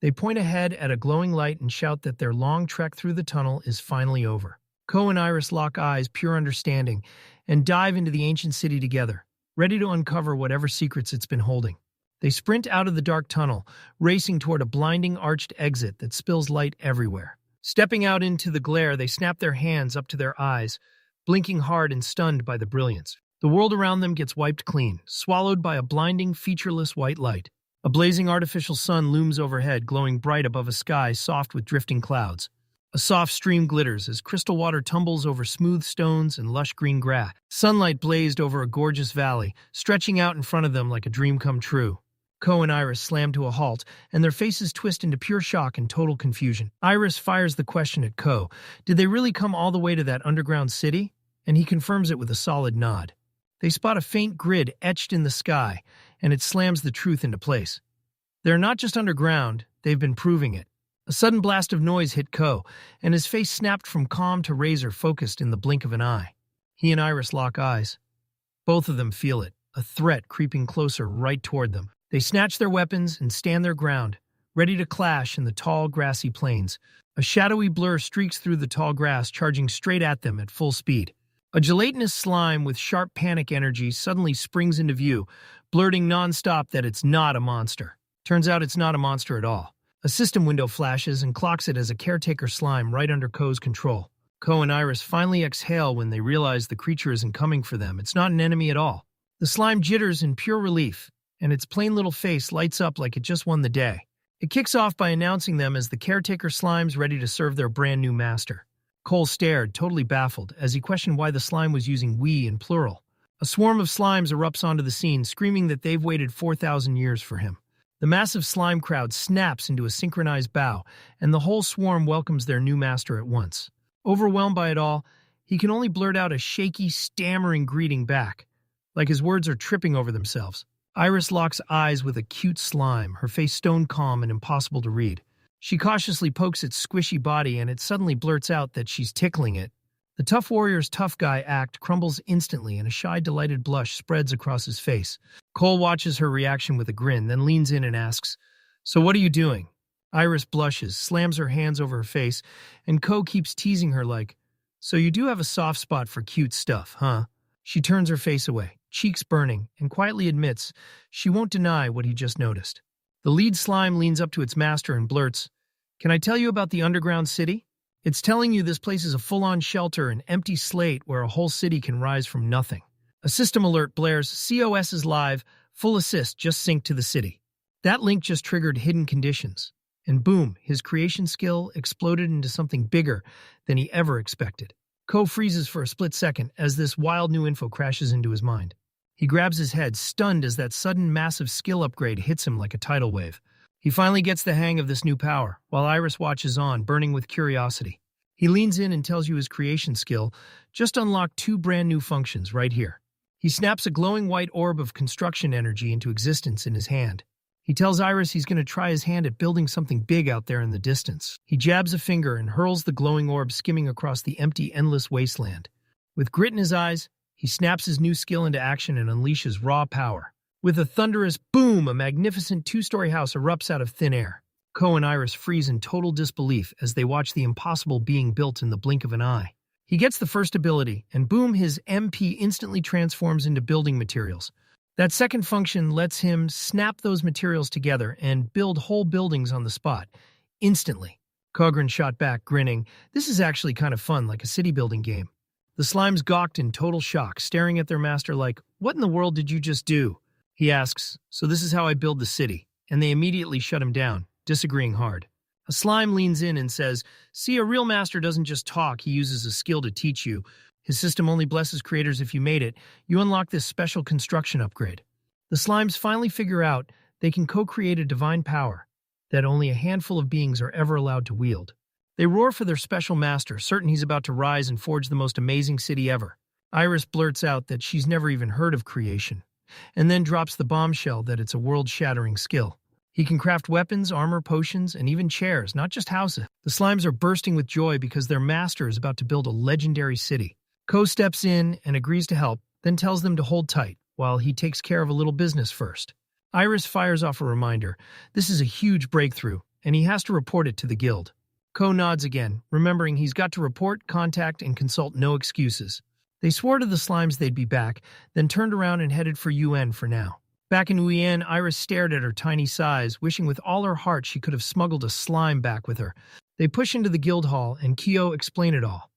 They point ahead at a glowing light and shout that their long trek through the tunnel is finally over. Ko and Iris lock eyes, pure understanding, and dive into the ancient city together, ready to uncover whatever secrets it's been holding. They sprint out of the dark tunnel, racing toward a blinding arched exit that spills light everywhere. Stepping out into the glare, they snap their hands up to their eyes, blinking hard and stunned by the brilliance. The world around them gets wiped clean, swallowed by a blinding, featureless white light. A blazing artificial sun looms overhead, glowing bright above a sky soft with drifting clouds. A soft stream glitters as crystal water tumbles over smooth stones and lush green grass. Sunlight blazed over a gorgeous valley, stretching out in front of them like a dream come true. Ko and Iris slam to a halt, and their faces twist into pure shock and total confusion. Iris fires the question at Ko. Did they really come all the way to that underground city? And he confirms it with a solid nod. They spot a faint grid etched in the sky, and it slams the truth into place. They're not just underground, they've been proving it. A sudden blast of noise hit Ko, and his face snapped from calm to razor-focused in the blink of an eye. He and Iris lock eyes. Both of them feel it, a threat creeping closer right toward them. They snatch their weapons and stand their ground, ready to clash in the tall, grassy plains. A shadowy blur streaks through the tall grass, charging straight at them at full speed. A gelatinous slime with sharp panic energy suddenly springs into view, blurting nonstop that it's not a monster. Turns out it's not a monster at all. A system window flashes and clocks it as a caretaker slime right under Ko's control. Ko and Iris finally exhale when they realize the creature isn't coming for them. It's not an enemy at all. The slime jitters in pure relief, and its plain little face lights up like it just won the day. It kicks off by announcing them as the caretaker slimes ready to serve their brand new master. Cole stared, totally baffled, as he questioned why the slime was using we in plural. A swarm of slimes erupts onto the scene, screaming that they've waited 4,000 years for him. The massive slime crowd snaps into a synchronized bow, and the whole swarm welcomes their new master at once. Overwhelmed by it all, he can only blurt out a shaky, stammering greeting back, like his words are tripping over themselves. Iris locks eyes with a cute slime, her face stone calm and impossible to read. She cautiously pokes its squishy body, and it suddenly blurts out that she's tickling it. The tough warrior's tough guy act crumbles instantly, and a shy, delighted blush spreads across his face. Cole watches her reaction with a grin, then leans in and asks, "So what are you doing?" Iris blushes, slams her hands over her face, and Ko keeps teasing her like, "So you do have a soft spot for cute stuff, huh?" She turns her face away, cheeks burning, and quietly admits she won't deny what he just noticed. The lead slime leans up to its master and blurts, "Can I tell you about the underground city? It's telling you this place is a full-on shelter, an empty slate where a whole city can rise from nothing." A system alert blares, "COS is live, full assist, just synced to the city." That link just triggered hidden conditions. And boom, his creation skill exploded into something bigger than he ever expected. Ko freezes for a split second as this wild new info crashes into his mind. He grabs his head, stunned as that sudden massive skill upgrade hits him like a tidal wave. He finally gets the hang of this new power, while Iris watches on, burning with curiosity. He leans in and tells you his creation skill just unlocked 2 brand new functions right here. He snaps a glowing white orb of construction energy into existence in his hand. He tells Iris he's going to try his hand at building something big out there in the distance. He jabs a finger and hurls the glowing orb skimming across the empty, endless wasteland. With grit in his eyes, he snaps his new skill into action and unleashes raw power. With a thunderous boom, a magnificent 2-story house erupts out of thin air. Ko and Iris freeze in total disbelief as they watch the impossible being built in the blink of an eye. He gets the first ability, and boom, his MP instantly transforms into building materials. That second function lets him snap those materials together and build whole buildings on the spot, instantly. Kogren shot back, grinning. This is actually kind of fun, like a city-building game. The slimes gawked in total shock, staring at their master like, "What in the world did you just do?" He asks, "So this is how I build the city," and they immediately shut him down, disagreeing hard. A slime leans in and says, "See, a real master doesn't just talk, he uses a skill to teach you. His system only blesses creators if you made it. You unlock this special construction upgrade." The slimes finally figure out they can co-create a divine power that only a handful of beings are ever allowed to wield. They roar for their special master, certain he's about to rise and forge the most amazing city ever. Iris blurts out that she's never even heard of creation, and then drops the bombshell that it's a world-shattering skill. He can craft weapons, armor, potions, and even chairs, not just houses. The slimes are bursting with joy because their master is about to build a legendary city. Ko steps in and agrees to help, then tells them to hold tight, while he takes care of a little business first. Iris fires off a reminder. This is a huge breakthrough, and he has to report it to the guild. Ko nods again, remembering he's got to report, contact, and consult no excuses. They swore to the slimes they'd be back, then turned around and headed for UN for now. Back in Uyen, Iris stared at her tiny size, wishing with all her heart she could have smuggled a slime back with her. They push into the guild hall, and Kyo explain it all.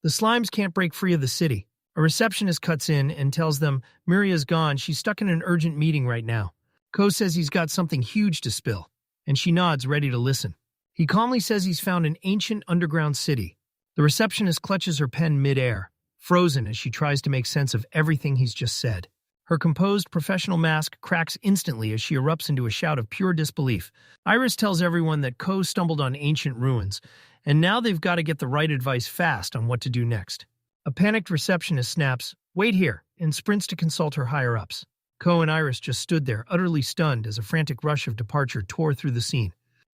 The slimes can't break free of the city. A receptionist cuts in and tells them Miria's gone, she's stuck in an urgent meeting right now. Ko says he's got something huge to spill, and she nods, ready to listen. He calmly says he's found an ancient underground city. The receptionist clutches her pen mid-air, frozen as she tries to make sense of everything he's just said. Her composed professional mask cracks instantly as she erupts into a shout of pure disbelief. Iris tells everyone that Ko stumbled on ancient ruins, and now they've got to get the right advice fast on what to do next. A panicked receptionist snaps, "Wait here," and sprints to consult her higher-ups. Ko and Iris just stood there, utterly stunned as a frantic rush of departure tore through the scene.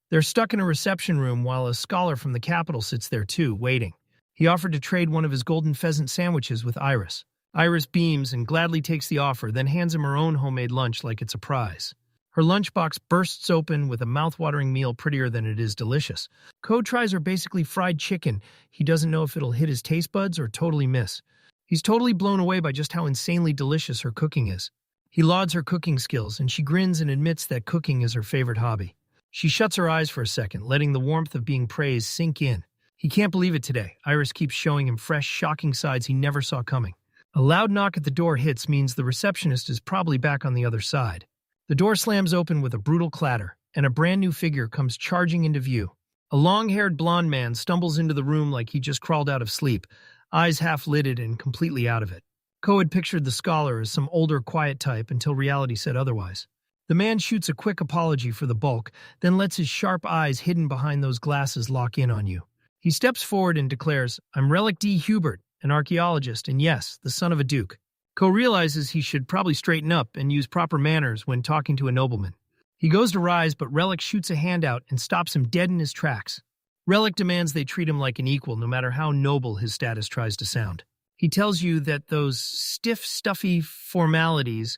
They're stuck in a reception room while a scholar from the capital sits there too, waiting. He offered to trade one of his golden pheasant sandwiches with Iris. Iris beams and gladly takes the offer, then hands him her own homemade lunch like it's a prize. Her lunchbox bursts open with a mouth-watering meal prettier than it is delicious. Ko tries her basically fried chicken. He doesn't know if it'll hit his taste buds or totally miss. He's totally blown away by just how insanely delicious her cooking is. He lauds her cooking skills, and she grins and admits that cooking is her favorite hobby. She shuts her eyes for a second, letting the warmth of being praised sink in. He can't believe it today. Iris keeps showing him fresh, shocking sides he never saw coming. A loud knock at the door hits means the receptionist is probably back on the other side. The door slams open with a brutal clatter, and a brand new figure comes charging into view. A long-haired blonde man stumbles into the room like he just crawled out of sleep, eyes half-lidded and completely out of it. Ko had pictured the scholar as some older, quiet type until reality said otherwise. The man shoots a quick apology for the bulk, then lets his sharp eyes hidden behind those glasses lock in on you. He steps forward and declares, "I'm Relic D. Hubert, an archaeologist, and yes, the son of a duke." Ko realizes he should probably straighten up and use proper manners when talking to a nobleman. He goes to rise, but Relic shoots a hand out and stops him dead in his tracks. Relic demands they treat him like an equal, no matter how noble his status tries to sound. He tells you that those stiff, stuffy formalities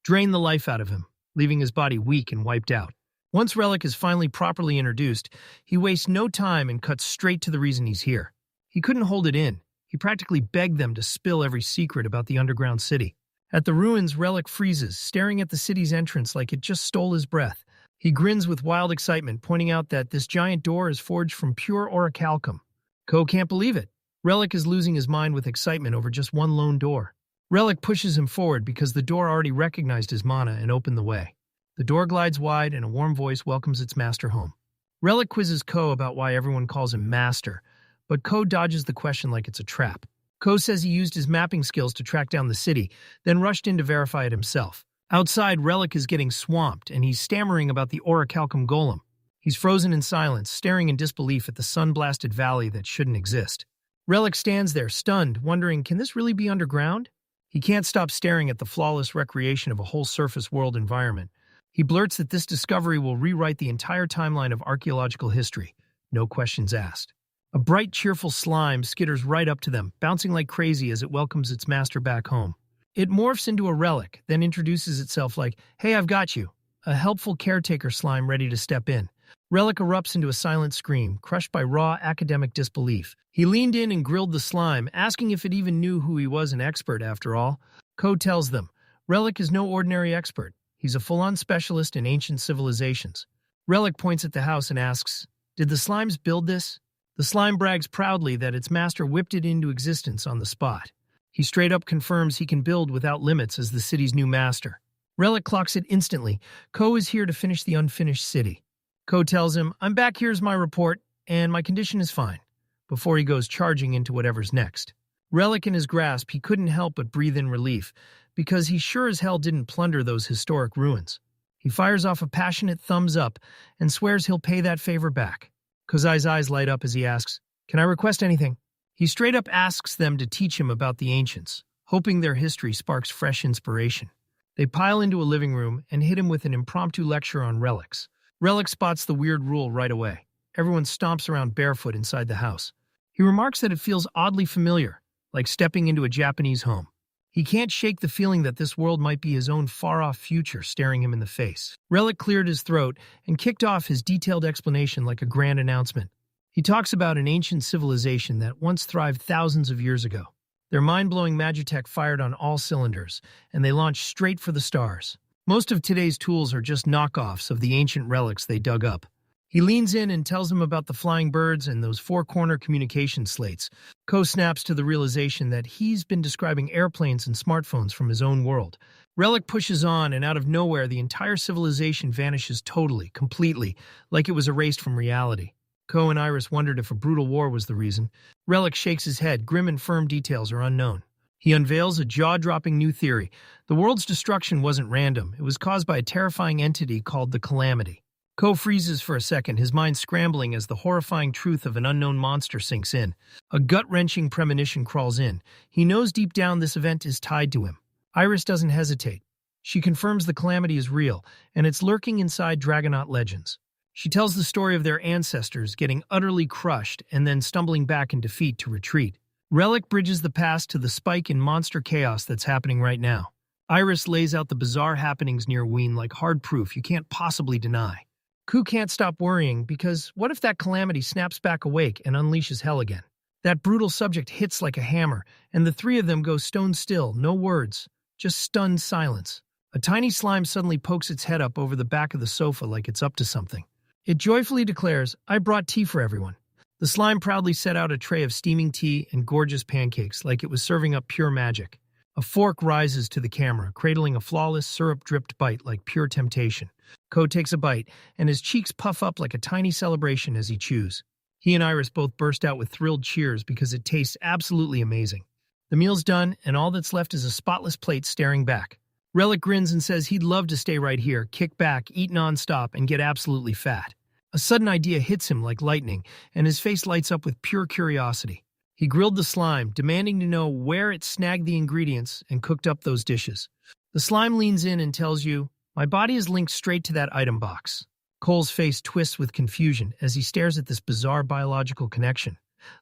drain the life out of him, leaving his body weak and wiped out. Once Relic is finally properly introduced, he wastes no time and cuts straight to the reason he's here. He couldn't hold it in. He practically begged them to spill every secret about the underground city. At the ruins, Relic freezes, staring at the city's entrance like it just stole his breath. He grins with wild excitement, pointing out that this giant door is forged from pure orichalcum. Ko can't believe it. Relic is losing his mind with excitement over just one lone door. Relic pushes him forward because the door already recognized his mana and opened the way. The door glides wide and a warm voice welcomes its master home. Relic quizzes Ko about why everyone calls him master, but Ko dodges the question like it's a trap. Ko says he used his mapping skills to track down the city, then rushed in to verify it himself. Outside, Relic is getting swamped, and he's stammering about the orichalcum golem. He's frozen in silence, staring in disbelief at the sun-blasted valley that shouldn't exist. Relic stands there, stunned, wondering, can this really be underground? He can't stop staring at the flawless recreation of a whole surface world environment. He blurts that this discovery will rewrite the entire timeline of archaeological history. No questions asked. A bright, cheerful slime skitters right up to them, bouncing like crazy as it welcomes its master back home. It morphs into a relic, then introduces itself like, "Hey, I've got you." A helpful caretaker slime ready to step in. Relic erupts into a silent scream, crushed by raw academic disbelief. He leaned in and grilled the slime, asking if it even knew who he was, an expert after all. Ko tells them, Relic is no ordinary expert. He's a full-on specialist in ancient civilizations. Relic points at the house and asks, "Did the slimes build this?" The slime brags proudly that its master whipped it into existence on the spot. He straight up confirms he can build without limits as the city's new master. Relic clocks it instantly. Ko is here to finish the unfinished city. Ko tells him, "I'm back, here's my report, and my condition is fine," before he goes charging into whatever's next. Relic in his grasp, he couldn't help but breathe in relief, because he sure as hell didn't plunder those historic ruins. He fires off a passionate thumbs up and swears he'll pay that favor back. Kozai's eyes light up as he asks, "Can I request anything?" He straight up asks them to teach him about the ancients, hoping their history sparks fresh inspiration. They pile into a living room and hit him with an impromptu lecture on relics. Relic spots the weird rule right away. Everyone stomps around barefoot inside the house. He remarks that it feels oddly familiar, like stepping into a Japanese home. He can't shake the feeling that this world might be his own far-off future staring him in the face. Relic cleared his throat and kicked off his detailed explanation like a grand announcement. He talks about an ancient civilization that once thrived thousands of years ago. Their mind-blowing magitech fired on all cylinders, and they launched straight for the stars. Most of today's tools are just knockoffs of the ancient relics they dug up. He leans in and tells them about the flying birds and those four-corner communication slates. Ko snaps to the realization that he's been describing airplanes and smartphones from his own world. Relic pushes on, and out of nowhere, the entire civilization vanishes totally, completely, like it was erased from reality. Ko and Iris wondered if a brutal war was the reason. Relic shakes his head, grim and firm details are unknown. He unveils a jaw-dropping new theory. The world's destruction wasn't random. It was caused by a terrifying entity called the Calamity. Ko freezes for a second, his mind scrambling as the horrifying truth of an unknown monster sinks in. A gut-wrenching premonition crawls in. He knows deep down this event is tied to him. Iris doesn't hesitate. She confirms the Calamity is real, and it's lurking inside Dragonaut legends. She tells the story of their ancestors getting utterly crushed and then stumbling back in defeat to retreat. Relic bridges the past to the spike in monster chaos that's happening right now. Iris lays out the bizarre happenings near Ween like hard proof you can't possibly deny. Ku can't stop worrying because what if that Calamity snaps back awake and unleashes hell again? That brutal subject hits like a hammer, and the three of them go stone still, no words, just stunned silence. A tiny slime suddenly pokes its head up over the back of the sofa like it's up to something. It joyfully declares, "I brought tea for everyone." The slime proudly set out a tray of steaming tea and gorgeous pancakes like it was serving up pure magic. A fork rises to the camera, cradling a flawless, syrup-dripped bite like pure temptation. Ko takes a bite, and his cheeks puff up like a tiny celebration as he chews. He and Iris both burst out with thrilled cheers because it tastes absolutely amazing. The meal's done, and all that's left is a spotless plate staring back. Relic grins and says he'd love to stay right here, kick back, eat nonstop, and get absolutely fat. A sudden idea hits him like lightning, and his face lights up with pure curiosity. He grilled the slime, demanding to know where it snagged the ingredients and cooked up those dishes. The slime leans in and tells you, "My body is linked straight to that item box." Cole's face twists with confusion as he stares at this bizarre biological connection,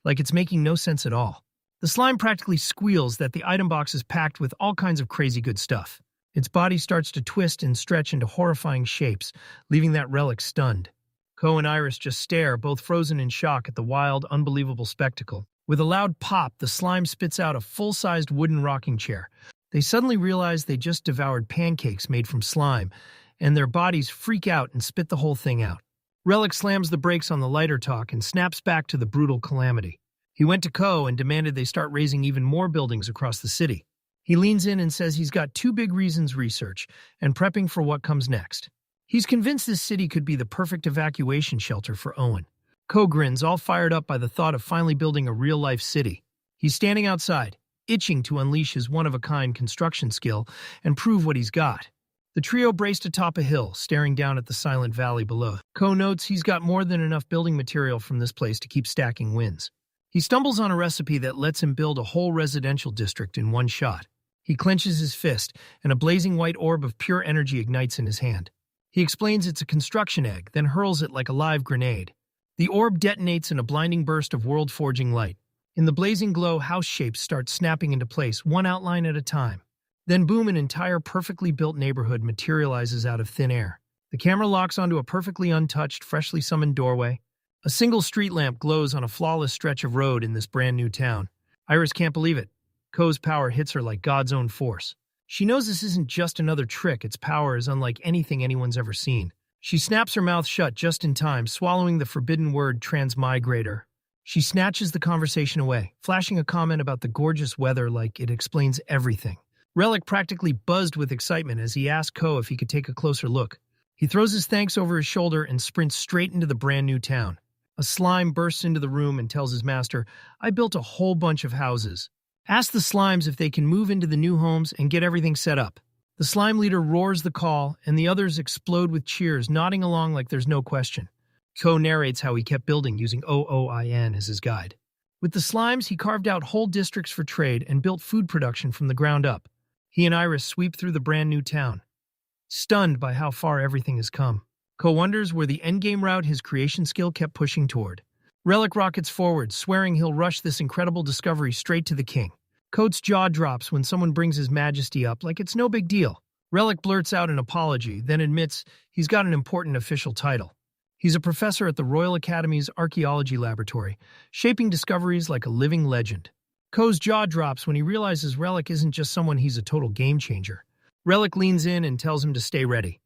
like it's making no sense at all. The slime practically squeals that the item box is packed with all kinds of crazy good stuff. Its body starts to twist and stretch into horrifying shapes, leaving that relic stunned. Ko and Iris just stare, both frozen in shock at the wild, unbelievable spectacle. With a loud pop, the slime spits out a full-sized wooden rocking chair. They suddenly realize they just devoured pancakes made from slime, and their bodies freak out and spit the whole thing out. Relic slams the brakes on the lighter talk and snaps back to the brutal calamity. He went to Ko and demanded they start raising even more buildings across the city. He leans in and says he's got two big reasons: research and prepping for what comes next. He's convinced this city could be the perfect evacuation shelter for Owen. Ko grins, all fired up by the thought of finally building a real-life city. He's standing outside, itching to unleash his one-of-a-kind construction skill and prove what he's got. The trio braced atop a hill, staring down at the silent valley below. Ko notes he's got more than enough building material from this place to keep stacking wins. He stumbles on a recipe that lets him build a whole residential district in one shot. He clenches his fist, and a blazing white orb of pure energy ignites in his hand. He explains it's a construction egg, then hurls it like a live grenade. The orb detonates in a blinding burst of world-forging light. In the blazing glow, house shapes start snapping into place, one outline at a time. Then boom, an entire perfectly built neighborhood materializes out of thin air. The camera locks onto a perfectly untouched, freshly summoned doorway. A single street lamp glows on a flawless stretch of road in this brand new town. Iris can't believe it. Ko's power hits her like God's own force. She knows this isn't just another trick. Its power is unlike anything anyone's ever seen. She snaps her mouth shut just in time, swallowing the forbidden word transmigrator. She snatches the conversation away, flashing a comment about the gorgeous weather like it explains everything. Relic practically buzzed with excitement as he asked Ko if he could take a closer look. He throws his thanks over his shoulder and sprints straight into the brand new town. A slime bursts into the room and tells his master, "I built a whole bunch of houses. Ask the slimes if they can move into the new homes and get everything set up." The slime leader roars the call, and the others explode with cheers, nodding along like there's no question. Ko narrates how he kept building using OOIN as his guide. With the slimes, he carved out whole districts for trade and built food production from the ground up. He and Iris sweep through the brand new town, stunned by how far everything has come. Ko wonders where the endgame route his creation skill kept pushing toward. Relic rockets forward, swearing he'll rush this incredible discovery straight to the king. Ko's jaw drops when someone brings his majesty up like it's no big deal. Relic blurts out an apology, then admits he's got an important official title. He's a professor at the Royal Academy's Archaeology Laboratory, shaping discoveries like a living legend. Ko's jaw drops when he realizes Relic isn't just someone, he's a total game changer. Relic leans in and tells him to stay ready,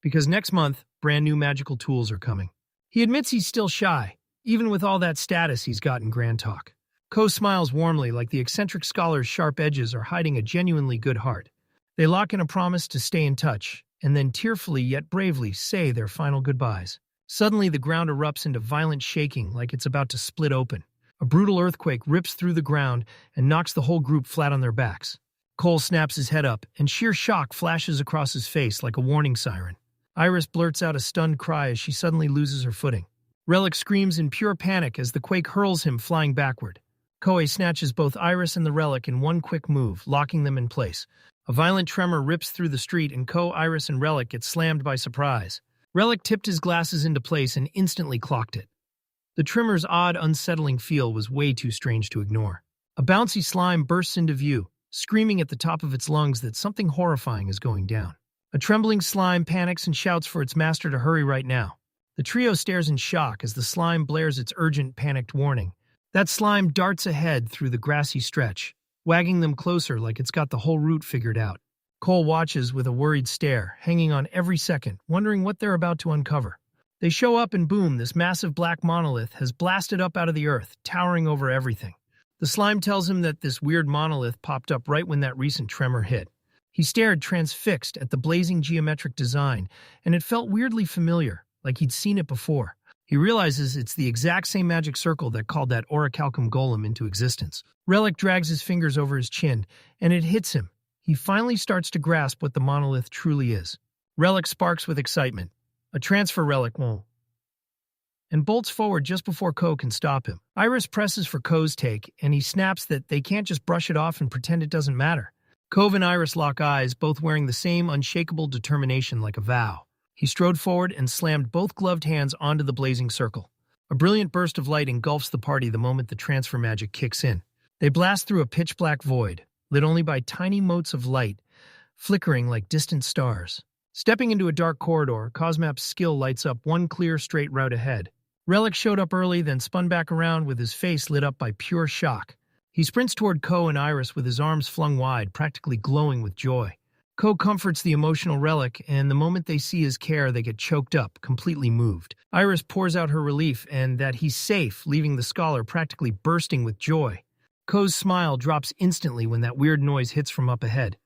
because next month, brand new magical tools are coming. He admits he's still shy, even with all that status he's got in Grand Talk. Ko smiles warmly like the eccentric scholar's sharp edges are hiding a genuinely good heart. They lock in a promise to stay in touch, and then tearfully yet bravely say their final goodbyes. Suddenly the ground erupts into violent shaking like it's about to split open. A brutal earthquake rips through the ground and knocks the whole group flat on their backs. Cole snaps his head up, and sheer shock flashes across his face like a warning siren. Iris blurts out a stunned cry as she suddenly loses her footing. Relic screams in pure panic as the quake hurls him flying backward. Koei snatches both Iris and the relic in one quick move, locking them in place. A violent tremor rips through the street, and Ko, Iris, and Relic get slammed by surprise. Relic tipped his glasses into place and instantly clocked it. The trimmer's odd, unsettling feel was way too strange to ignore. A bouncy slime bursts into view, screaming at the top of its lungs that something horrifying is going down. A trembling slime panics and shouts for its master to hurry right now. The trio stares in shock as the slime blares its urgent, panicked warning. That slime darts ahead through the grassy stretch, wagging them closer like it's got the whole route figured out. Cole watches with a worried stare, hanging on every second, wondering what they're about to uncover. They show up and boom, this massive black monolith has blasted up out of the earth, towering over everything. The slime tells him that this weird monolith popped up right when that recent tremor hit. He stared transfixed at the blazing geometric design, and it felt weirdly familiar, like he'd seen it before. He realizes it's the exact same magic circle that called that orichalcum golem into existence. Relic drags his fingers over his chin, and it hits him. He finally starts to grasp what the monolith truly is. Relic sparks with excitement. A transfer relic won't. And bolts forward just before Ko can stop him. Iris presses for Ko's take, and he snaps that they can't just brush it off and pretend it doesn't matter. Ko and Iris lock eyes, both wearing the same unshakable determination like a vow. He strode forward and slammed both gloved hands onto the blazing circle. A brilliant burst of light engulfs the party the moment the transfer magic kicks in. They blast through a pitch-black void, lit only by tiny motes of light, flickering like distant stars. Stepping into a dark corridor, Cosmap's skill lights up one clear, straight route ahead. Relic showed up early, then spun back around with his face lit up by pure shock. He sprints toward Ko and Iris with his arms flung wide, practically glowing with joy. Ko comforts the emotional Relic, and the moment they see his care, they get choked up, completely moved. Iris pours out her relief and that he's safe, leaving the scholar practically bursting with joy. Ko's smile drops instantly when that weird noise hits from up ahead.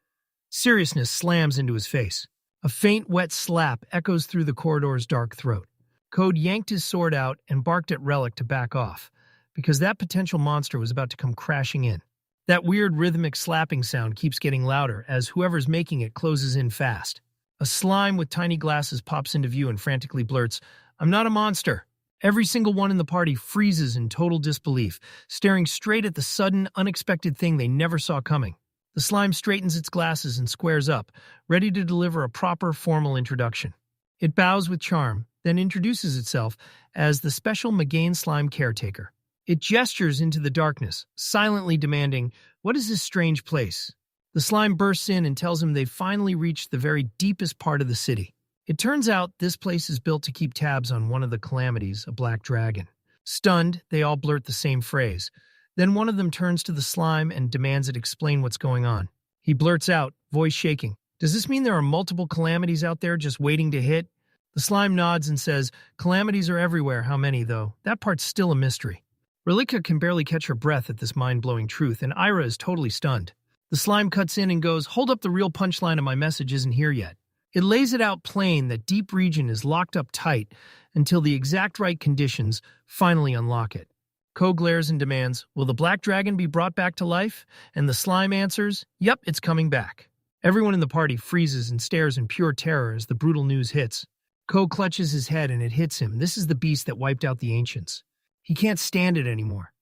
Seriousness slams into his face. A faint, wet slap echoes through the corridor's dark throat. Ko yanked his sword out and barked at Relic to back off, because that potential monster was about to come crashing in. That weird rhythmic slapping sound keeps getting louder as whoever's making it closes in fast. A slime with tiny glasses pops into view and frantically blurts, "I'm not a monster." Every single one in the party freezes in total disbelief, staring straight at the sudden, unexpected thing they never saw coming. The slime straightens its glasses and squares up, ready to deliver a proper, formal introduction. It bows with charm, then introduces itself as the special Magain slime caretaker. It gestures into the darkness, silently demanding, "What is this strange place?" The slime bursts in and tells him they've finally reached the very deepest part of the city. It turns out this place is built to keep tabs on one of the calamities, a black dragon. Stunned, they all blurt the same phrase. Then one of them turns to the slime and demands it explain what's going on. He blurts out, voice shaking, "Does this mean there are multiple calamities out there just waiting to hit?" The slime nods and says, "Calamities are everywhere, how many though? That part's still a mystery." Relica can barely catch her breath at this mind-blowing truth, and Ira is totally stunned. The slime cuts in and goes, "Hold up, the real punchline of my message isn't here yet." It lays it out plain that Deep Region is locked up tight until the exact right conditions finally unlock it. Ko glares and demands, "Will the black dragon be brought back to life?" And the slime answers, "Yep, it's coming back." Everyone in the party freezes and stares in pure terror as the brutal news hits. Ko clutches his head and it hits him. This is the beast that wiped out the ancients. He can't stand it anymore.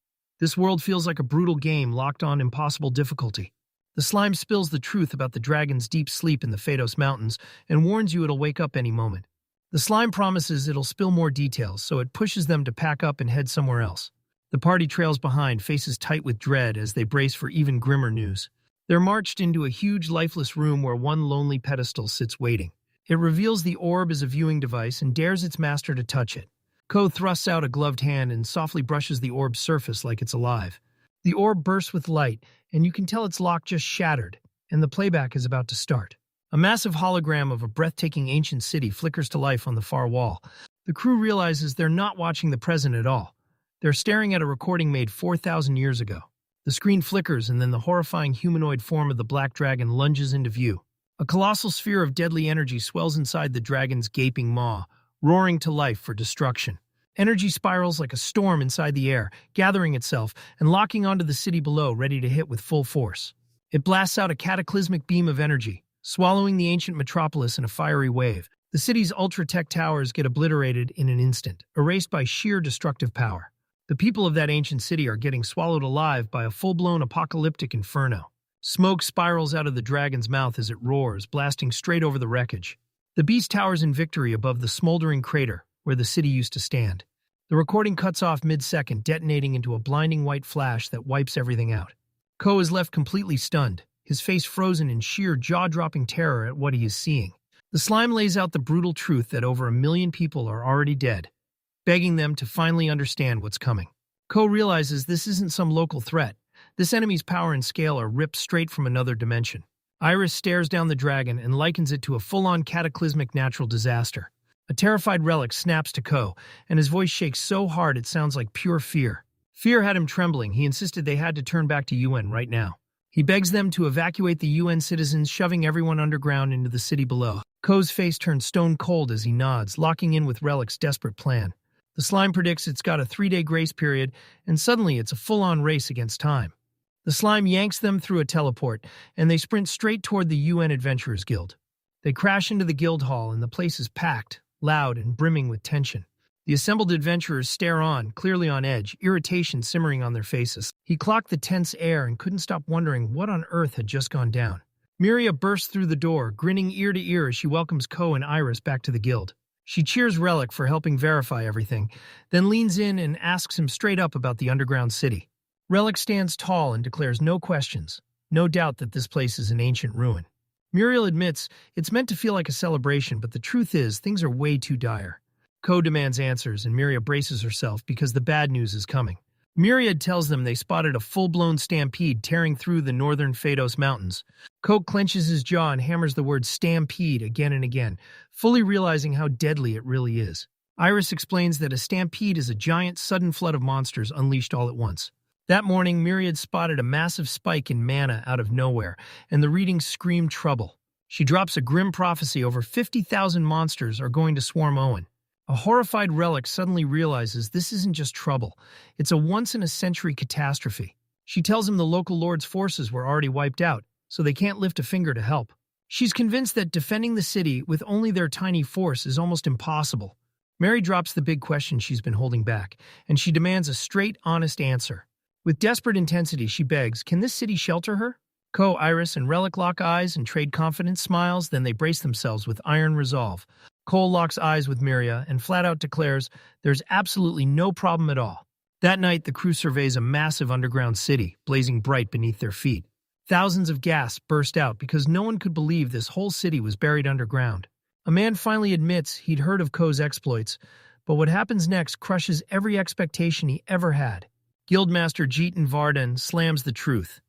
This world feels like a brutal game locked on impossible difficulty. The slime spills the truth about the dragon's deep sleep in the Phaedos Mountains and warns you it'll wake up any moment. The slime promises it'll spill more details, so it pushes them to pack up and head somewhere else. The party trails behind, faces tight with dread as they brace for even grimmer news. They're marched into a huge, lifeless room where one lonely pedestal sits waiting. It reveals the orb as a viewing device and dares its master to touch it. Ko thrusts out a gloved hand and softly brushes the orb's surface like it's alive. The orb bursts with light, and you can tell its lock just shattered, and the playback is about to start. A massive hologram of a breathtaking ancient city flickers to life on the far wall. The crew realizes they're not watching the present at all. They're staring at a recording made 4,000 years ago. The screen flickers, and then the horrifying humanoid form of the black dragon lunges into view. A colossal sphere of deadly energy swells inside the dragon's gaping maw, roaring to life for destruction. Energy spirals like a storm inside the air, gathering itself and locking onto the city below, ready to hit with full force. It blasts out a cataclysmic beam of energy, swallowing the ancient metropolis in a fiery wave. The city's ultra-tech towers get obliterated in an instant, erased by sheer destructive power. The people of that ancient city are getting swallowed alive by a full-blown apocalyptic inferno. Smoke spirals out of the dragon's mouth as it roars, blasting straight over the wreckage. The beast towers in victory above the smoldering crater where the city used to stand. The recording cuts off mid-second, detonating into a blinding white flash that wipes everything out. Ko is left completely stunned, his face frozen in sheer jaw-dropping terror at what he is seeing. The slime lays out the brutal truth that over 1 million people are already dead, begging them to finally understand what's coming. Ko realizes this isn't some local threat. This enemy's power and scale are ripped straight from another dimension. Iris stares down the dragon and likens it to a full-on cataclysmic natural disaster. A terrified Relic snaps to Ko, and his voice shakes so hard it sounds like pure fear. Fear had him trembling. He insisted they had to turn back to UN right now. He begs them to evacuate the UN citizens, shoving everyone underground into the city below. Ko's face turns stone cold as he nods, locking in with Relic's desperate plan. The slime predicts it's got a 3-day grace period, and suddenly it's a full-on race against time. The slime yanks them through a teleport, and they sprint straight toward the UN Adventurers Guild. They crash into the guild hall, and the place is packed, loud, and brimming with tension. The assembled adventurers stare on, clearly on edge, irritation simmering on their faces. He clocked the tense air and couldn't stop wondering what on earth had just gone down. Miria bursts through the door, grinning ear to ear as she welcomes Ko and Iris back to the guild. She cheers Relic for helping verify everything, then leans in and asks him straight up about the underground city. Relic stands tall and declares no questions, no doubt that this place is an ancient ruin. Muriel admits it's meant to feel like a celebration, but the truth is things are way too dire. Ko demands answers, and Miria braces herself because the bad news is coming. Myriad tells them they spotted a full-blown stampede tearing through the northern Phaedos Mountains. Ko clenches his jaw and hammers the word stampede again and again, fully realizing how deadly it really is. Iris explains that a stampede is a giant, sudden flood of monsters unleashed all at once. That morning, Myriad spotted a massive spike in mana out of nowhere, and the readings scream trouble. She drops a grim prophecy over 50,000 monsters are going to swarm Owen. A horrified Relic suddenly realizes this isn't just trouble, it's a once-in-a-century catastrophe. She tells him the local lord's forces were already wiped out, so they can't lift a finger to help. She's convinced that defending the city with only their tiny force is almost impossible. Mary drops the big question she's been holding back, and she demands a straight, honest answer. With desperate intensity, she begs, can this city shelter her? Ko, Iris, and Relic lock eyes and trade confident smiles, then they brace themselves with iron resolve. Cole locks eyes with Miria and flat out declares there's absolutely no problem at all. That night, the crew surveys a massive underground city, blazing bright beneath their feet. Thousands of gasps burst out because no one could believe this whole city was buried underground. A man finally admits he'd heard of Ko's exploits, but what happens next crushes every expectation he ever had. Guildmaster Jeetan Vardan slams the truth.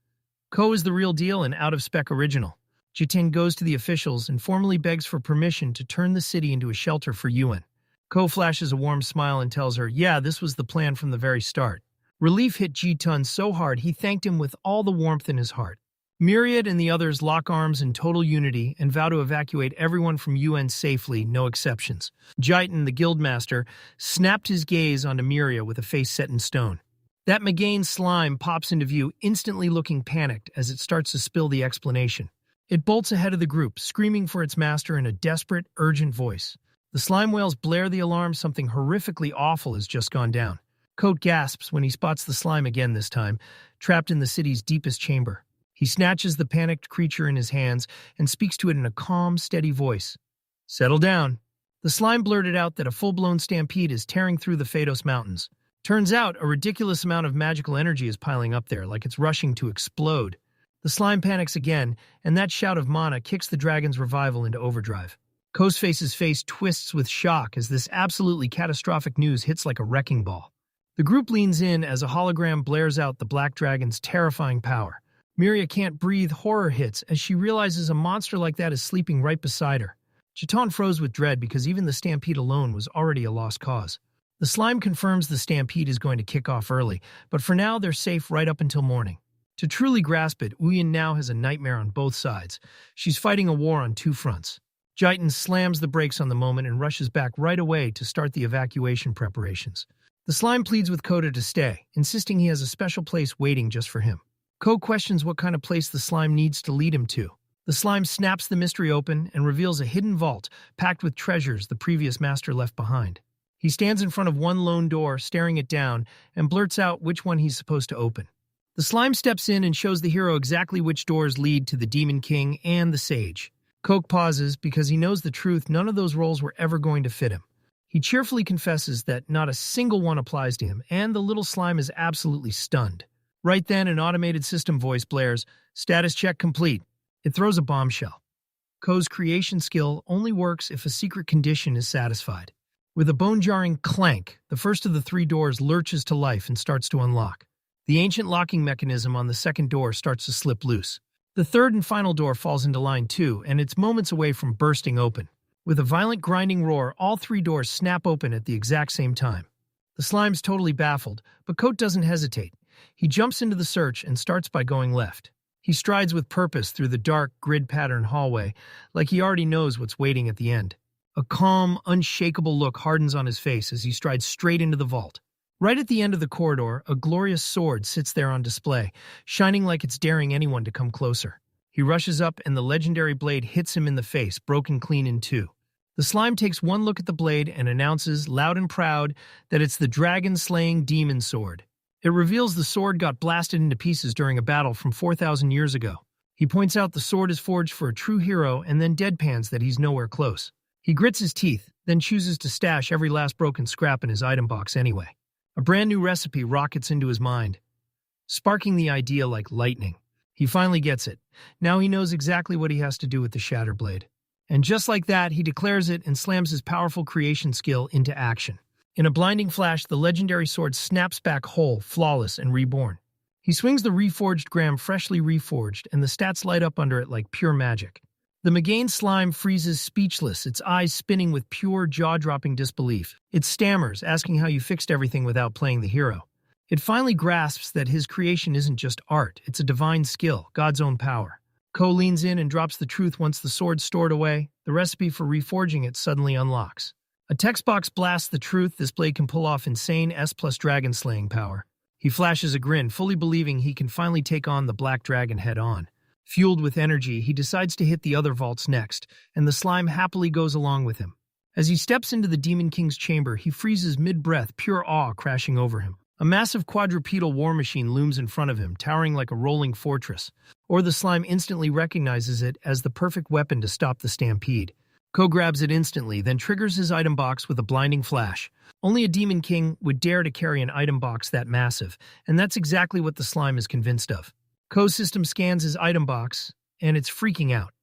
Ko is the real deal and out-of-spec original. Jitin goes to the officials and formally begs for permission to turn the city into a shelter for Yuan. Ko flashes a warm smile and tells her, yeah, this was the plan from the very start. Relief hit Jitun so hard he thanked him with all the warmth in his heart. Myriad and the others lock arms in total unity and vow to evacuate everyone from Yuan safely, no exceptions. Jitin, the guildmaster, snapped his gaze onto Miria with a face set in stone. That Megain slime pops into view, instantly looking panicked as it starts to spill the explanation. It bolts ahead of the group, screaming for its master in a desperate, urgent voice. The slime whales blare the alarm something horrifically awful has just gone down. Coat gasps when he spots the slime again this time, trapped in the city's deepest chamber. He snatches the panicked creature in his hands and speaks to it in a calm, steady voice. Settle down. The slime blurted out that a full-blown stampede is tearing through the Phaedos Mountains. Turns out a ridiculous amount of magical energy is piling up there, like it's rushing to explode. The slime panics again, and that shout of mana kicks the dragon's revival into overdrive. Ghostface's face twists with shock as this absolutely catastrophic news hits like a wrecking ball. The group leans in as a hologram blares out the black dragon's terrifying power. Miria can't breathe, horror hits as she realizes a monster like that is sleeping right beside her. Chiton froze with dread because even the stampede alone was already a lost cause. The slime confirms the stampede is going to kick off early, but for now they're safe right up until morning. To truly grasp it, Uyin now has a nightmare on both sides. She's fighting a war on two fronts. Jitin slams the brakes on the moment and rushes back right away to start the evacuation preparations. The slime pleads with Koda to stay, insisting he has a special place waiting just for him. Ko questions what kind of place the slime needs to lead him to. The slime snaps the mystery open and reveals a hidden vault packed with treasures the previous master left behind. He stands in front of one lone door, staring it down, and blurts out which one he's supposed to open. The slime steps in and shows the hero exactly which doors lead to the Demon King and the Sage. Coke pauses because he knows the truth, none of those roles were ever going to fit him. He cheerfully confesses that not a single one applies to him, and the little slime is absolutely stunned. Right then, an automated system voice blares, "Status check complete." It throws a bombshell. Ko's creation skill only works if a secret condition is satisfied. With a bone-jarring clank, the first of the three doors lurches to life and starts to unlock. The ancient locking mechanism on the second door starts to slip loose. The third and final door falls into line too, and it's moments away from bursting open. With a violent grinding roar, all three doors snap open at the exact same time. The slime's totally baffled, but Coat doesn't hesitate. He jumps into the search and starts by going left. He strides with purpose through the dark, grid-patterned hallway, like he already knows what's waiting at the end. A calm, unshakable look hardens on his face as he strides straight into the vault. Right at the end of the corridor, a glorious sword sits there on display, shining like it's daring anyone to come closer. He rushes up and the legendary blade hits him in the face, broken clean in two. The slime takes one look at the blade and announces, loud and proud, that it's the dragon-slaying demon sword. It reveals the sword got blasted into pieces during a battle from 4,000 years ago. He points out the sword is forged for a true hero and then deadpans that he's nowhere close. He grits his teeth, then chooses to stash every last broken scrap in his item box anyway. A brand new recipe rockets into his mind, sparking the idea like lightning. He finally gets it. Now he knows exactly what he has to do with the Shatter Blade. And just like that, he declares it and slams his powerful creation skill into action. In a blinding flash, the legendary sword snaps back whole, flawless, and reborn. He swings the reforged gram freshly reforged, and the stats light up under it like pure magic. The Magain slime freezes speechless, its eyes spinning with pure, jaw-dropping disbelief. It stammers, asking how you fixed everything without playing the hero. It finally grasps that his creation isn't just art, it's a divine skill, God's own power. Ko leans in and drops the truth once the sword's stored away. The recipe for reforging it suddenly unlocks. A text box blasts the truth. This blade can pull off insane S+ dragon slaying power. He flashes a grin, fully believing he can finally take on the black dragon head-on. Fueled with energy, he decides to hit the other vaults next, and the slime happily goes along with him. As he steps into the Demon King's chamber, he freezes mid-breath, pure awe crashing over him. A massive quadrupedal war machine looms in front of him, towering like a rolling fortress. Or the slime instantly recognizes it as the perfect weapon to stop the stampede. Ko grabs it instantly, then triggers his item box with a blinding flash. Only a Demon King would dare to carry an item box that massive, and that's exactly what the slime is convinced of. Ko's system scans his item box, and it's freaking out,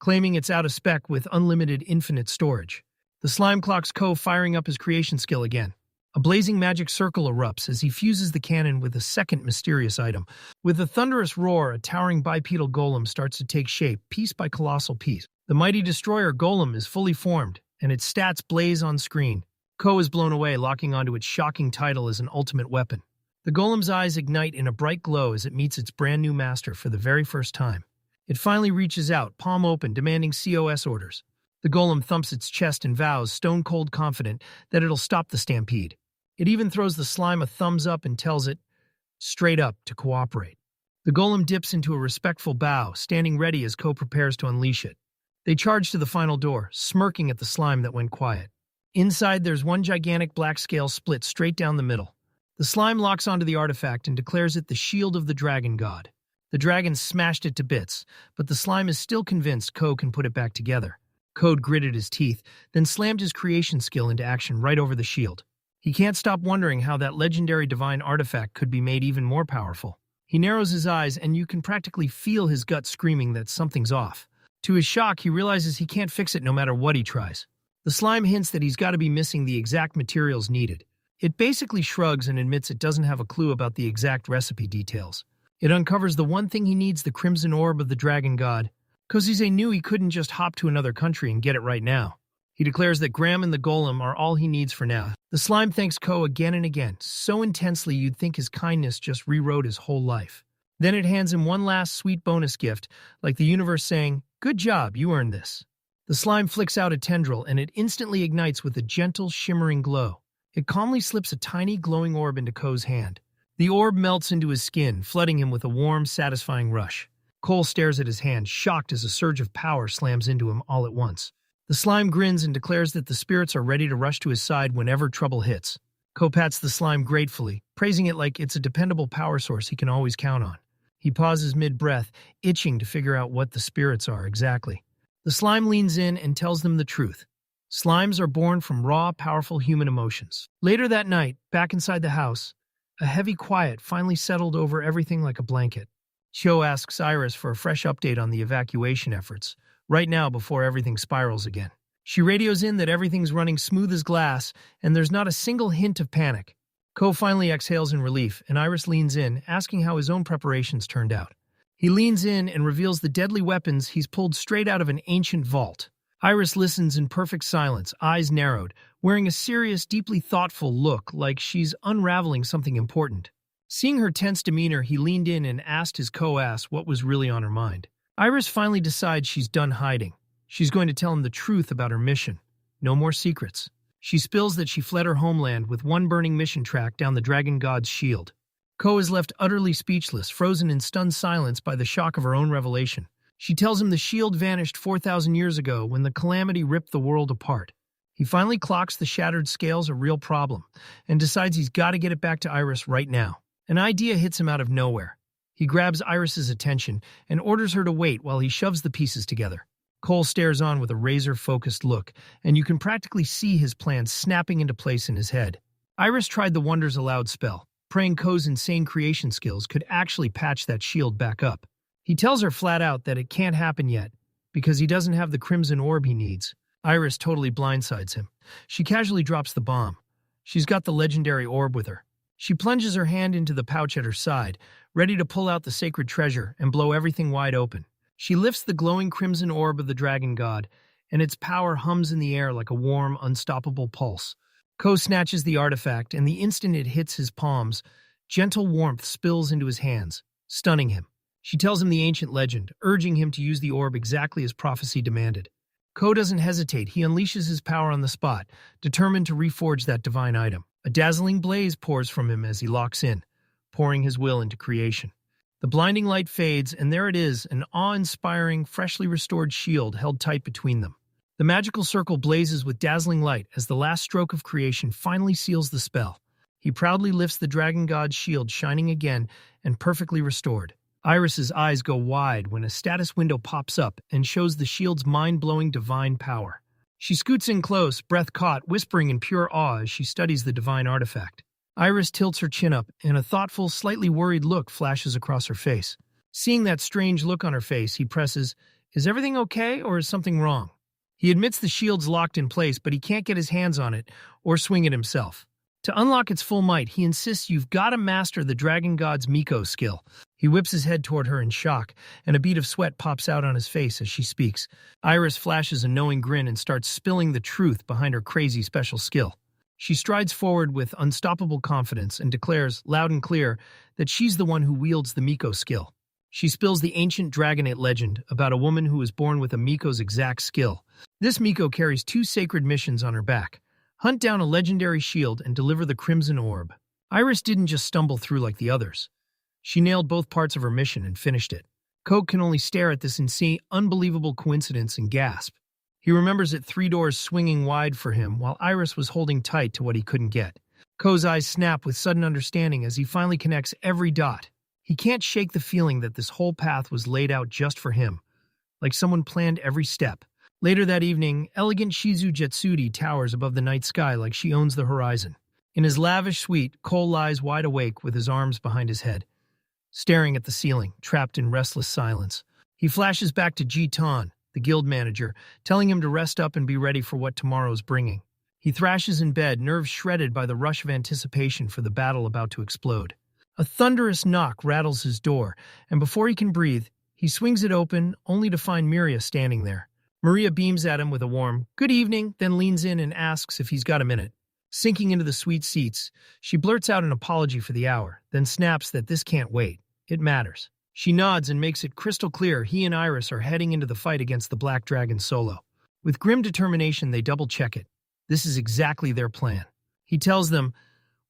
claiming it's out of spec with unlimited infinite storage. The slime clocks Ko firing up his creation skill again. A blazing magic circle erupts as he fuses the cannon with a second mysterious item. With a thunderous roar, a towering bipedal golem starts to take shape, piece by colossal piece. The mighty destroyer golem is fully formed, and its stats blaze on screen. Ko is blown away, locking onto its shocking title as an ultimate weapon. The golem's eyes ignite in a bright glow as it meets its brand new master for the very first time. It finally reaches out, palm open, demanding COS orders. The golem thumps its chest and vows, stone-cold confident, that it'll stop the stampede. It even throws the slime a thumbs up and tells it, straight up, to cooperate. The golem dips into a respectful bow, standing ready as Ko prepares to unleash it. They charge to the final door, smirking at the slime that went quiet. Inside, there's one gigantic black scale split straight down the middle. The slime locks onto the artifact and declares it the shield of the dragon god. The dragon smashed it to bits, but the slime is still convinced Ko can put it back together. Ko gritted his teeth, then slammed his creation skill into action right over the shield. He can't stop wondering how that legendary divine artifact could be made even more powerful. He narrows his eyes, and you can practically feel his gut screaming that something's off. To his shock, he realizes he can't fix it no matter what he tries. The slime hints that he's got to be missing the exact materials needed. It basically shrugs and admits it doesn't have a clue about the exact recipe details. It uncovers the one thing he needs, the crimson orb of the dragon god. Kozise knew he couldn't just hop to another country and get it right now. He declares that Graham and the golem are all he needs for now. The slime thanks Ko again and again, so intensely you'd think his kindness just rewrote his whole life. Then it hands him one last sweet bonus gift, like the universe saying, "Good job, you earned this." The slime flicks out a tendril, and it instantly ignites with a gentle, shimmering glow. It calmly slips a tiny, glowing orb into Ko's hand. The orb melts into his skin, flooding him with a warm, satisfying rush. Cole stares at his hand, shocked as a surge of power slams into him all at once. The slime grins and declares that the spirits are ready to rush to his side whenever trouble hits. Ko pats the slime gratefully, praising it like it's a dependable power source he can always count on. He pauses mid-breath, itching to figure out what the spirits are exactly. The slime leans in and tells them the truth. Slimes are born from raw, powerful human emotions. Later that night, back inside the house, a heavy quiet finally settled over everything like a blanket. Cho asks Iris for a fresh update on the evacuation efforts, right now before everything spirals again. She radios in that everything's running smooth as glass, and there's not a single hint of panic. Ko finally exhales in relief, and Iris leans in, asking how his own preparations turned out. He leans in and reveals the deadly weapons he's pulled straight out of an ancient vault. Iris listens in perfect silence, eyes narrowed, wearing a serious, deeply thoughtful look like she's unraveling something important. Seeing her tense demeanor, he leaned in and asked his co-ass what was really on her mind. Iris finally decides she's done hiding. She's going to tell him the truth about her mission. No more secrets. She spills that she fled her homeland with one burning mission track down the dragon god's shield. Ko is left utterly speechless, frozen in stunned silence by the shock of her own revelation. She tells him the shield vanished 4,000 years ago when the calamity ripped the world apart. He finally clocks the shattered scales a real problem and decides he's got to get it back to Iris right now. An idea hits him out of nowhere. He grabs Iris's attention and orders her to wait while he shoves the pieces together. Cole stares on with a razor-focused look, and you can practically see his plan snapping into place in his head. Iris tried the Wonders Aloud spell, praying Ko's insane creation skills could actually patch that shield back up. He tells her flat out that it can't happen yet, because he doesn't have the crimson orb he needs. Iris totally blindsides him. She casually drops the bomb. She's got the legendary orb with her. She plunges her hand into the pouch at her side, ready to pull out the sacred treasure and blow everything wide open. She lifts the glowing crimson orb of the dragon god, and its power hums in the air like a warm, unstoppable pulse. Ko snatches the artifact, and the instant it hits his palms, gentle warmth spills into his hands, stunning him. She tells him the ancient legend, urging him to use the orb exactly as prophecy demanded. Ko doesn't hesitate. He unleashes his power on the spot, determined to reforge that divine item. A dazzling blaze pours from him as he locks in, pouring his will into creation. The blinding light fades, and there it is, an awe-inspiring, freshly restored shield held tight between them. The magical circle blazes with dazzling light as the last stroke of creation finally seals the spell. He proudly lifts the dragon god's shield, shining again and perfectly restored. Iris's eyes go wide when a status window pops up and shows the shield's mind-blowing divine power. She scoots in close, breath caught, whispering in pure awe as she studies the divine artifact. Iris tilts her chin up, and a thoughtful, slightly worried look flashes across her face. Seeing that strange look on her face, he presses, "Is everything okay, or is something wrong?" He admits the shield's locked in place, but he can't get his hands on it or swing it himself. To unlock its full might, he insists you've got to master the dragon god's Miko skill. He whips his head toward her in shock, and a bead of sweat pops out on his face as she speaks. Iris flashes a knowing grin and starts spilling the truth behind her crazy special skill. She strides forward with unstoppable confidence and declares, loud and clear, that she's the one who wields the Miko skill. She spills the ancient dragonate legend about a woman who was born with a Miko's exact skill. This Miko carries 2 sacred missions on her back: hunt down a legendary shield and deliver the crimson orb. Iris didn't just stumble through like the others. She nailed both parts of her mission and finished it. Coke can only stare at this insane, unbelievable coincidence and gasp. He remembers it 3 doors swinging wide for him while Iris was holding tight to what he couldn't get. Ko's eyes snap with sudden understanding as he finally connects every dot. He can't shake the feeling that this whole path was laid out just for him, like someone planned every step. Later that evening, elegant Shizu Jetsuri towers above the night sky like she owns the horizon. In his lavish suite, Cole lies wide awake with his arms behind his head, staring at the ceiling, trapped in restless silence. He flashes back to Ji-tan, the guild manager, telling him to rest up and be ready for what tomorrow's bringing. He thrashes in bed, nerves shredded by the rush of anticipation for the battle about to explode. A thunderous knock rattles his door, and before he can breathe, he swings it open, only to find Miria standing there. Maria beams at him with a warm, "Good evening," then leans in and asks if he's got a minute. Sinking into the sweet seats, she blurts out an apology for the hour, then snaps that this can't wait. It matters. She nods and makes it crystal clear he and Iris are heading into the fight against the Black Dragon solo. With grim determination, they double-check it. This is exactly their plan. He tells them,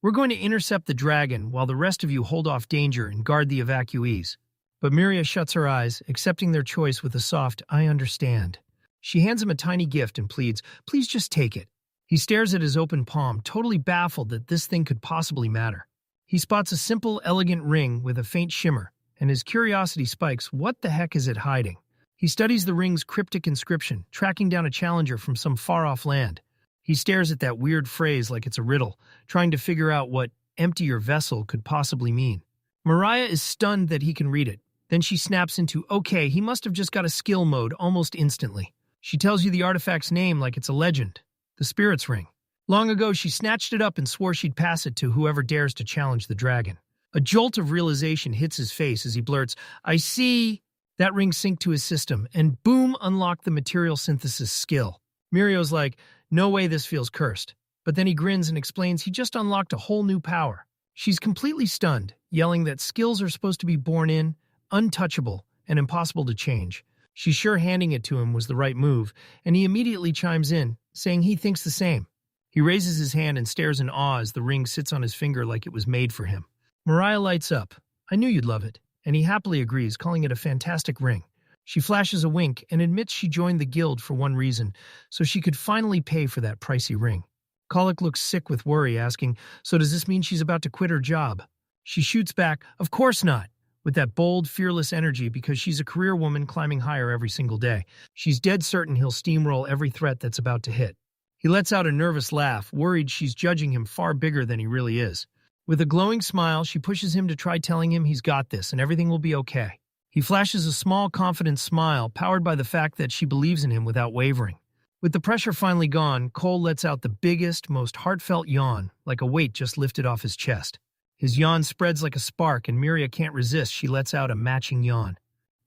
"We're going to intercept the dragon while the rest of you hold off danger and guard the evacuees." But Miria shuts her eyes, accepting their choice with a soft, "I understand." She hands him a tiny gift and pleads, "Please just take it." He stares at his open palm, totally baffled that this thing could possibly matter. He spots a simple, elegant ring with a faint shimmer, and his curiosity spikes. What the heck is it hiding? He studies the ring's cryptic inscription, tracking down a challenger from some far-off land. He stares at that weird phrase like it's a riddle, trying to figure out what "empty your vessel" could possibly mean. Mariah is stunned that he can read it. Then she snaps into, "Okay, he must have just got a skill mode almost instantly." She tells you the artifact's name like it's a legend. The Spirit's Ring. Long ago, she snatched it up and swore she'd pass it to whoever dares to challenge the dragon. A jolt of realization hits his face as he blurts, "I see." That ring synced to his system, and boom, unlocked the material synthesis skill. Mirio's like, "No way this feels cursed." But then he grins and explains he just unlocked a whole new power. She's completely stunned, yelling that skills are supposed to be born in, untouchable, and impossible to change. She's sure handing it to him was the right move, and he immediately chimes in, saying he thinks the same. He raises his hand and stares in awe as the ring sits on his finger like it was made for him. Mariah lights up. I knew you'd love it. And he happily agrees, calling it a fantastic ring. She flashes a wink and admits she joined the guild for one reason, so she could finally pay for that pricey ring. Colic looks sick with worry, asking, so does this mean she's about to quit her job? She shoots back, of course not, with that bold, fearless energy because she's a career woman climbing higher every single day. She's dead certain he'll steamroll every threat that's about to hit. He lets out a nervous laugh, worried she's judging him far bigger than he really is. With a glowing smile, she pushes him to try telling him he's got this and everything will be okay. He flashes a small, confident smile, powered by the fact that she believes in him without wavering. With the pressure finally gone, Cole lets out the biggest, most heartfelt yawn, like a weight just lifted off his chest. His yawn spreads like a spark, and Miria can't resist. She lets out a matching yawn.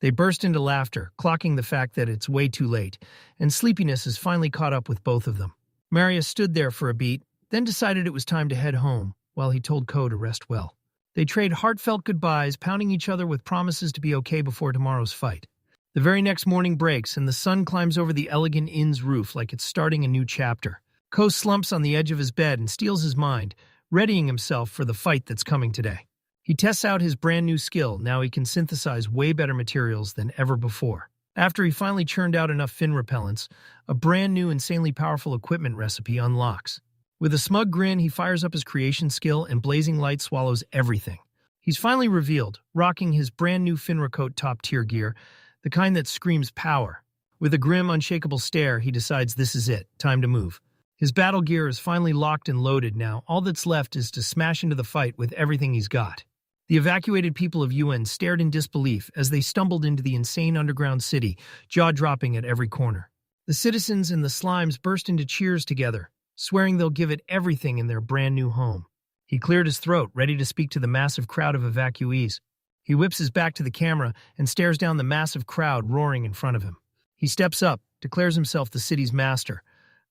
They burst into laughter, clocking the fact that it's way too late, and sleepiness has finally caught up with both of them. Maria stood there for a beat, then decided it was time to head home, while he told Ko to rest well. They trade heartfelt goodbyes, pounding each other with promises to be okay before tomorrow's fight. The very next morning breaks, and the sun climbs over the elegant inn's roof like it's starting a new chapter. Ko slumps on the edge of his bed and steels his mind, readying himself for the fight that's coming today. He tests out his brand new skill. Now he can synthesize way better materials than ever before. After he finally churned out enough fin repellents, a brand new insanely powerful equipment recipe unlocks. With a smug grin, he fires up his creation skill and blazing light swallows everything. He's finally revealed, rocking his brand new Finra coat top-tier gear, the kind that screams power. With a grim, unshakable stare, he decides this is it, time to move. His battle gear is finally locked and loaded now. All that's left is to smash into the fight with everything he's got. The evacuated people of UN stared in disbelief as they stumbled into the insane underground city, jaw-dropping at every corner. The citizens and the slimes burst into cheers together, swearing they'll give it everything in their brand new home. He cleared his throat, ready to speak to the massive crowd of evacuees. He whips his back to the camera and stares down the massive crowd roaring in front of him. He steps up, declares himself the city's master,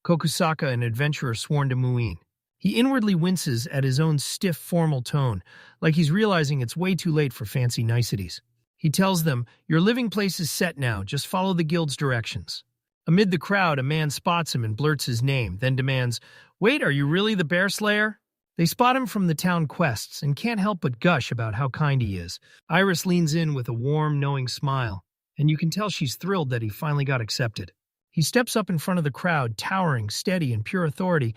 Kokusaka, an adventurer sworn to Muin. He inwardly winces at his own stiff, formal tone, like he's realizing it's way too late for fancy niceties. He tells them, your living place is set now, just follow the guild's directions. Amid the crowd, a man spots him and blurts his name, then demands, wait, are you really the Bear Slayer? They spot him from the town quests and can't help but gush about how kind he is. Iris leans in with a warm, knowing smile, and you can tell she's thrilled that he finally got accepted. He steps up in front of the crowd, towering, steady, and pure authority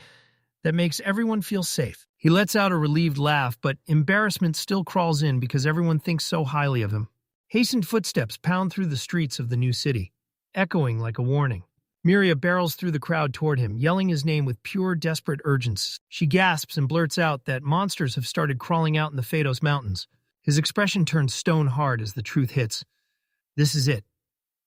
that makes everyone feel safe. He lets out a relieved laugh, but embarrassment still crawls in because everyone thinks so highly of him. Hastened footsteps pound through the streets of the new city, echoing like a warning. Miria barrels through the crowd toward him, yelling his name with pure, desperate urgency. She gasps and blurts out that monsters have started crawling out in the Phaedos Mountains. His expression turns stone hard as the truth hits. This is it.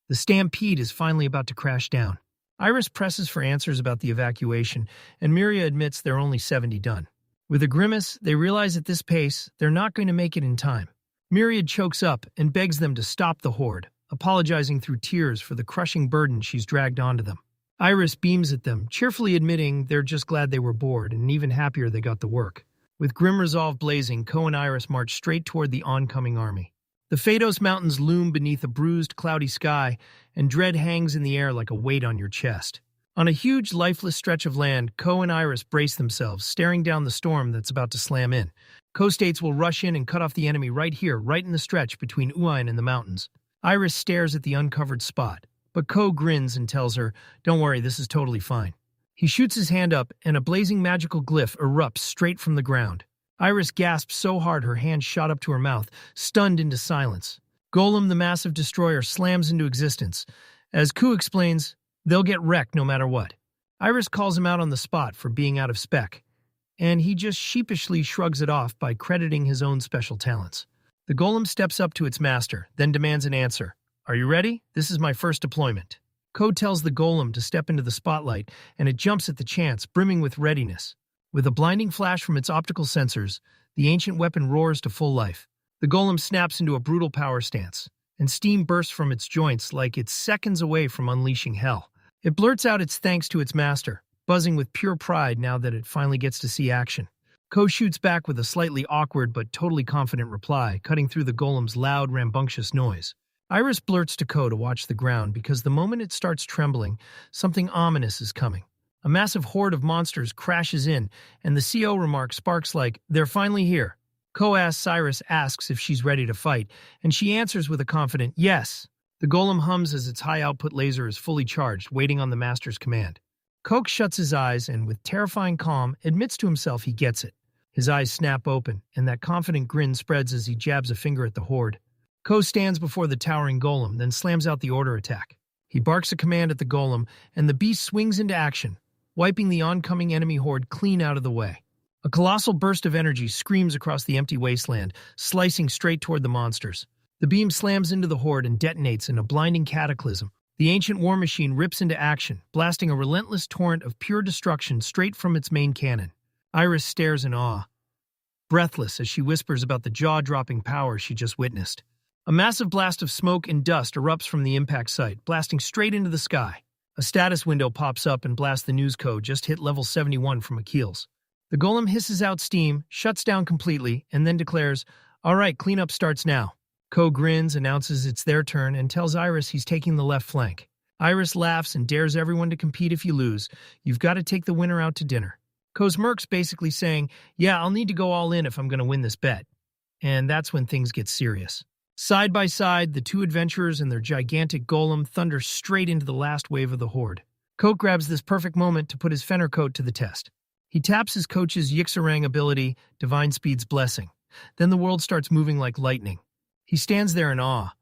The stampede is finally about to crash down. Iris presses for answers about the evacuation, and Miria admits they're only 70 done. With a grimace, they realize at this pace, they're not going to make it in time. Myriad chokes up and begs them to stop the horde, apologizing through tears for the crushing burden she's dragged onto them. Iris beams at them, cheerfully admitting they're just glad they were bored and even happier they got the work. With grim resolve blazing, Ko and Iris march straight toward the oncoming army. The Phaedos Mountains loom beneath a bruised, cloudy sky, and dread hangs in the air like a weight on your chest. On a huge, lifeless stretch of land, Ko and Iris brace themselves, staring down the storm that's about to slam in. Ko states will rush in and cut off the enemy right here, right in the stretch between Uain and the mountains. Iris stares at the uncovered spot, but Ko grins and tells her, don't worry, this is totally fine. He shoots his hand up, and a blazing magical glyph erupts straight from the ground. Iris gasps so hard her hand shot up to her mouth, stunned into silence. Golem, the massive destroyer, slams into existence. As Ku explains, they'll get wrecked no matter what. Iris calls him out on the spot for being out of spec, and he just sheepishly shrugs it off by crediting his own special talents. The golem steps up to its master, then demands an answer. Are you ready? This is my first deployment. Ko tells the golem to step into the spotlight, and it jumps at the chance, brimming with readiness. With a blinding flash from its optical sensors, the ancient weapon roars to full life. The golem snaps into a brutal power stance, and steam bursts from its joints like it's seconds away from unleashing hell. It blurts out its thanks to its master, buzzing with pure pride now that it finally gets to see action. Ko shoots back with a slightly awkward but totally confident reply, cutting through the golem's loud, rambunctious noise. Iris blurts to Ko to watch the ground because the moment it starts trembling, something ominous is coming. A massive horde of monsters crashes in, and the CO remarks sparks like, "They're finally here." Co-ass Cyrus asks if she's ready to fight, and she answers with a confident yes. The golem hums as its high-output laser is fully charged, waiting on the master's command. Coke shuts his eyes and, with terrifying calm, admits to himself he gets it. His eyes snap open, and that confident grin spreads as he jabs a finger at the horde. Ko stands before the towering golem, then slams out the order attack. He barks a command at the golem, and the beast swings into action, wiping the oncoming enemy horde clean out of the way. A colossal burst of energy screams across the empty wasteland, slicing straight toward the monsters. The beam slams into the horde and detonates in a blinding cataclysm. The ancient war machine rips into action, blasting a relentless torrent of pure destruction straight from its main cannon. Iris stares in awe, breathless as she whispers about the jaw-dropping power she just witnessed. A massive blast of smoke and dust erupts from the impact site, blasting straight into the sky. A status window pops up and blasts the news code just hit level 71 from Achilles. The golem hisses out steam, shuts down completely, and then declares, "All right, cleanup starts now." Ko grins, announces it's their turn, and tells Iris he's taking the left flank. Iris laughs and dares everyone to compete if you lose. You've got to take the winner out to dinner. Ko smirks, basically saying, "Yeah, I'll need to go all in if I'm going to win this bet." And that's when things get serious. Side by side, the two adventurers and their gigantic golem thunder straight into the last wave of the horde. Coke grabs this perfect moment to put his Fenner coat to the test. He taps his coach's Yixarang ability, Divine Speed's Blessing. Then the world starts moving like lightning. He stands there in awe,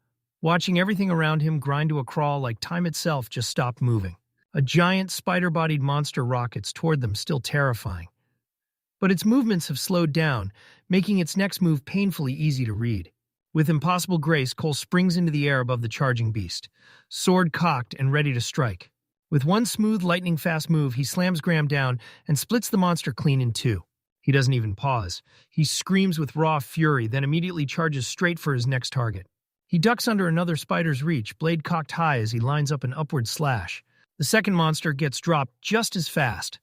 watching everything around him grind to a crawl like time itself just stopped moving. A giant spider-bodied monster rockets toward them, still terrifying. But its movements have slowed down, making its next move painfully easy to read. With impossible grace, Cole springs into the air above the charging beast, sword cocked and ready to strike. With one smooth, lightning-fast move, he slams Graham down and splits the monster clean in two. He doesn't even pause. He screams with raw fury, then immediately charges straight for his next target. He ducks under another spider's reach, blade cocked high as he lines up an upward slash. The second monster gets dropped just as fast,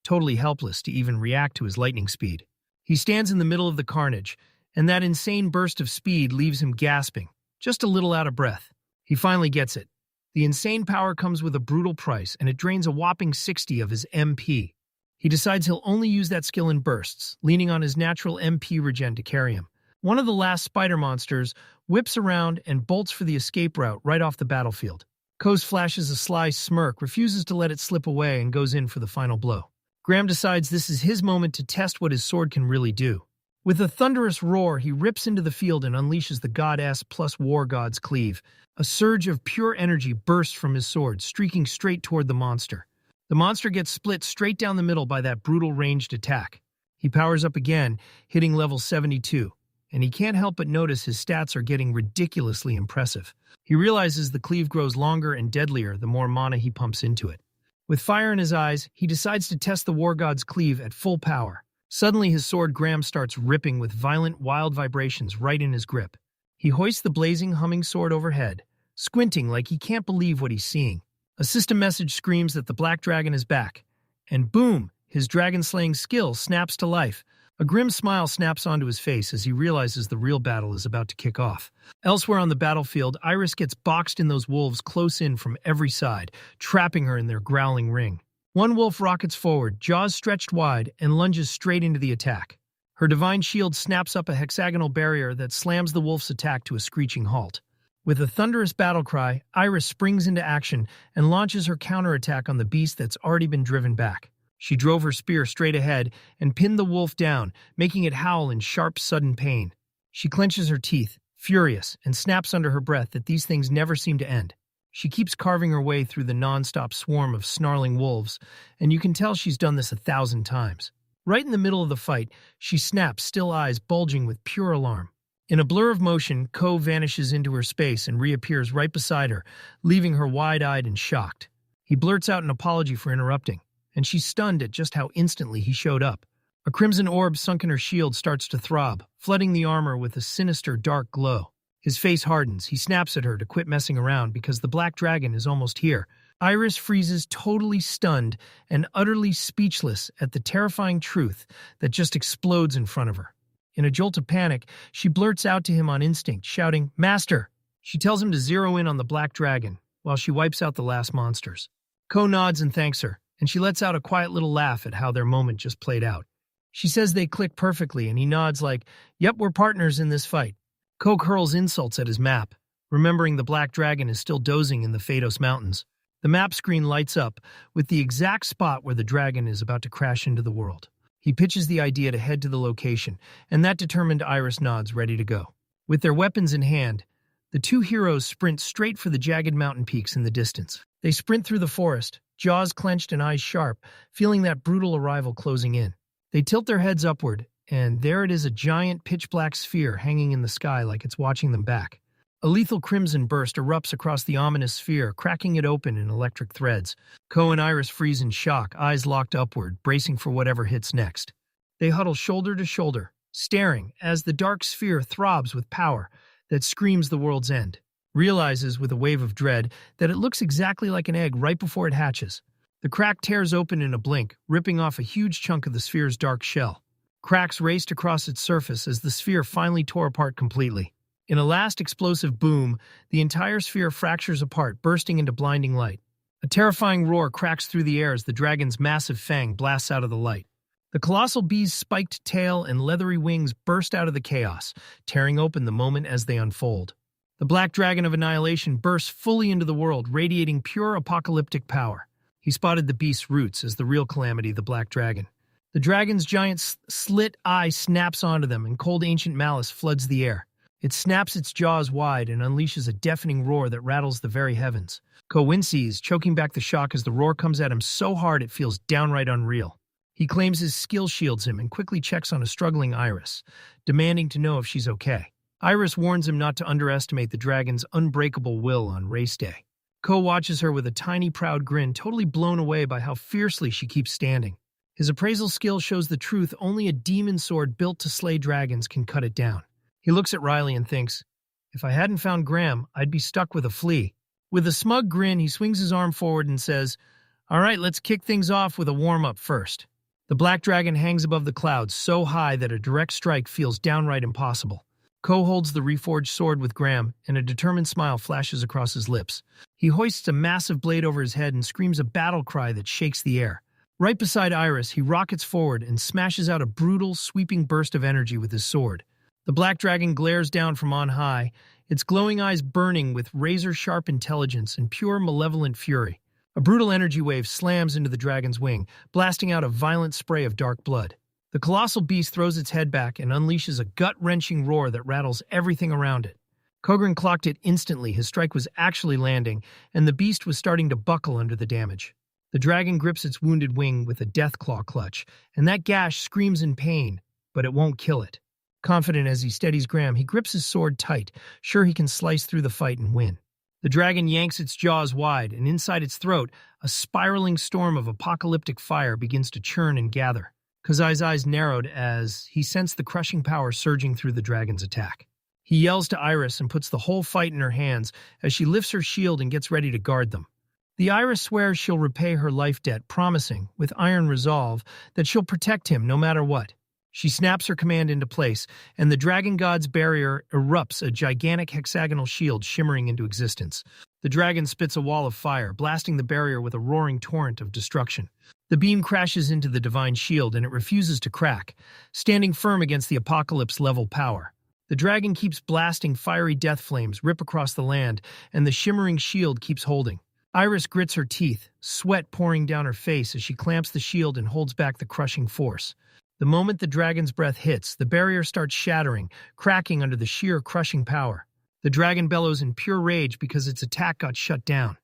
totally helpless to even react to his lightning speed. He stands in the middle of the carnage, and that insane burst of speed leaves him gasping, just a little out of breath. He finally gets it. The insane power comes with a brutal price, and it drains a whopping 60 of his MP. He decides he'll only use that skill in bursts, leaning on his natural MP regen to carry him. One of the last spider monsters whips around and bolts for the escape route right off the battlefield. Kos flashes a sly smirk, refuses to let it slip away, and goes in for the final blow. Graham decides this is his moment to test what his sword can really do. With a thunderous roar, he rips into the field and unleashes the Goddess plus War God's Cleave. A surge of pure energy bursts from his sword, streaking straight toward the monster. The monster gets split straight down the middle by that brutal ranged attack. He powers up again, hitting level 72, and he can't help but notice his stats are getting ridiculously impressive. He realizes the cleave grows longer and deadlier the more mana he pumps into it. With fire in his eyes, he decides to test the War God's Cleave at full power. Suddenly, his sword Graham starts ripping with violent, wild vibrations right in his grip. He hoists the blazing, humming sword overhead, squinting like he can't believe what he's seeing. A system message screams that the Black Dragon is back. And boom, his dragon-slaying skill snaps to life. A grim smile snaps onto his face as he realizes the real battle is about to kick off. Elsewhere on the battlefield, Iris gets boxed in those wolves close in from every side, trapping her in their growling ring. One wolf rockets forward, jaws stretched wide, and lunges straight into the attack. Her divine shield snaps up a hexagonal barrier that slams the wolf's attack to a screeching halt. With a thunderous battle cry, Iris springs into action and launches her counterattack on the beast that's already been driven back. She drove her spear straight ahead and pinned the wolf down, making it howl in sharp, sudden pain. She clenches her teeth, furious, and snaps under her breath that these things never seem to end. She keeps carving her way through the non-stop swarm of snarling wolves, and you can tell she's done this 1,000 times. Right in the middle of the fight, she snaps, still eyes bulging with pure alarm. In a blur of motion, Ko vanishes into her space and reappears right beside her, leaving her wide-eyed and shocked. He blurts out an apology for interrupting, and she's stunned at just how instantly he showed up. A crimson orb sunk in her shield starts to throb, flooding the armor with a sinister, dark glow. His face hardens. He snaps at her to quit messing around because the Black Dragon is almost here. Iris freezes, totally stunned and utterly speechless at the terrifying truth that just explodes in front of her. In a jolt of panic, she blurts out to him on instinct, shouting, "Master!" She tells him to zero in on the Black Dragon, while she wipes out the last monsters. Ko nods and thanks her, and she lets out a quiet little laugh at how their moment just played out. She says they click perfectly, and he nods like, "Yep, we're partners in this fight." Coke hurls insults at his map, remembering the black dragon is still dozing in the Phaedos Mountains. The map screen lights up with the exact spot where the dragon is about to crash into the world. He pitches the idea to head to the location, and that determined Iris nods, ready to go. With their weapons in hand, the two heroes sprint straight for the jagged mountain peaks in the distance. They sprint through the forest, jaws clenched and eyes sharp, feeling that brutal arrival closing in. They tilt their heads upward, and there it is, a giant pitch-black sphere hanging in the sky like it's watching them back. A lethal crimson burst erupts across the ominous sphere, cracking it open in electric threads. Ko and Iris freeze in shock, eyes locked upward, bracing for whatever hits next. They huddle shoulder to shoulder, staring as the dark sphere throbs with power that screams the world's end. Realizes with a wave of dread that it looks exactly like an egg right before it hatches. The crack tears open in a blink, ripping off a huge chunk of the sphere's dark shell. Cracks raced across its surface as the sphere finally tore apart completely. In a last explosive boom, the entire sphere fractures apart, bursting into blinding light. A terrifying roar cracks through the air as the dragon's massive fang blasts out of the light. The colossal bee's spiked tail and leathery wings burst out of the chaos, tearing open the moment as they unfold. The black dragon of annihilation bursts fully into the world, radiating pure apocalyptic power. He spotted the beast's roots as the real calamity, the black dragon. The dragon's giant slit eye snaps onto them, and cold ancient malice floods the air. It snaps its jaws wide and unleashes a deafening roar that rattles the very heavens. Ko winces, choking back the shock as the roar comes at him so hard it feels downright unreal. He claims his skill shields him and quickly checks on a struggling Iris, demanding to know if she's okay. Iris warns him not to underestimate the dragon's unbreakable will on race day. Ko watches her with a tiny proud grin, totally blown away by how fiercely she keeps standing. His appraisal skill shows the truth only a demon sword built to slay dragons can cut it down. He looks at Riley and thinks, if I hadn't found Graham, I'd be stuck with a flea. With a smug grin, he swings his arm forward and says, all right, let's kick things off with a warm-up first. The black dragon hangs above the clouds so high that a direct strike feels downright impossible. Ko holds the reforged sword with Graham, and a determined smile flashes across his lips. He hoists a massive blade over his head and screams a battle cry that shakes the air. Right beside Iris, he rockets forward and smashes out a brutal, sweeping burst of energy with his sword. The black dragon glares down from on high, its glowing eyes burning with razor-sharp intelligence and pure malevolent fury. A brutal energy wave slams into the dragon's wing, blasting out a violent spray of dark blood. The colossal beast throws its head back and unleashes a gut-wrenching roar that rattles everything around it. Kogren clocked it instantly. His strike was actually landing, and the beast was starting to buckle under the damage. The dragon grips its wounded wing with a death claw clutch, and that gash screams in pain, but it won't kill it. Confident as he steadies Graham, he grips his sword tight, sure he can slice through the fight and win. The dragon yanks its jaws wide, and inside its throat, a spiraling storm of apocalyptic fire begins to churn and gather. Kazai's eyes narrowed as he sensed the crushing power surging through the dragon's attack. He yells to Iris and puts the whole fight in her hands as she lifts her shield and gets ready to guard them. The Iris swears she'll repay her life debt, promising, with iron resolve, that she'll protect him no matter what. She snaps her command into place, and the dragon god's barrier erupts, a gigantic hexagonal shield shimmering into existence. The dragon spits a wall of fire, blasting the barrier with a roaring torrent of destruction. The beam crashes into the divine shield, and it refuses to crack, standing firm against the apocalypse-level power. The dragon keeps blasting fiery death flames rip across the land, and the shimmering shield keeps holding. Iris grits her teeth, sweat pouring down her face as she clamps the shield and holds back the crushing force. The moment the dragon's breath hits, the barrier starts shattering, cracking under the sheer crushing power. The dragon bellows in pure rage because its attack got shut down,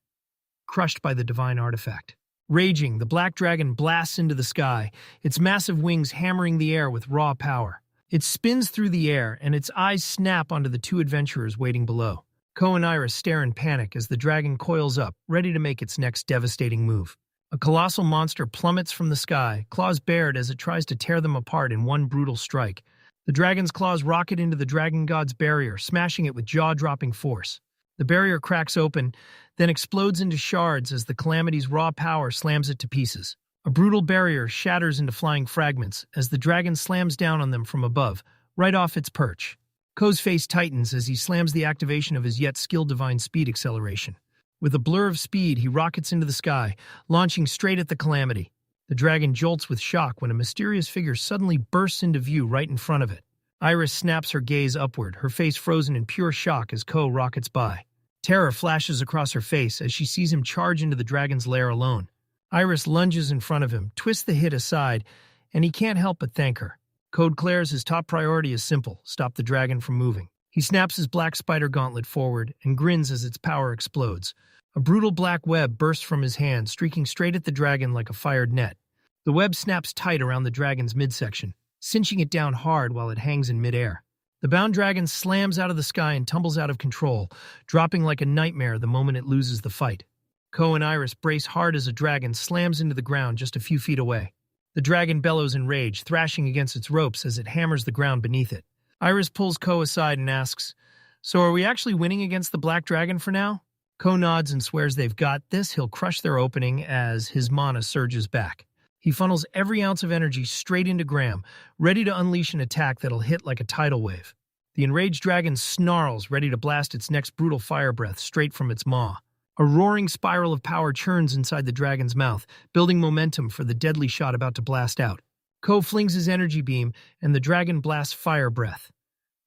crushed by the divine artifact. Raging, the black dragon blasts into the sky, its massive wings hammering the air with raw power. It spins through the air, and its eyes snap onto the two adventurers waiting below. Ko and Iris stare in panic as the dragon coils up, ready to make its next devastating move. A colossal monster plummets from the sky, claws bared as it tries to tear them apart in one brutal strike. The dragon's claws rocket into the dragon god's barrier, smashing it with jaw-dropping force. The barrier cracks open, then explodes into shards as the calamity's raw power slams it to pieces. A brutal barrier shatters into flying fragments as the dragon slams down on them from above, right off its perch. Ko's face tightens as he slams the activation of his yet skilled divine speed acceleration. With a blur of speed, he rockets into the sky, launching straight at the calamity. The dragon jolts with shock when a mysterious figure suddenly bursts into view right in front of it. Iris snaps her gaze upward, her face frozen in pure shock as Ko rockets by. Terror flashes across her face as she sees him charge into the dragon's lair alone. Iris lunges in front of him, twists the hit aside, and he can't help but thank her. Ko declares his top priority is simple: stop the dragon from moving. He snaps his black spider gauntlet forward and grins as its power explodes. A brutal black web bursts from his hand, streaking straight at the dragon like a fired net. The web snaps tight around the dragon's midsection, cinching it down hard while it hangs in midair. The bound dragon slams out of the sky and tumbles out of control, dropping like a nightmare the moment it loses the fight. Ko and Iris brace hard as a dragon slams into the ground just a few feet away. The dragon bellows in rage, thrashing against its ropes as it hammers the ground beneath it. Iris pulls Ko aside and asks, "So are we actually winning against the black dragon for now?" Ko nods and swears they've got this. He'll crush their opening as his mana surges back. He funnels every ounce of energy straight into Graham, ready to unleash an attack that'll hit like a tidal wave. The enraged dragon snarls, ready to blast its next brutal fire breath straight from its maw. A roaring spiral of power churns inside the dragon's mouth, building momentum for the deadly shot about to blast out. Ko flings his energy beam, and the dragon blasts fire breath.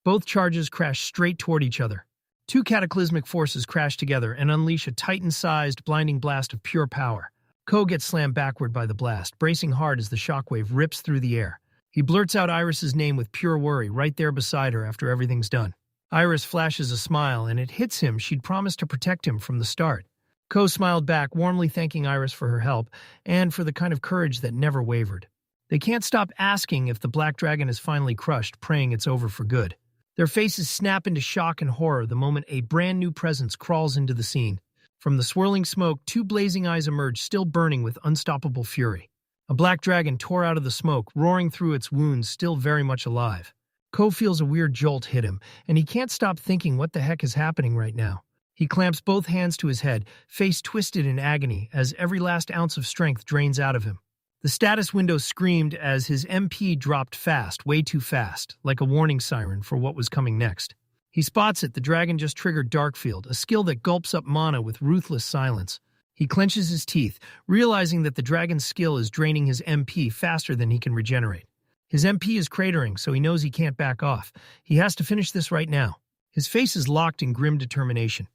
Both charges crash straight toward each other. Two cataclysmic forces crash together and unleash a titan-sized, blinding blast of pure power. Ko gets slammed backward by the blast, bracing hard as the shockwave rips through the air. He blurts out Iris's name with pure worry right there beside her after everything's done. Iris flashes a smile, and it hits him she'd promised to protect him from the start. Ko smiled back, warmly thanking Iris for her help and for the kind of courage that never wavered. They can't stop asking if the black dragon is finally crushed, praying it's over for good. Their faces snap into shock and horror the moment a brand new presence crawls into the scene. From the swirling smoke, two blazing eyes emerge, still burning with unstoppable fury. A black dragon tore out of the smoke, roaring through its wounds, still very much alive. Ko feels a weird jolt hit him, and he can't stop thinking what the heck is happening right now. He clamps both hands to his head, face twisted in agony as every last ounce of strength drains out of him. The status window screamed as his MP dropped fast, way too fast, like a warning siren for what was coming next. He spots it, the dragon just triggered Darkfield, a skill that gulps up mana with ruthless silence. He clenches his teeth, realizing that the dragon's skill is draining his MP faster than he can regenerate. His MP is cratering, so he knows he can't back off. He has to finish this right now. His face is locked in grim determination,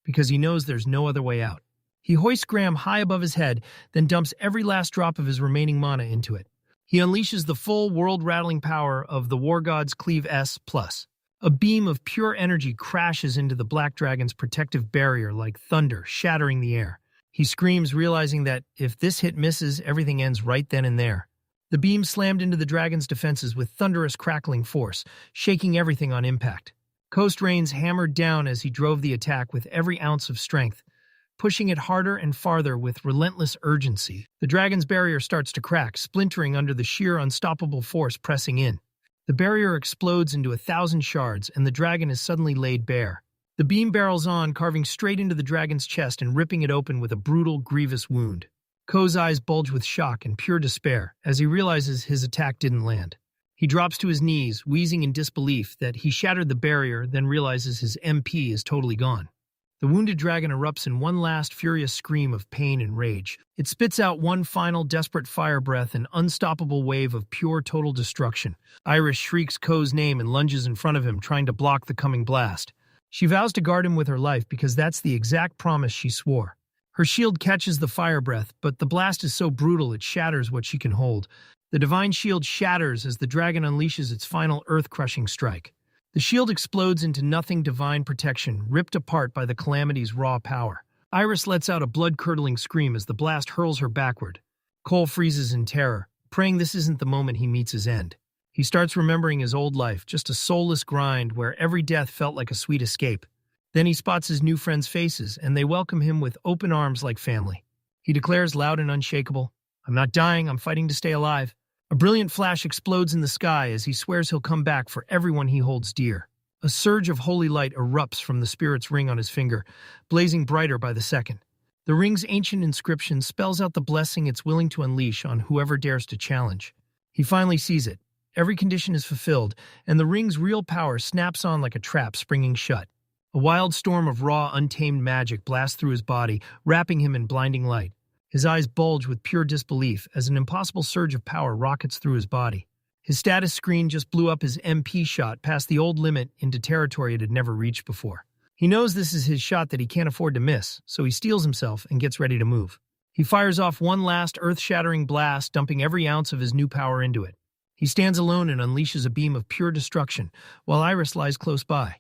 because he knows there's no other way out. He hoists Graham high above his head, then dumps every last drop of his remaining mana into it. He unleashes the full world-rattling power of the War God's Cleave S+. A beam of pure energy crashes into the black dragon's protective barrier like thunder, shattering the air. He screams, realizing that if this hit misses, everything ends right then and there. The beam slammed into the dragon's defenses with thunderous crackling force, shaking everything on impact. Coast Reigns hammered down as he drove the attack with every ounce of strength, pushing it harder and farther with relentless urgency. The dragon's barrier starts to crack, splintering under the sheer unstoppable force pressing in. The barrier explodes into 1,000 shards, and the dragon is suddenly laid bare. The beam barrels on, carving straight into the dragon's chest and ripping it open with a brutal, grievous wound. Ko's eyes bulge with shock and pure despair as he realizes his attack didn't land. He drops to his knees, wheezing in disbelief that he shattered the barrier, then realizes his MP is totally gone. The wounded dragon erupts in one last furious scream of pain and rage. It spits out one final desperate fire breath, an unstoppable wave of pure total destruction. Iris shrieks Ko's name and lunges in front of him, trying to block the coming blast. She vows to guard him with her life because that's the exact promise she swore. Her shield catches the fire breath, but the blast is so brutal it shatters what she can hold. The divine shield shatters as the dragon unleashes its final earth-crushing strike. The shield explodes into nothing divine protection, ripped apart by the calamity's raw power. Iris lets out a blood-curdling scream as the blast hurls her backward. Cole freezes in terror, praying this isn't the moment he meets his end. He starts remembering his old life, just a soulless grind where every death felt like a sweet escape. Then he spots his new friends' faces, and they welcome him with open arms like family. He declares loud and unshakable, "I'm not dying, I'm fighting to stay alive." A brilliant flash explodes in the sky as he swears he'll come back for everyone he holds dear. A surge of holy light erupts from the spirit's ring on his finger, blazing brighter by the second. The ring's ancient inscription spells out the blessing it's willing to unleash on whoever dares to challenge. He finally sees it. Every condition is fulfilled, and the ring's real power snaps on like a trap springing shut. A wild storm of raw, untamed magic blasts through his body, wrapping him in blinding light. His eyes bulge with pure disbelief as an impossible surge of power rockets through his body. His status screen just blew up his MP shot past the old limit into territory it had never reached before. He knows this is his shot that he can't afford to miss, so he steels himself and gets ready to move. He fires off one last earth-shattering blast, dumping every ounce of his new power into it. He stands alone and unleashes a beam of pure destruction, while Iris lies close by.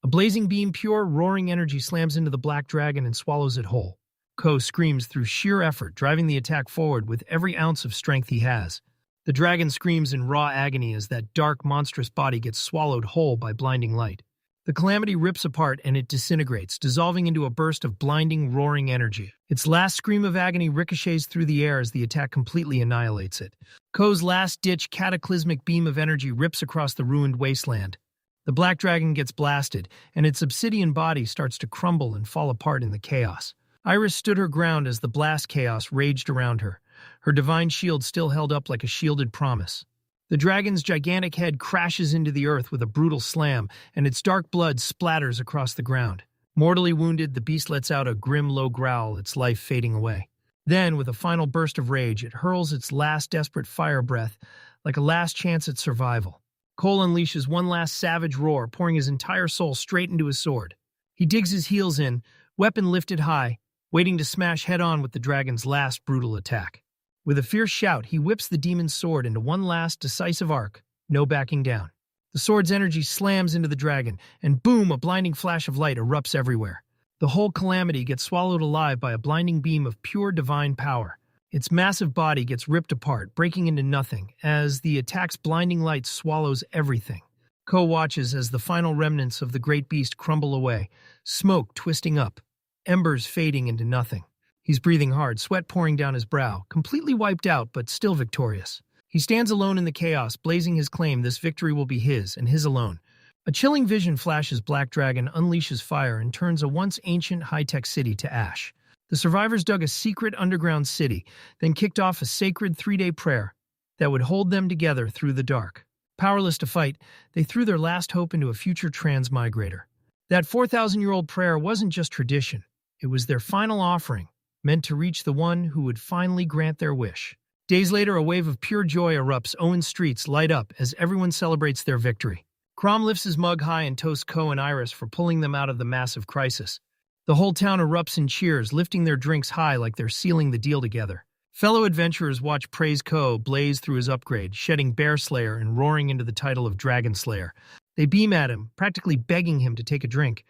A blazing beam, pure, roaring energy slams into the black dragon and swallows it whole. Ko screams through sheer effort, driving the attack forward with every ounce of strength he has. The dragon screams in raw agony as that dark, monstrous body gets swallowed whole by blinding light. The calamity rips apart and it disintegrates, dissolving into a burst of blinding, roaring energy. Its last scream of agony ricochets through the air as the attack completely annihilates it. Ko's last-ditch, cataclysmic beam of energy rips across the ruined wasteland. The black dragon gets blasted, and its obsidian body starts to crumble and fall apart in the chaos. Iris stood her ground as the blast chaos raged around her. Her divine shield still held up like a shielded promise. The dragon's gigantic head crashes into the earth with a brutal slam, and its dark blood splatters across the ground. Mortally wounded, the beast lets out a grim low growl, its life fading away. Then, with a final burst of rage, it hurls its last desperate fire breath, like a last chance at survival. Cole unleashes one last savage roar, pouring his entire soul straight into his sword. He digs his heels in, weapon lifted high, waiting to smash head-on with the dragon's last brutal attack. With a fierce shout, he whips the demon's sword into one last decisive arc, no backing down. The sword's energy slams into the dragon, and boom, a blinding flash of light erupts everywhere. The whole calamity gets swallowed alive by a blinding beam of pure divine power. Its massive body gets ripped apart, breaking into nothing, as the attack's blinding light swallows everything. Ko watches as the final remnants of the great beast crumble away, smoke twisting up, embers fading into nothing. He's breathing hard, sweat pouring down his brow, completely wiped out but still victorious. He stands alone in the chaos, blazing his claim this victory will be his, and his alone. A chilling vision flashes Black Dragon, unleashes fire, and turns a once ancient high-tech city to ash. The survivors dug a secret underground city, then kicked off a sacred 3-day prayer that would hold them together through the dark. Powerless to fight, they threw their last hope into a future transmigrator. That 4,000-year-old prayer wasn't just tradition. It was their final offering, meant to reach the one who would finally grant their wish. Days later, a wave of pure joy erupts. Owen's streets light up as everyone celebrates their victory. Crom lifts his mug high and toasts Ko and Iris for pulling them out of the massive crisis. The whole town erupts in cheers, lifting their drinks high like they're sealing the deal together. Fellow adventurers watch praise Ko blaze through his upgrade, shedding Bear Slayer and roaring into the title of Dragon Slayer. They beam at him, practically begging him to take a drink,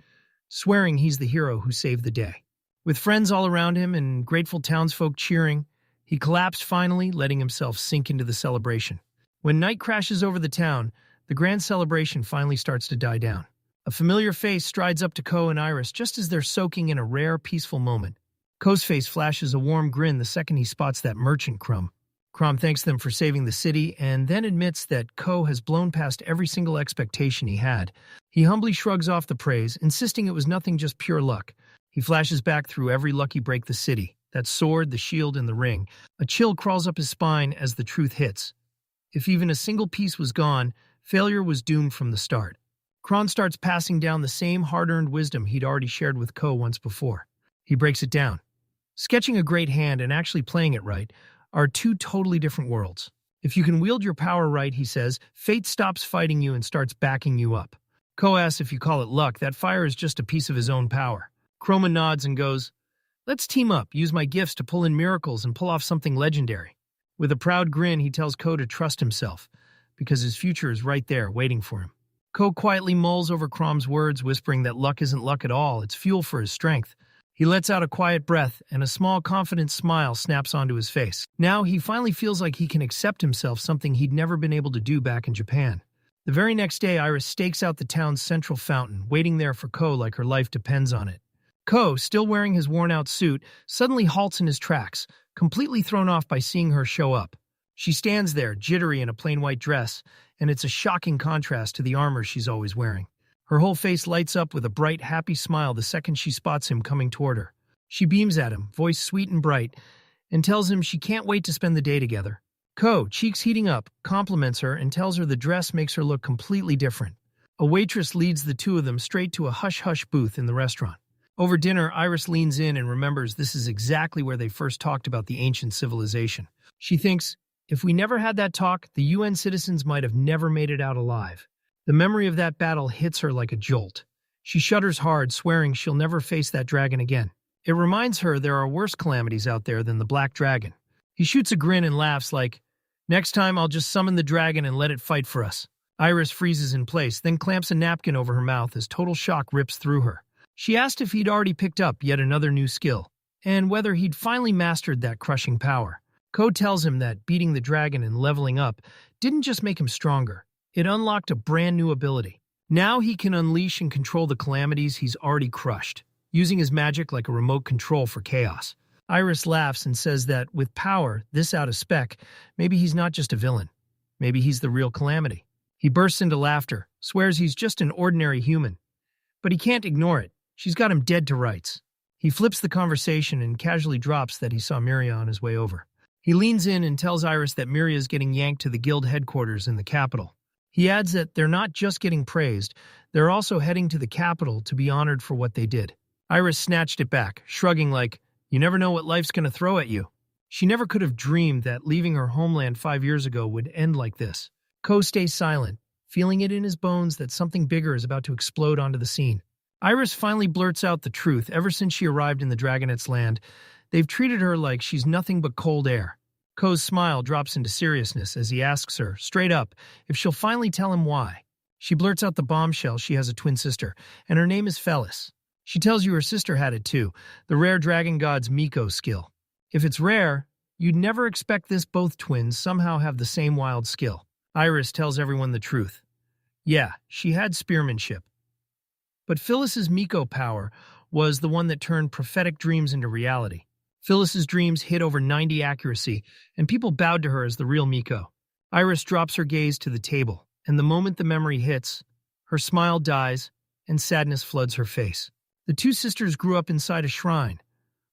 swearing he's the hero who saved the day. With friends all around him and grateful townsfolk cheering, he collapsed finally, letting himself sink into the celebration. When night crashes over the town, the grand celebration finally starts to die down. A familiar face strides up to Ko and Iris just as they're soaking in a rare, peaceful moment. Ko's face flashes a warm grin the second he spots that merchant Crom. Crom thanks them for saving the city and then admits that Ko has blown past every single expectation he had. He humbly shrugs off the praise, insisting it was nothing just pure luck. He flashes back through every lucky break the city, that sword, the shield, and the ring. A chill crawls up his spine as the truth hits. If even a single piece was gone, failure was doomed from the start. Kron starts passing down the same hard-earned wisdom he'd already shared with Ko once before. He breaks it down. Sketching a great hand and actually playing it right are two totally different worlds. If you can wield your power right, he says, fate stops fighting you and starts backing you up. Ko asks if you call it luck, that fire is just a piece of his own power. Chroma nods and goes, let's team up, use my gifts to pull in miracles and pull off something legendary. With a proud grin, he tells Ko to trust himself, because his future is right there, waiting for him. Ko quietly mulls over Crom's words, whispering that luck isn't luck at all, it's fuel for his strength. He lets out a quiet breath, and a small, confident smile snaps onto his face. Now, he finally feels like he can accept himself, something he'd never been able to do back in Japan. The very next day, Iris stakes out the town's central fountain, waiting there for Ko like her life depends on it. Ko, still wearing his worn-out suit, suddenly halts in his tracks, completely thrown off by seeing her show up. She stands there, jittery in a plain white dress, and it's a shocking contrast to the armor she's always wearing. Her whole face lights up with a bright, happy smile the second she spots him coming toward her. She beams at him, voice sweet and bright, and tells him she can't wait to spend the day together. Ko, cheeks heating up, compliments her and tells her the dress makes her look completely different. A waitress leads the two of them straight to a hush-hush booth in the restaurant. Over dinner, Iris leans in and remembers this is exactly where they first talked about the ancient civilization. She thinks, if we never had that talk, the UN citizens might have never made it out alive. The memory of that battle hits her like a jolt. She shudders hard, swearing she'll never face that dragon again. It reminds her there are worse calamities out there than the black dragon. He shoots a grin and laughs like, next time I'll just summon the dragon and let it fight for us. Iris freezes in place, then clamps a napkin over her mouth as total shock rips through her. She asked if he'd already picked up yet another new skill, and whether he'd finally mastered that crushing power. Code tells him that beating the dragon and leveling up didn't just make him stronger, it unlocked a brand new ability. Now he can unleash and control the calamities he's already crushed, using his magic like a remote control for chaos. Iris laughs and says that, with power this out of spec, maybe he's not just a villain. Maybe he's the real calamity. He bursts into laughter, swears he's just an ordinary human. But he can't ignore it. She's got him dead to rights. He flips the conversation and casually drops that he saw Miria on his way over. He leans in and tells Iris that Miria's getting yanked to the guild headquarters in the capital. He adds that they're not just getting praised, they're also heading to the capital to be honored for what they did. Iris snatched it back, shrugging like, you never know what life's going to throw at you. She never could have dreamed that leaving her homeland 5 years ago would end like this. Ko stays silent, feeling it in his bones that something bigger is about to explode onto the scene. Iris finally blurts out the truth. Ever since she arrived in the Dragonette's land, they've treated her like she's nothing but cold air. Ko's smile drops into seriousness as he asks her, straight up, if she'll finally tell him why. She blurts out the bombshell she has a twin sister, and her name is Felis. She tells you her sister had it too, the rare dragon god's Miko skill. If it's rare, you'd never expect this. Both twins somehow have the same wild skill. Iris tells everyone the truth. Yeah, she had spearmanship. But Phyllis's Miko power was the one that turned prophetic dreams into reality. Phyllis's dreams hit over 90 accuracy, and people bowed to her as the real Miko. Iris drops her gaze to the table, and the moment the memory hits, her smile dies, and sadness floods her face. The two sisters grew up inside a shrine,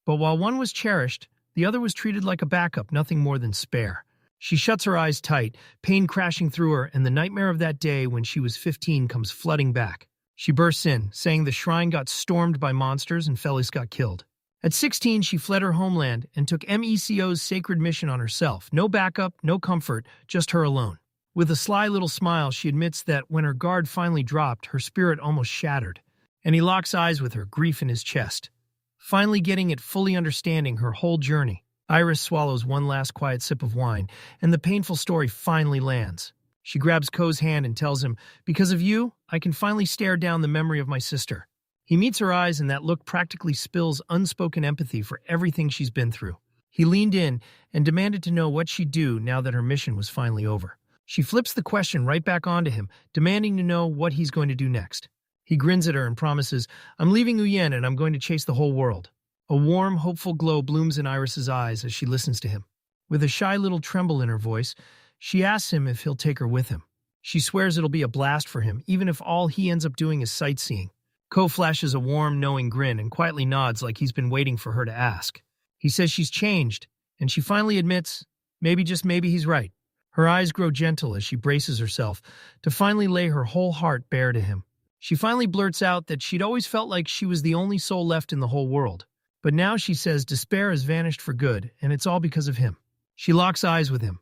but while one was cherished, the other was treated like a backup, nothing more than spare. She shuts her eyes tight, pain crashing through her, and the nightmare of that day when she was 15 comes flooding back. She bursts in, saying the shrine got stormed by monsters and Felis got killed. At 16, she fled her homeland and took MECO's sacred mission on herself. No backup, no comfort, just her alone. With a sly little smile, she admits that when her guard finally dropped, her spirit almost shattered. And he locks eyes with her, grief in his chest. Finally getting it, fully understanding her whole journey. Iris swallows one last quiet sip of wine, and the painful story finally lands. She grabs Ko's hand and tells him, because of you, I can finally stare down the memory of my sister. He meets her eyes, and that look practically spills unspoken empathy for everything she's been through. He leaned in and demanded to know what she'd do now that her mission was finally over. She flips the question right back onto him, demanding to know what he's going to do next. He grins at her and promises, I'm leaving Uyen and I'm going to chase the whole world. A warm, hopeful glow blooms in Iris's eyes as she listens to him. With a shy little tremble in her voice, she asks him if he'll take her with him. She swears it'll be a blast for him, even if all he ends up doing is sightseeing. Ko flashes a warm, knowing grin and quietly nods like he's been waiting for her to ask. He says she's changed, and she finally admits, maybe just maybe he's right. Her eyes grow gentle as she braces herself to finally lay her whole heart bare to him. She finally blurts out that she'd always felt like she was the only soul left in the whole world. But now she says despair has vanished for good, and it's all because of him. She locks eyes with him,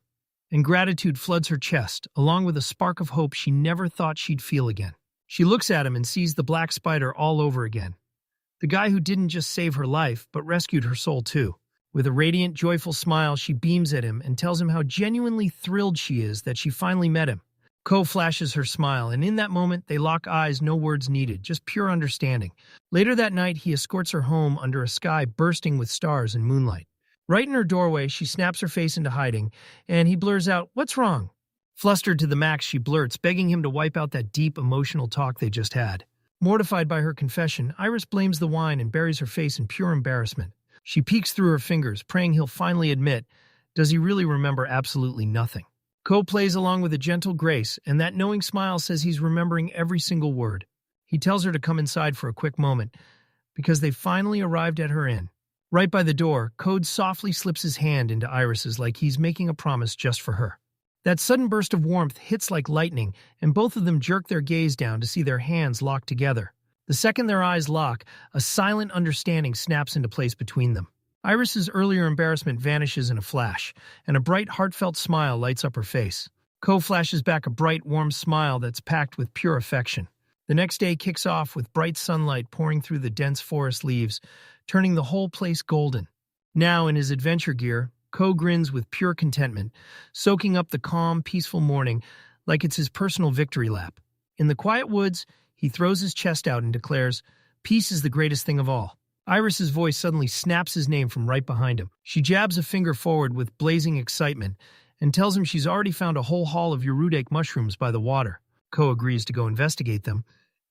and gratitude floods her chest, along with a spark of hope she never thought she'd feel again. She looks at him and sees the black spider all over again. The guy who didn't just save her life, but rescued her soul too. With a radiant, joyful smile, she beams at him and tells him how genuinely thrilled she is that she finally met him. Ko flashes her smile, and in that moment, they lock eyes, no words needed, just pure understanding. Later that night, he escorts her home under a sky bursting with stars and moonlight. Right in her doorway, she snaps her face into hiding, and he blurs out, "What's wrong?" Flustered to the max, she blurts, begging him to wipe out that deep, emotional talk they just had. Mortified by her confession, Iris blames the wine and buries her face in pure embarrassment. She peeks through her fingers, praying he'll finally admit, does he really remember absolutely nothing? Ko plays along with a gentle grace, and that knowing smile says he's remembering every single word. He tells her to come inside for a quick moment, because they finally arrived at her inn. Right by the door, Code softly slips his hand into Iris's like he's making a promise just for her. That sudden burst of warmth hits like lightning, and both of them jerk their gaze down to see their hands locked together. The second their eyes lock, a silent understanding snaps into place between them. Iris's earlier embarrassment vanishes in a flash, and a bright, heartfelt smile lights up her face. Ko flashes back a bright, warm smile that's packed with pure affection. The next day kicks off with bright sunlight pouring through the dense forest leaves, turning the whole place golden. Now, in his adventure gear, Ko grins with pure contentment, soaking up the calm, peaceful morning like it's his personal victory lap. In the quiet woods, he throws his chest out and declares, "Peace is the greatest thing of all." Iris's voice suddenly snaps his name from right behind him. She jabs a finger forward with blazing excitement and tells him she's already found a whole haul of Urudake mushrooms by the water. Ko agrees to go investigate them,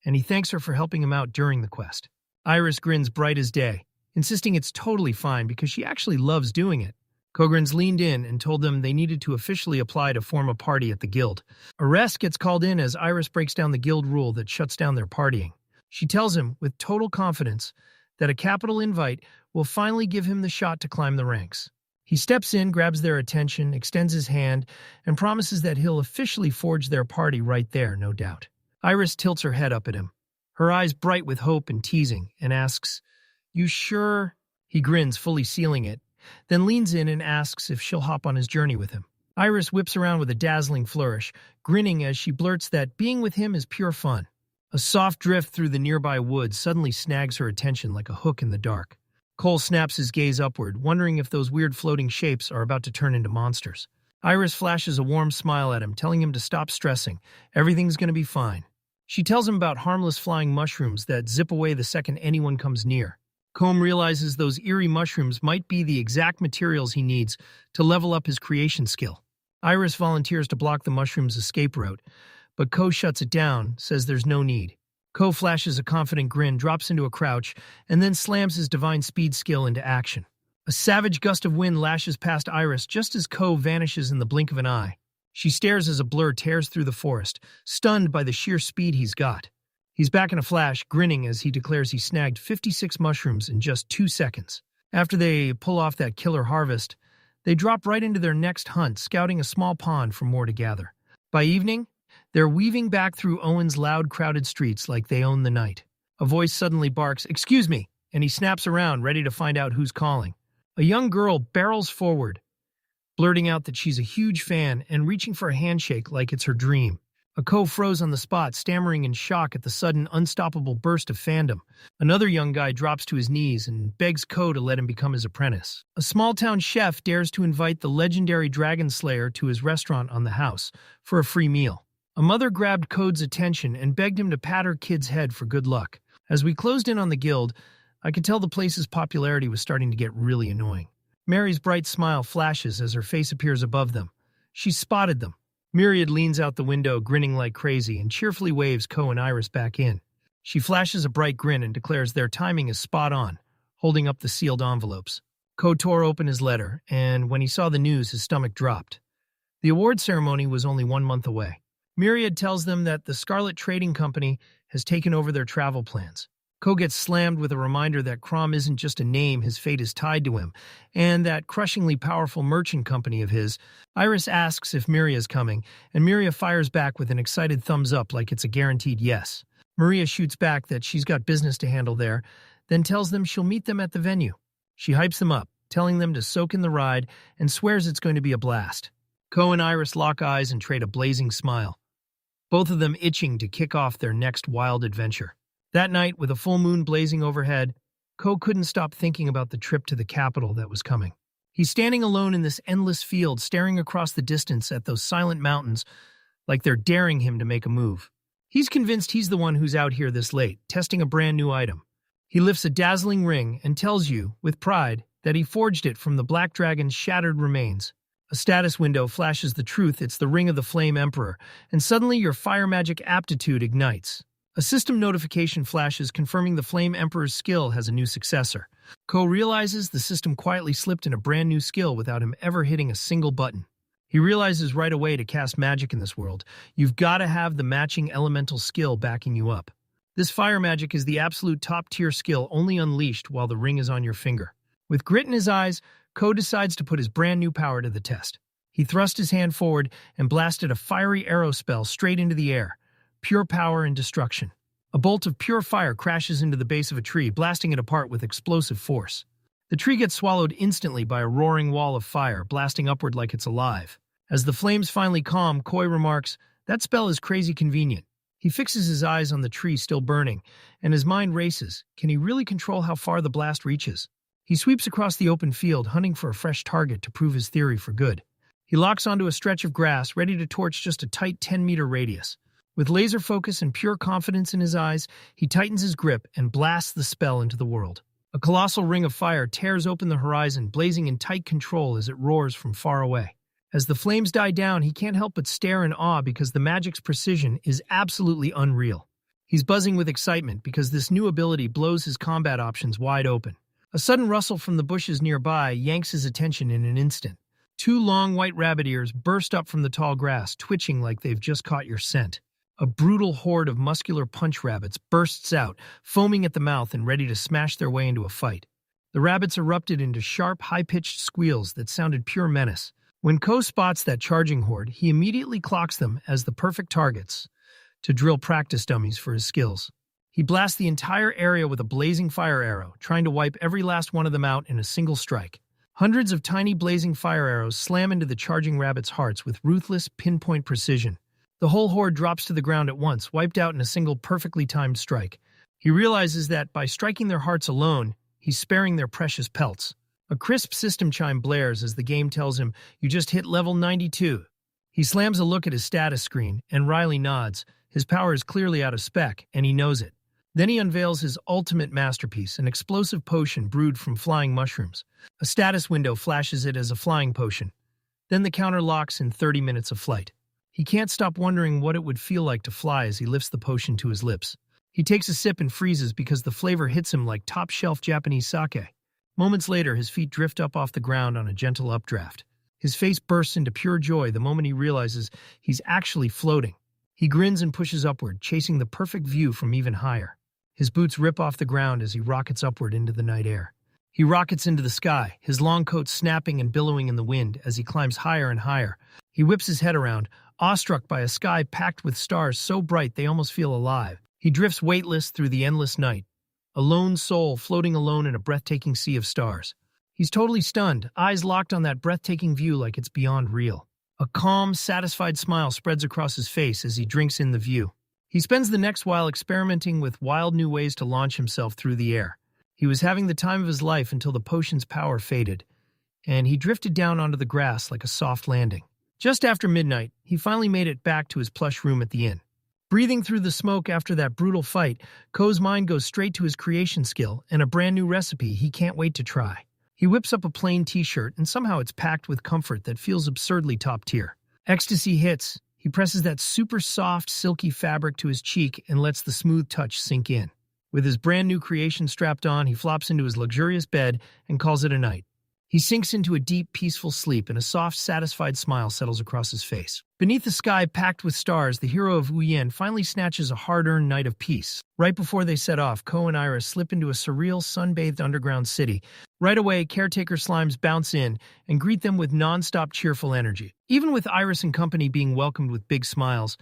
and he thanks her for helping him out during the quest. Iris grins bright as day, insisting it's totally fine because she actually loves doing it. Kogrins leaned in and told them they needed to officially apply to form a party at the guild. Arrest gets called in as Iris breaks down the guild rule that shuts down their partying. She tells him, with total confidence, that a capital invite will finally give him the shot to climb the ranks. He steps in, grabs their attention, extends his hand, and promises that he'll officially forge their party right there, no doubt. Iris tilts her head up at him, her eyes bright with hope and teasing, and asks, "You sure?" He grins, fully sealing it, then leans in and asks if she'll hop on his journey with him. Iris whips around with a dazzling flourish, grinning as she blurts that being with him is pure fun. A soft drift through the nearby woods suddenly snags her attention like a hook in the dark. Cole snaps his gaze upward, wondering if those weird floating shapes are about to turn into monsters. Iris flashes a warm smile at him, telling him to stop stressing. Everything's going to be fine. She tells him about harmless flying mushrooms that zip away the second anyone comes near. Combe realizes those eerie mushrooms might be the exact materials he needs to level up his creation skill. Iris volunteers to block the mushroom's escape route, but Ko shuts it down, says there's no need. Ko flashes a confident grin, drops into a crouch, and then slams his divine speed skill into action. A savage gust of wind lashes past Iris just as Ko vanishes in the blink of an eye. She stares as a blur tears through the forest, stunned by the sheer speed he's got. He's back in a flash, grinning as he declares he snagged 56 mushrooms in just 2 seconds. After they pull off that killer harvest, they drop right into their next hunt, scouting a small pond for more to gather. By evening, they're weaving back through Owen's loud, crowded streets like they own the night. A voice suddenly barks, "Excuse me," and he snaps around, ready to find out who's calling. A young girl barrels forward, blurting out that she's a huge fan and reaching for a handshake like it's her dream. Ko froze on the spot, stammering in shock at the sudden, unstoppable burst of fandom. Another young guy drops to his knees and begs Ko to let him become his apprentice. A small-town chef dares to invite the legendary dragon slayer to his restaurant on the house for a free meal. A mother grabbed Ko's attention and begged him to pat her kid's head for good luck. As we closed in on the guild, I could tell the place's popularity was starting to get really annoying. Mary's bright smile flashes as her face appears above them. She's spotted them. Myriad leans out the window, grinning like crazy, and cheerfully waves Ko and Iris back in. She flashes a bright grin and declares their timing is spot on, holding up the sealed envelopes. Ko tore open his letter, and when he saw the news, his stomach dropped. The award ceremony was only 1 month away. Myriad tells them that the Scarlet Trading Company has taken over their travel plans. Ko gets slammed with a reminder that Crom isn't just a name, his fate is tied to him, and that crushingly powerful merchant company of his. Iris asks if Miria's coming, and Miria fires back with an excited thumbs up like it's a guaranteed yes. Maria shoots back that she's got business to handle there, then tells them she'll meet them at the venue. She hypes them up, telling them to soak in the ride, and swears it's going to be a blast. Ko and Iris lock eyes and trade a blazing smile, both of them itching to kick off their next wild adventure. That night, with a full moon blazing overhead, Ko couldn't stop thinking about the trip to the capital that was coming. He's standing alone in this endless field, staring across the distance at those silent mountains like they're daring him to make a move. He's convinced he's the one who's out here this late, testing a brand new item. He lifts a dazzling ring and tells you, with pride, that he forged it from the Black Dragon's shattered remains. A status window flashes the truth it's the Ring of the Flame Emperor, and suddenly your fire magic aptitude ignites. A system notification flashes confirming the Flame Emperor's skill has a new successor. Ko realizes the system quietly slipped in a brand new skill without him ever hitting a single button. He realizes right away to cast magic in this world, you've got to have the matching elemental skill backing you up. This fire magic is the absolute top-tier skill only unleashed while the ring is on your finger. With grit in his eyes, Ko decides to put his brand new power to the test. He thrust his hand forward and blasted a fiery arrow spell straight into the air. Pure power and destruction. A bolt of pure fire crashes into the base of a tree, blasting it apart with explosive force. The tree gets swallowed instantly by a roaring wall of fire, blasting upward like it's alive. As the flames finally calm, Koi remarks, "That spell is crazy convenient." He fixes his eyes on the tree still burning, and his mind races. Can he really control how far the blast reaches? He sweeps across the open field, hunting for a fresh target to prove his theory for good. He locks onto a stretch of grass, ready to torch just a tight 10-meter radius. With laser focus and pure confidence in his eyes, he tightens his grip and blasts the spell into the world. A colossal ring of fire tears open the horizon, blazing in tight control as it roars from far away. As the flames die down, he can't help but stare in awe because the magic's precision is absolutely unreal. He's buzzing with excitement because this new ability blows his combat options wide open. A sudden rustle from the bushes nearby yanks his attention in an instant. Two long white rabbit ears burst up from the tall grass, twitching like they've just caught your scent. A brutal horde of muscular punch rabbits bursts out, foaming at the mouth and ready to smash their way into a fight. The rabbits erupted into sharp, high-pitched squeals that sounded pure menace. When Ko spots that charging horde, he immediately clocks them as the perfect targets to drill practice dummies for his skills. He blasts the entire area with a blazing fire arrow, trying to wipe every last one of them out in a single strike. Hundreds of tiny blazing fire arrows slam into the charging rabbits' hearts with ruthless, pinpoint precision. The whole horde drops to the ground at once, wiped out in a single perfectly timed strike. He realizes that by striking their hearts alone, he's sparing their precious pelts. A crisp system chime blares as the game tells him, "You just hit level 92. He slams a look at his status screen, and Riley nods. His power is clearly out of spec, and he knows it. Then he unveils his ultimate masterpiece, an explosive potion brewed from flying mushrooms. A status window flashes it as a flying potion. Then the counter locks in 30 minutes of flight. He can't stop wondering what it would feel like to fly as he lifts the potion to his lips. He takes a sip and freezes because the flavor hits him like top-shelf Japanese sake. Moments later, his feet drift up off the ground on a gentle updraft. His face bursts into pure joy the moment he realizes he's actually floating. He grins and pushes upward, chasing the perfect view from even higher. His boots rip off the ground as he rockets upward into the night air. He rockets into the sky, his long coat snapping and billowing in the wind as he climbs higher and higher. He whips his head around, awestruck by a sky packed with stars so bright they almost feel alive. He drifts weightless through the endless night, a lone soul floating alone in a breathtaking sea of stars. He's totally stunned, eyes locked on that breathtaking view like it's beyond real. A calm, satisfied smile spreads across his face as he drinks in the view. He spends the next while experimenting with wild new ways to launch himself through the air. He was having the time of his life until the potion's power faded, and he drifted down onto the grass like a soft landing. Just after midnight, he finally made it back to his plush room at the inn. Breathing through the smoke after that brutal fight, Ko's mind goes straight to his creation skill and a brand new recipe he can't wait to try. He whips up a plain t-shirt, and somehow it's packed with comfort that feels absurdly top tier. Ecstasy hits. He presses that super soft, silky fabric to his cheek and lets the smooth touch sink in. With his brand new creation strapped on, he flops into his luxurious bed and calls it a night. He sinks into a deep, peaceful sleep, and a soft, satisfied smile settles across his face. Beneath the sky packed with stars, the hero of Uyen finally snatches a hard-earned night of peace. Right before they set off, Ko and Iris slip into a surreal, sun-bathed underground city. Right away, caretaker slimes bounce in and greet them with non-stop cheerful energy. Even with Iris and company being welcomed with big smiles,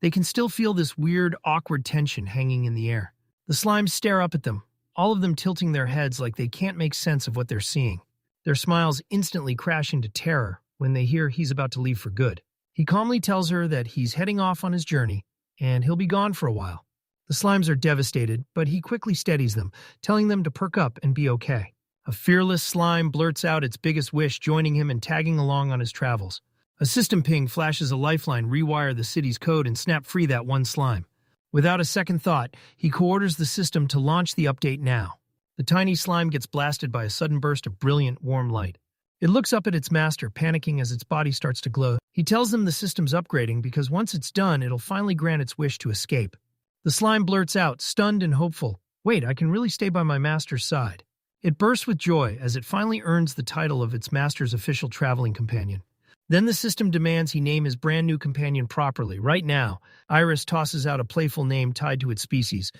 they can still feel this weird, awkward tension hanging in the air. The slimes stare up at them, all of them tilting their heads like they can't make sense of what they're seeing. Their smiles instantly crash into terror when they hear he's about to leave for good. He calmly tells her that he's heading off on his journey, and he'll be gone for a while. The slimes are devastated, but he quickly steadies them, telling them to perk up and be okay. A fearless slime blurts out its biggest wish, joining him and tagging along on his travels. A system ping flashes a lifeline, rewire the city's code, and snap free that one slime. Without a second thought, he co-orders the system to launch the update now. The tiny slime gets blasted by a sudden burst of brilliant, warm light. It looks up at its master, panicking as its body starts to glow. He tells them the system's upgrading because once it's done, it'll finally grant its wish to escape. The slime blurts out, stunned and hopeful, "Wait, I can really stay by my master's side." It bursts with joy as it finally earns the title of its master's official traveling companion. Then the system demands he name his brand new companion properly. Right now, Iris tosses out a playful name tied to its species,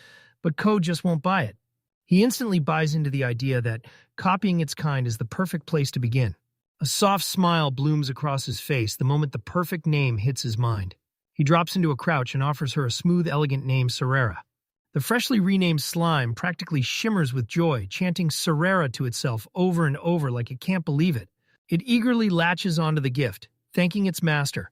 but Ko just won't buy it. He instantly buys into the idea that copying its kind is the perfect place to begin. A soft smile blooms across his face the moment the perfect name hits his mind. He drops into a crouch and offers her a smooth, elegant name, Sarera. The freshly renamed slime practically shimmers with joy, chanting Sarera to itself over and over like it can't believe it. It eagerly latches onto the gift, thanking its master,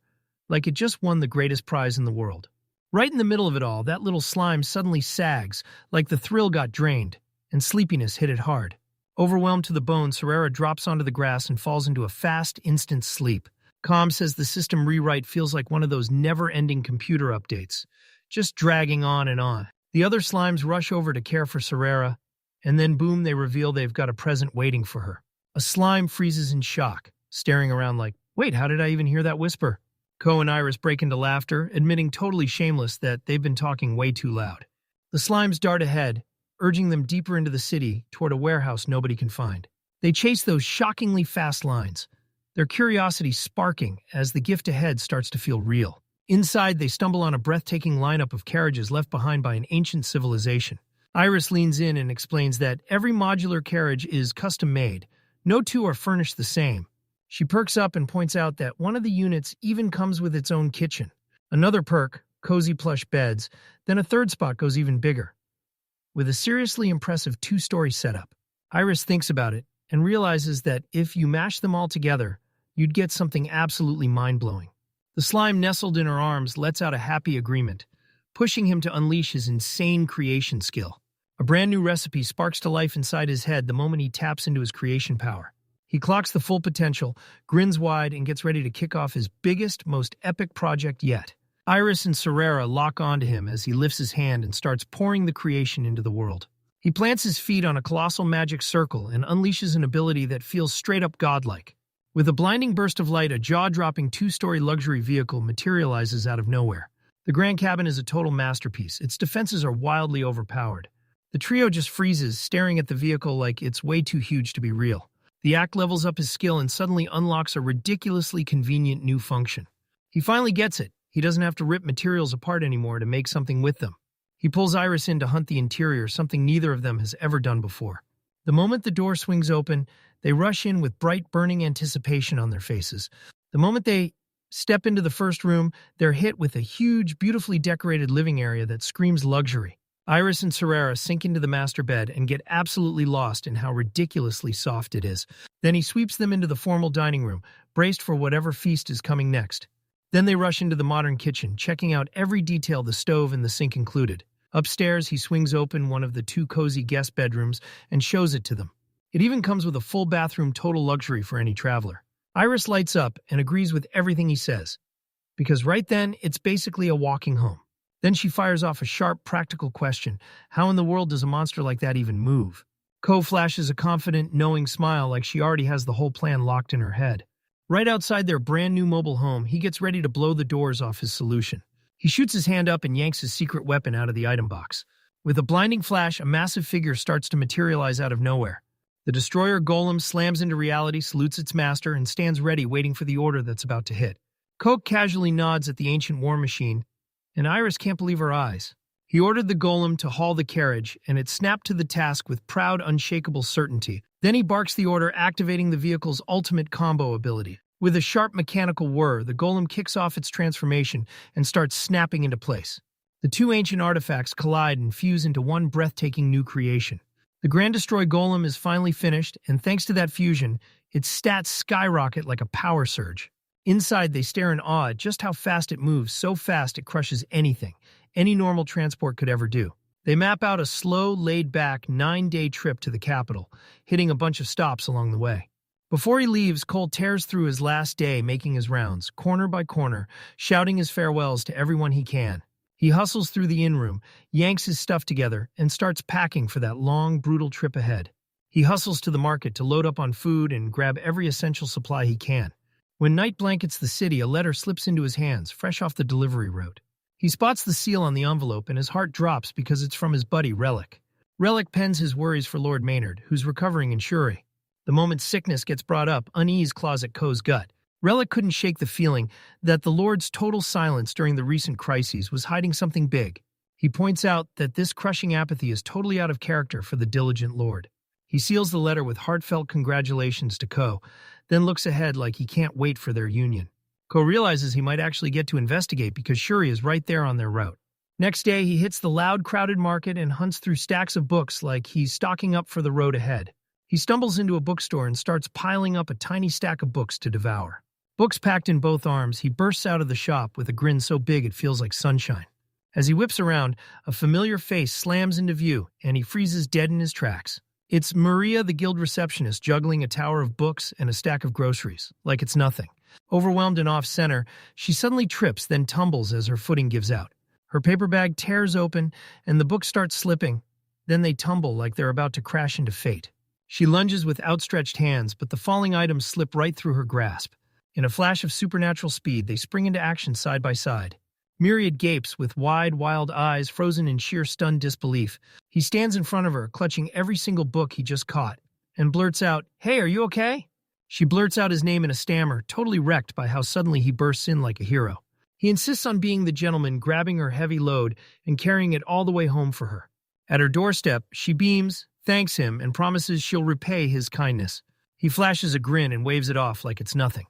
like it just won the greatest prize in the world. Right in the middle of it all, that little slime suddenly sags, like the thrill got drained, and sleepiness hit it hard. Overwhelmed to the bone, Sarera drops onto the grass and falls into a fast, instant sleep. Com says the system rewrite feels like one of those never-ending computer updates, just dragging on and on. The other slimes rush over to care for Sarera, and then boom, they reveal they've got a present waiting for her. A slime freezes in shock, staring around like, wait, how did I even hear that whisper? Ko and Iris break into laughter, admitting totally shameless that they've been talking way too loud. The slimes dart ahead, urging them deeper into the city toward a warehouse nobody can find. They chase those shockingly fast lines, their curiosity sparking as the gift ahead starts to feel real. Inside, they stumble on a breathtaking lineup of carriages left behind by an ancient civilization. Iris leans in and explains that every modular carriage is custom-made. No two are furnished the same. She perks up and points out that one of the units even comes with its own kitchen. Another perk, cozy plush beds, then a third spot goes even bigger, with a seriously impressive 2-story setup. Iris thinks about it and realizes that if you mash them all together, you'd get something absolutely mind-blowing. The slime nestled in her arms lets out a happy agreement, pushing him to unleash his insane creation skill. A brand new recipe sparks to life inside his head the moment he taps into his creation power. He clocks the full potential, grins wide, and gets ready to kick off his biggest, most epic project yet. Iris and Sarera lock onto him as he lifts his hand and starts pouring the creation into the world. He plants his feet on a colossal magic circle and unleashes an ability that feels straight-up godlike. With a blinding burst of light, a jaw-dropping 2-story luxury vehicle materializes out of nowhere. The Grand Cabin is a total masterpiece. Its defenses are wildly overpowered. The trio just freezes, staring at the vehicle like it's way too huge to be real. The act levels up his skill and suddenly unlocks a ridiculously convenient new function. He finally gets it. He doesn't have to rip materials apart anymore to make something with them. He pulls Iris in to hunt the interior, something neither of them has ever done before. The moment the door swings open, they rush in with bright, burning anticipation on their faces. The moment they step into the first room, they're hit with a huge, beautifully decorated living area that screams luxury. Iris and Sarera sink into the master bed and get absolutely lost in how ridiculously soft it is. Then he sweeps them into the formal dining room, braced for whatever feast is coming next. Then they rush into the modern kitchen, checking out every detail, the stove and the sink included. Upstairs, he swings open one of the 2 cozy guest bedrooms and shows it to them. It even comes with a full bathroom, total luxury for any traveler. Iris lights up and agrees with everything he says, because right then, it's basically a walking home. Then she fires off a sharp, practical question. How in the world does a monster like that even move? Ko flashes a confident, knowing smile like she already has the whole plan locked in her head. Right outside their brand new mobile home, he gets ready to blow the doors off his solution. He shoots his hand up and yanks his secret weapon out of the item box. With a blinding flash, a massive figure starts to materialize out of nowhere. The destroyer golem slams into reality, salutes its master, and stands ready waiting for the order that's about to hit. Coke casually nods at the ancient war machine, and Iris can't believe her eyes. He ordered the golem to haul the carriage, and it snapped to the task with proud, unshakable certainty. Then he barks the order, activating the vehicle's ultimate combo ability. With a sharp mechanical whir, the golem kicks off its transformation and starts snapping into place. The 2 ancient artifacts collide and fuse into one breathtaking new creation. The Grand Destroy Golem is finally finished, and thanks to that fusion, its stats skyrocket like a power surge. Inside, they stare in awe at just how fast it moves, so fast it crushes anything any normal transport could ever do. They map out a slow, laid-back, 9-day trip to the capital, hitting a bunch of stops along the way. Before he leaves, Cole tears through his last day, making his rounds, corner by corner, shouting his farewells to everyone he can. He hustles through the inn-room, yanks his stuff together, and starts packing for that long, brutal trip ahead. He hustles to the market to load up on food and grab every essential supply he can. When night blankets the city, a letter slips into his hands, fresh off the delivery route. He spots the seal on the envelope, and his heart drops because it's from his buddy, Relic. Relic pens his worries for Lord Maynard, who's recovering in Shuri. The moment sickness gets brought up, unease claws at Ko's gut. Relic couldn't shake the feeling that the Lord's total silence during the recent crises was hiding something big. He points out that this crushing apathy is totally out of character for the diligent Lord. He seals the letter with heartfelt congratulations to Ko, then looks ahead like he can't wait for their union. Ko realizes he might actually get to investigate because Shuri is right there on their route. Next day, he hits the loud, crowded market and hunts through stacks of books like he's stocking up for the road ahead. He stumbles into a bookstore and starts piling up a tiny stack of books to devour. Books packed in both arms, he bursts out of the shop with a grin so big it feels like sunshine. As he whips around, a familiar face slams into view, and he freezes dead in his tracks. It's Maria, the guild receptionist, juggling a tower of books and a stack of groceries, like it's nothing. Overwhelmed and off-center, she suddenly trips, then tumbles as her footing gives out. Her paper bag tears open, and the books start slipping. Then they tumble like they're about to crash into fate. She lunges with outstretched hands, but the falling items slip right through her grasp. In a flash of supernatural speed, they spring into action side by side. Myriad gapes with wide, wild eyes frozen in sheer stunned disbelief. He stands in front of her, clutching every single book he just caught, and blurts out, "Hey, are you okay?" She blurts out his name in a stammer, totally wrecked by how suddenly he bursts in like a hero. He insists on being the gentleman, grabbing her heavy load and carrying it all the way home for her. At her doorstep, she beams, thanks him, and promises she'll repay his kindness. He flashes a grin and waves it off like it's nothing.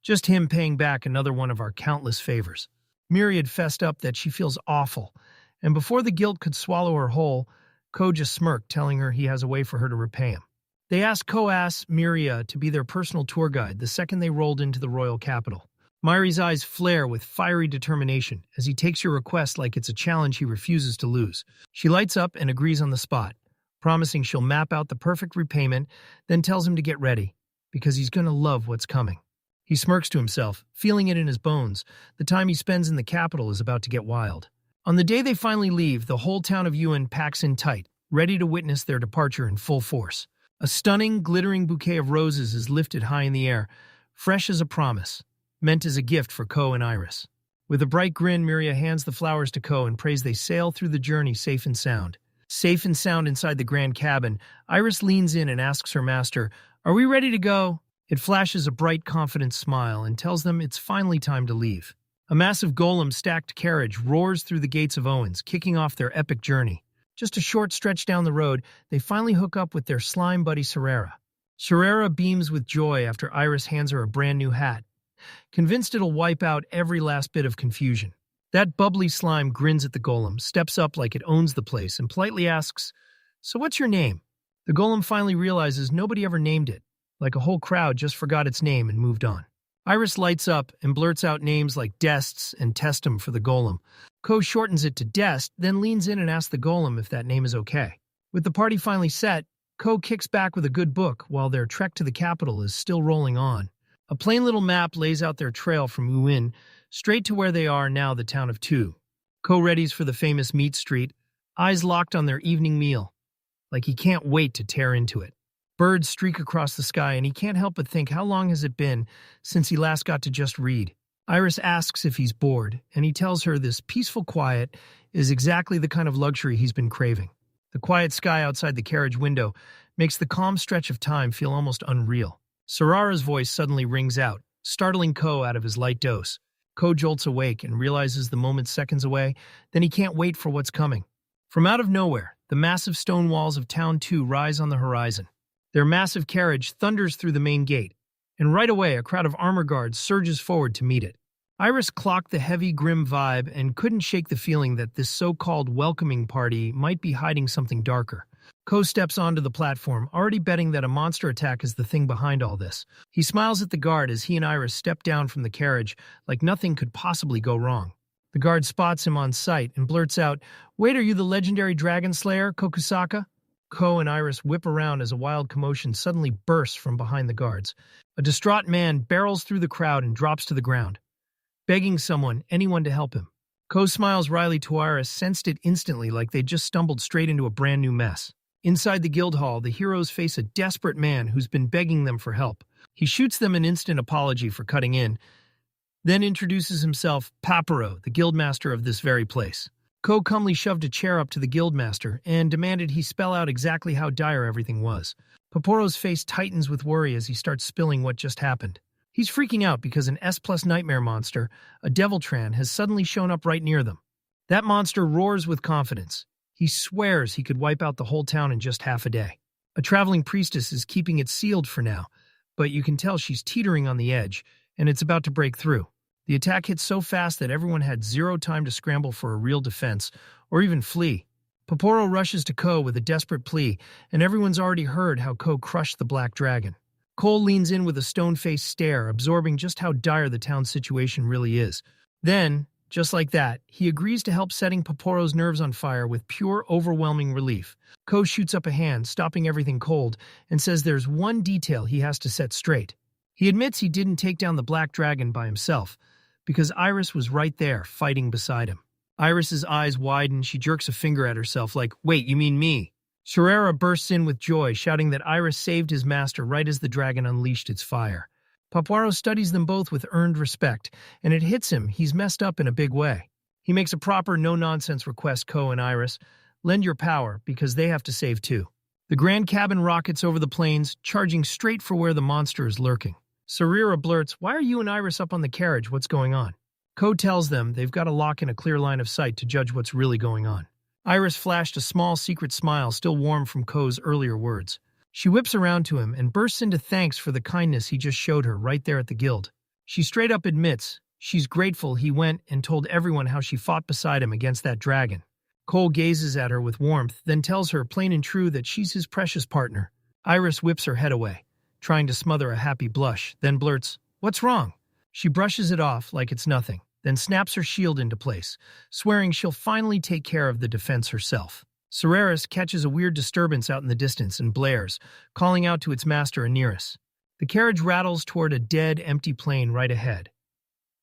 Just him paying back another one of our countless favors. Myriad fessed up that she feels awful, and before the guilt could swallow her whole, Ko just smirked, telling her he has a way for her to repay him. They asked Ko-ass Myria to be their personal tour guide the second they rolled into the royal capital. Myri's eyes flare with fiery determination as he takes your request like it's a challenge he refuses to lose. She lights up and agrees on the spot, promising she'll map out the perfect repayment, then tells him to get ready, because he's going to love what's coming. He smirks to himself, feeling it in his bones. The time he spends in the capital is about to get wild. On the day they finally leave, the whole town of Yuan packs in tight, ready to witness their departure in full force. A stunning, glittering bouquet of roses is lifted high in the air, fresh as a promise, meant as a gift for Ko and Iris. With a bright grin, Myria hands the flowers to Ko and prays they sail through the journey safe and sound. Safe and sound inside the grand cabin, Iris leans in and asks her master, "Are we ready to go?" It flashes a bright, confident smile and tells them it's finally time to leave. A massive golem-stacked carriage roars through the gates of Owens, kicking off their epic journey. Just a short stretch down the road, they finally hook up with their slime buddy Serera. Serera beams with joy after Iris hands her a brand new hat, convinced it'll wipe out every last bit of confusion. That bubbly slime grins at the golem, steps up like it owns the place, and politely asks, "So what's your name?" The golem finally realizes nobody ever named it, like a whole crowd just forgot its name and moved on. Iris lights up and blurts out names like Dests and Testum for the golem. Ko shortens it to Dest, then leans in and asks the golem if that name is okay. With the party finally set, Ko kicks back with a good book while their trek to the capital is still rolling on. A plain little map lays out their trail from Uin, straight to where they are now, the town of Tu. Ko readies for the famous meat street, eyes locked on their evening meal, like he can't wait to tear into it. Birds streak across the sky, and he can't help but think how long has it been since he last got to just read. Iris asks if he's bored, and he tells her this peaceful quiet is exactly the kind of luxury he's been craving. The quiet sky outside the carriage window makes the calm stretch of time feel almost unreal. Serara's voice suddenly rings out, startling Ko out of his light dose. Ko jolts awake and realizes the moment's seconds away, then he can't wait for what's coming. From out of nowhere, the massive stone walls of Town 2 rise on the horizon. Their massive carriage thunders through the main gate, and right away a crowd of armor guards surges forward to meet it. Iris clocked the heavy, grim vibe and couldn't shake the feeling that this so-called welcoming party might be hiding something darker. Ko steps onto the platform, already betting that a monster attack is the thing behind all this. He smiles at the guard as he and Iris step down from the carriage like nothing could possibly go wrong. The guard spots him on sight and blurts out, "Wait, are you the legendary dragon slayer, Kokusaka?" Ko and Iris whip around as a wild commotion suddenly bursts from behind the guards. A distraught man barrels through the crowd and drops to the ground, begging anyone to help him. Ko smiles wryly to Iris, sensed it instantly like they'd just stumbled straight into a brand new mess. Inside the guild hall, the heroes face a desperate man who's been begging them for help. He shoots them an instant apology for cutting in, then introduces himself, Paparo, the guildmaster of this very place. Ko calmly shoved a chair up to the guildmaster and demanded he spell out exactly how dire everything was. Paparo's face tightens with worry as he starts spilling what just happened. He's freaking out because an S+ nightmare monster, a Deviltran, has suddenly shown up right near them. That monster roars with confidence. He swears he could wipe out the whole town in just half a day. A traveling priestess is keeping it sealed for now, but you can tell she's teetering on the edge, and it's about to break through. The attack hit so fast that everyone had zero time to scramble for a real defense, or even flee. Poporo rushes to Ko with a desperate plea, and everyone's already heard how Ko crushed the black dragon. Cole leans in with a stone-faced stare, absorbing just how dire the town's situation really is. Then, just like that, he agrees to help setting Poporo's nerves on fire with pure, overwhelming relief. Ko shoots up a hand, stopping everything cold, and says there's one detail he has to set straight. He admits he didn't take down the black dragon by himself, because Iris was right there, fighting beside him. Iris's eyes widen, she jerks a finger at herself like, "Wait, you mean me?" Sherera bursts in with joy, shouting that Iris saved his master right as the dragon unleashed its fire. Papuaro studies them both with earned respect, and it hits him he's messed up in a big way. He makes a proper no-nonsense request Ko and Iris, lend your power, because they have to save too. The grand cabin rockets over the plains, charging straight for where the monster is lurking. Sarira blurts, "Why are you and Iris up on the carriage? What's going on?" Ko tells them they've got to lock in a clear line of sight to judge what's really going on. Iris flashed a small secret smile still warm from Ko's earlier words. She whips around to him and bursts into thanks for the kindness he just showed her right there at the guild. She straight up admits she's grateful he went and told everyone how she fought beside him against that dragon. Cole gazes at her with warmth, then tells her plain and true that she's his precious partner. Iris whips her head away, trying to smother a happy blush, then blurts, "What's wrong?" She brushes it off like it's nothing, then snaps her shield into place, swearing she'll finally take care of the defense herself. Cereris catches a weird disturbance out in the distance and blares, calling out to its master Aniris. The carriage rattles toward a dead, empty plain right ahead.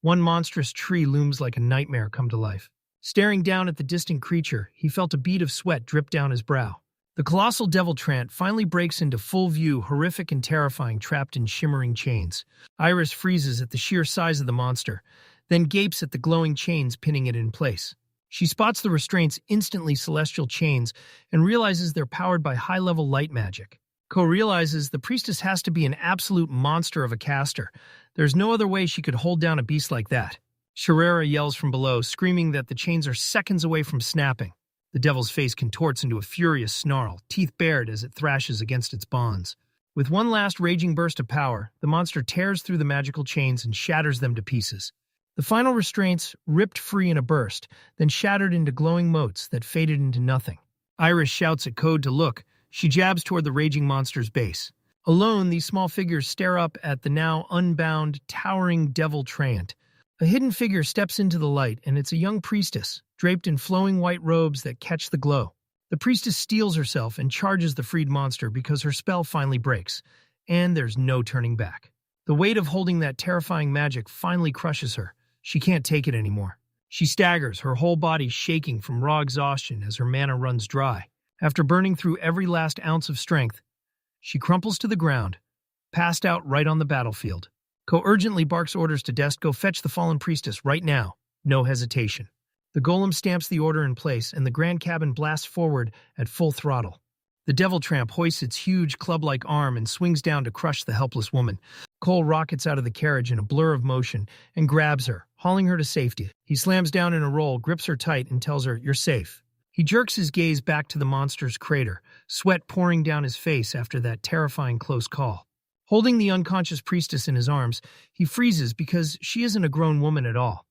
One monstrous tree looms like a nightmare come to life. Staring down at the distant creature, he felt a bead of sweat drip down his brow. The colossal devil trant finally breaks into full view, horrific and terrifying, trapped in shimmering chains. Iris freezes at the sheer size of the monster, then gapes at the glowing chains pinning it in place. She spots the restraints instantly celestial chains and realizes they're powered by high-level light magic. Ko realizes the priestess has to be an absolute monster of a caster. There's no other way she could hold down a beast like that. Sherera yells from below, screaming that the chains are seconds away from snapping. The devil's face contorts into a furious snarl, teeth bared as it thrashes against its bonds. With one last raging burst of power, the monster tears through the magical chains and shatters them to pieces. The final restraints ripped free in a burst, then shattered into glowing motes that faded into nothing. Iris shouts at Code to look. She jabs toward the raging monster's base. Alone, these small figures stare up at the now unbound, towering devil trant. A hidden figure steps into the light, and it's a young priestess, draped in flowing white robes that catch the glow. The priestess steels herself and charges the freed monster because her spell finally breaks, and there's no turning back. The weight of holding that terrifying magic finally crushes her. She can't take it anymore. She staggers, her whole body shaking from raw exhaustion as her mana runs dry. After burning through every last ounce of strength, she crumples to the ground, passed out right on the battlefield. Ko urgently barks orders to Dest, "Go fetch the fallen priestess right now." No hesitation. The golem stamps the order in place, and the grand cabin blasts forward at full throttle. The devil tramp hoists its huge club-like arm and swings down to crush the helpless woman. Cole rockets out of the carriage in a blur of motion and grabs her, hauling her to safety. He slams down in a roll, grips her tight, and tells her, "You're safe." He jerks his gaze back to the monster's crater, sweat pouring down his face after that terrifying close call. Holding the unconscious priestess in his arms, he freezes because she isn't a grown woman at all.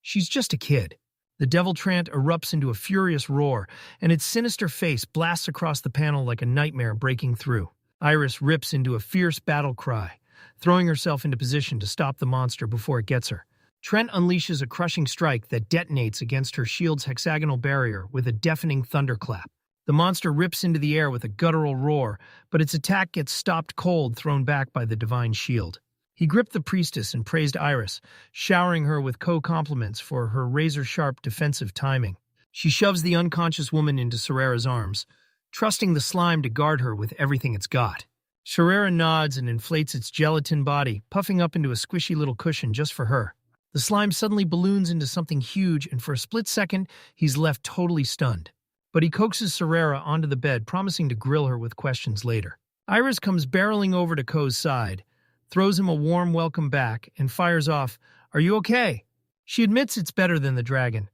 She's just a kid. The devil trant erupts into a furious roar, and its sinister face blasts across the panel like a nightmare breaking through. Iris rips into a fierce battle cry, throwing herself into position to stop the monster before it gets her. Trent unleashes a crushing strike that detonates against her shield's hexagonal barrier with a deafening thunderclap. The monster rips into the air with a guttural roar, but its attack gets stopped cold, thrown back by the divine shield. He gripped the priestess and praised Iris, showering her with compliments for her razor-sharp defensive timing. She shoves the unconscious woman into Serera's arms, trusting the slime to guard her with everything it's got. Serera nods and inflates its gelatin body, puffing up into a squishy little cushion just for her. The slime suddenly balloons into something huge, and for a split second, he's left totally stunned. But he coaxes Serera onto the bed, promising to grill her with questions later. Iris comes barreling over to Ko's side, throws him a warm welcome back, and fires off, "Are you okay?" She admits it's better than the dragon,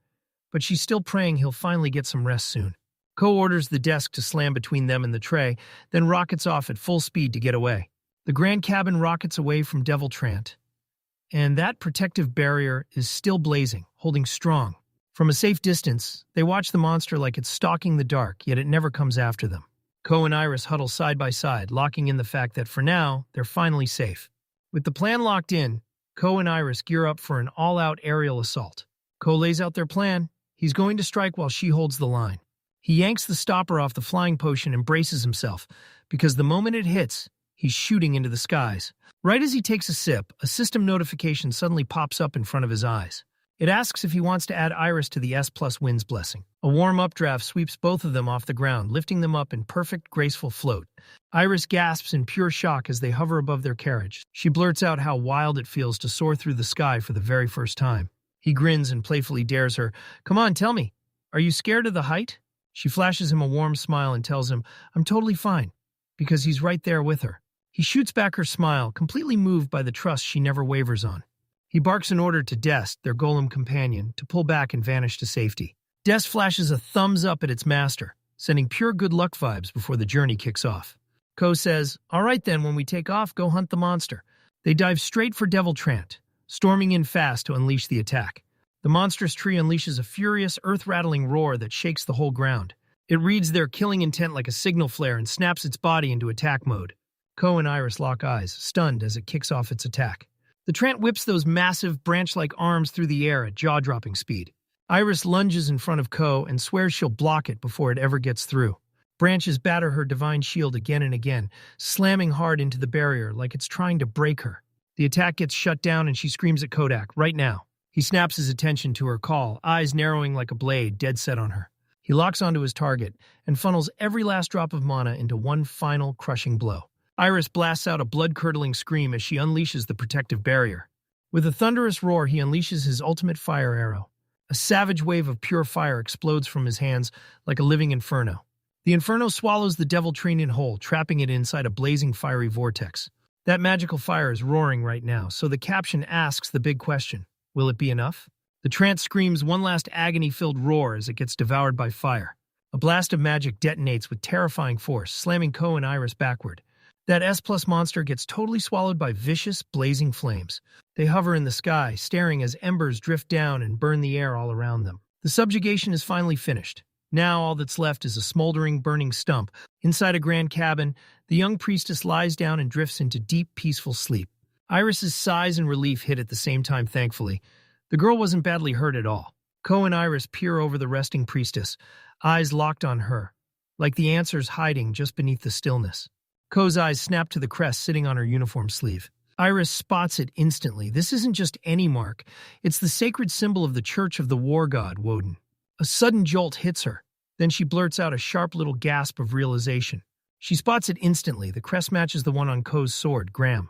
but she's still praying he'll finally get some rest soon. Ko orders the desk to slam between them and the tray, then rockets off at full speed to get away. The grand cabin rockets away from Devil Trant, and that protective barrier is still blazing, holding strong. From a safe distance, they watch the monster like it's stalking the dark, yet it never comes after them. Ko and Iris huddle side by side, locking in the fact that for now, they're finally safe. With the plan locked in, Ko and Iris gear up for an all-out aerial assault. Ko lays out their plan. He's going to strike while she holds the line. He yanks the stopper off the flying potion and braces himself, because the moment it hits, he's shooting into the skies. Right as he takes a sip, a system notification suddenly pops up in front of his eyes. It asks if he wants to add Iris to the S+Wind's blessing. A warm updraft sweeps both of them off the ground, lifting them up in perfect, graceful float. Iris gasps in pure shock as they hover above their carriage. She blurts out how wild it feels to soar through the sky for the very first time. He grins and playfully dares her, "Come on, tell me, are you scared of the height?" She flashes him a warm smile and tells him, "I'm totally fine," because he's right there with her. He shoots back her smile, completely moved by the trust she never wavers on. He barks an order to Dest, their golem companion, to pull back and vanish to safety. Dest flashes a thumbs up at its master, sending pure good luck vibes before the journey kicks off. Ko says, "All right then, when we take off, go hunt the monster." They dive straight for Devil Trant, storming in fast to unleash the attack. The monstrous tree unleashes a furious, earth-rattling roar that shakes the whole ground. It reads their killing intent like a signal flare and snaps its body into attack mode. Ko and Iris lock eyes, stunned as it kicks off its attack. The Trant whips those massive, branch-like arms through the air at jaw-dropping speed. Iris lunges in front of Ko and swears she'll block it before it ever gets through. Branches batter her divine shield again and again, slamming hard into the barrier like it's trying to break her. The attack gets shut down and she screams at Kodak, "Right now." He snaps his attention to her call, eyes narrowing like a blade, dead set on her. He locks onto his target and funnels every last drop of mana into one final, crushing blow. Iris blasts out a blood-curdling scream as she unleashes the protective barrier. With a thunderous roar, he unleashes his ultimate fire arrow. A savage wave of pure fire explodes from his hands like a living inferno. The inferno swallows the Devil Trant whole, trapping it inside a blazing fiery vortex. That magical fire is roaring right now, so the caption asks the big question, will it be enough? The Trant screams one last agony-filled roar as it gets devoured by fire. A blast of magic detonates with terrifying force, slamming Ko and Iris backward. That S+ monster gets totally swallowed by vicious, blazing flames. They hover in the sky, staring as embers drift down and burn the air all around them. The subjugation is finally finished. Now all that's left is a smoldering, burning stump. Inside a grand cabin, the young priestess lies down and drifts into deep, peaceful sleep. Iris's sighs and relief hit at the same time, thankfully. The girl wasn't badly hurt at all. Ko and Iris peer over the resting priestess, eyes locked on her, like the answers hiding just beneath the stillness. Ko's eyes snap to the crest sitting on her uniform sleeve. Iris spots it instantly. This isn't just any mark. It's the sacred symbol of the Church of the War God, Woden. A sudden jolt hits her. Then she blurts out a sharp little gasp of realization. She spots it instantly. The crest matches the one on Ko's sword, Graham.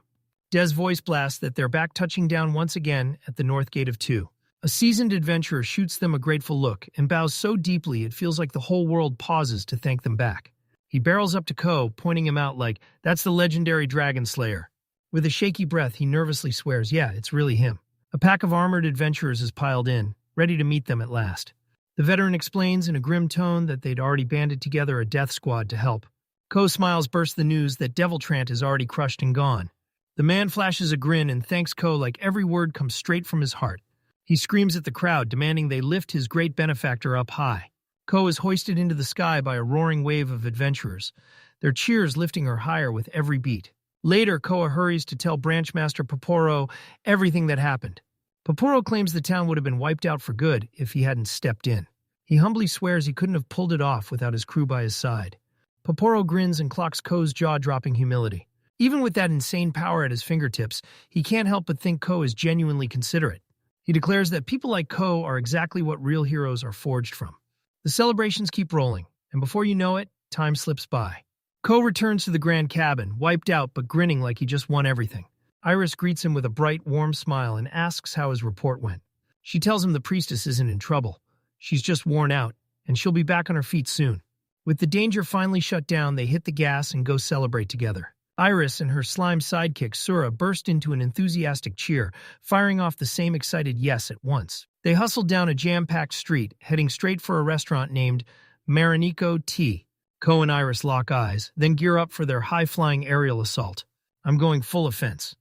Des voice blasts that they're back touching down once again at the North Gate of Two. A seasoned adventurer shoots them a grateful look and bows so deeply it feels like the whole world pauses to thank them back. He barrels up to Ko, pointing him out like, "That's the legendary Dragon Slayer." With a shaky breath, he nervously swears, "Yeah, it's really him." A pack of armored adventurers is piled in, ready to meet them at last. The veteran explains in a grim tone that they'd already banded together a death squad to help. Ko's smiles burst the news that Devil Trant is already crushed and gone. The man flashes a grin and thanks Ko like every word comes straight from his heart. He screams at the crowd, demanding they lift his great benefactor up high. Ko is hoisted into the sky by a roaring wave of adventurers, their cheers lifting her higher with every beat. Later, Koa hurries to tell Branchmaster Poporo everything that happened. Poporo claims the town would have been wiped out for good if he hadn't stepped in. He humbly swears he couldn't have pulled it off without his crew by his side. Poporo grins and clocks Ko's jaw-dropping humility. Even with that insane power at his fingertips, he can't help but think Ko is genuinely considerate. He declares that people like Ko are exactly what real heroes are forged from. The celebrations keep rolling, and before you know it, time slips by. Ko returns to the grand cabin, wiped out but grinning like he just won everything. Iris greets him with a bright, warm smile and asks how his report went. She tells him the priestess isn't in trouble. She's just worn out, and she'll be back on her feet soon. With the danger finally shut down, they hit the gas and go celebrate together. Iris and her slime sidekick, Sura, burst into an enthusiastic cheer, firing off the same excited yes at once. They hustled down a jam-packed street, heading straight for a restaurant named Mariniko T. Ko and Iris lock eyes, then gear up for their high-flying aerial assault. I'm going full offense.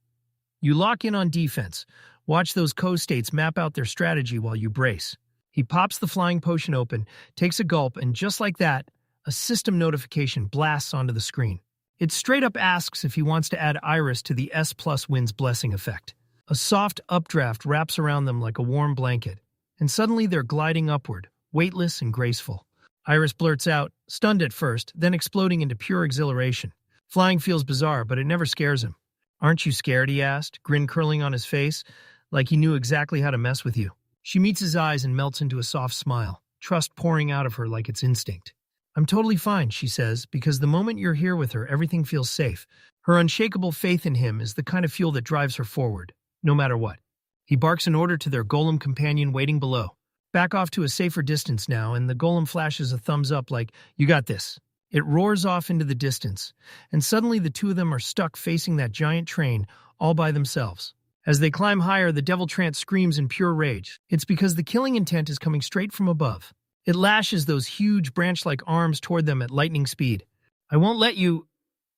You lock in on defense. Watch those co-states map out their strategy while you brace. He pops the flying potion open, takes a gulp, and just like that, a system notification blasts onto the screen. It straight up asks if he wants to add Iris to the S plus wind's blessing effect. A soft updraft wraps around them like a warm blanket, and suddenly they're gliding upward, weightless and graceful. Iris blurts out, stunned at first, then exploding into pure exhilaration. Flying feels bizarre, but it never scares him. Aren't you scared, he asked, grin curling on his face, like he knew exactly how to mess with you. She meets his eyes and melts into a soft smile, trust pouring out of her like it's instinct. I'm totally fine, she says, because the moment you're here with her, everything feels safe. Her unshakable faith in him is the kind of fuel that drives her forward, no matter what. He barks an order to their golem companion waiting below. Back off to a safer distance now, and the golem flashes a thumbs up like, you got this. It roars off into the distance, and suddenly the two of them are stuck facing that giant train, all by themselves. As they climb higher, the devil trance screams in pure rage. It's because the killing intent is coming straight from above. It lashes those huge branch-like arms toward them at lightning speed. I won't let you...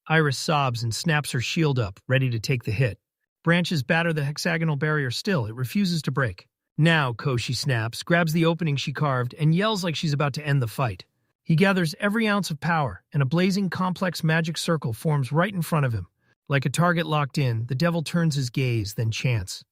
Iris sobs and snaps her shield up, ready to take the hit. Branches batter the hexagonal barrier still. It refuses to break. Now, Ko, she snaps, grabs the opening she carved, and yells like she's about to end the fight. He gathers every ounce of power, and a blazing, complex magic circle forms right in front of him. Like a target locked in, the devil turns his gaze, then chants.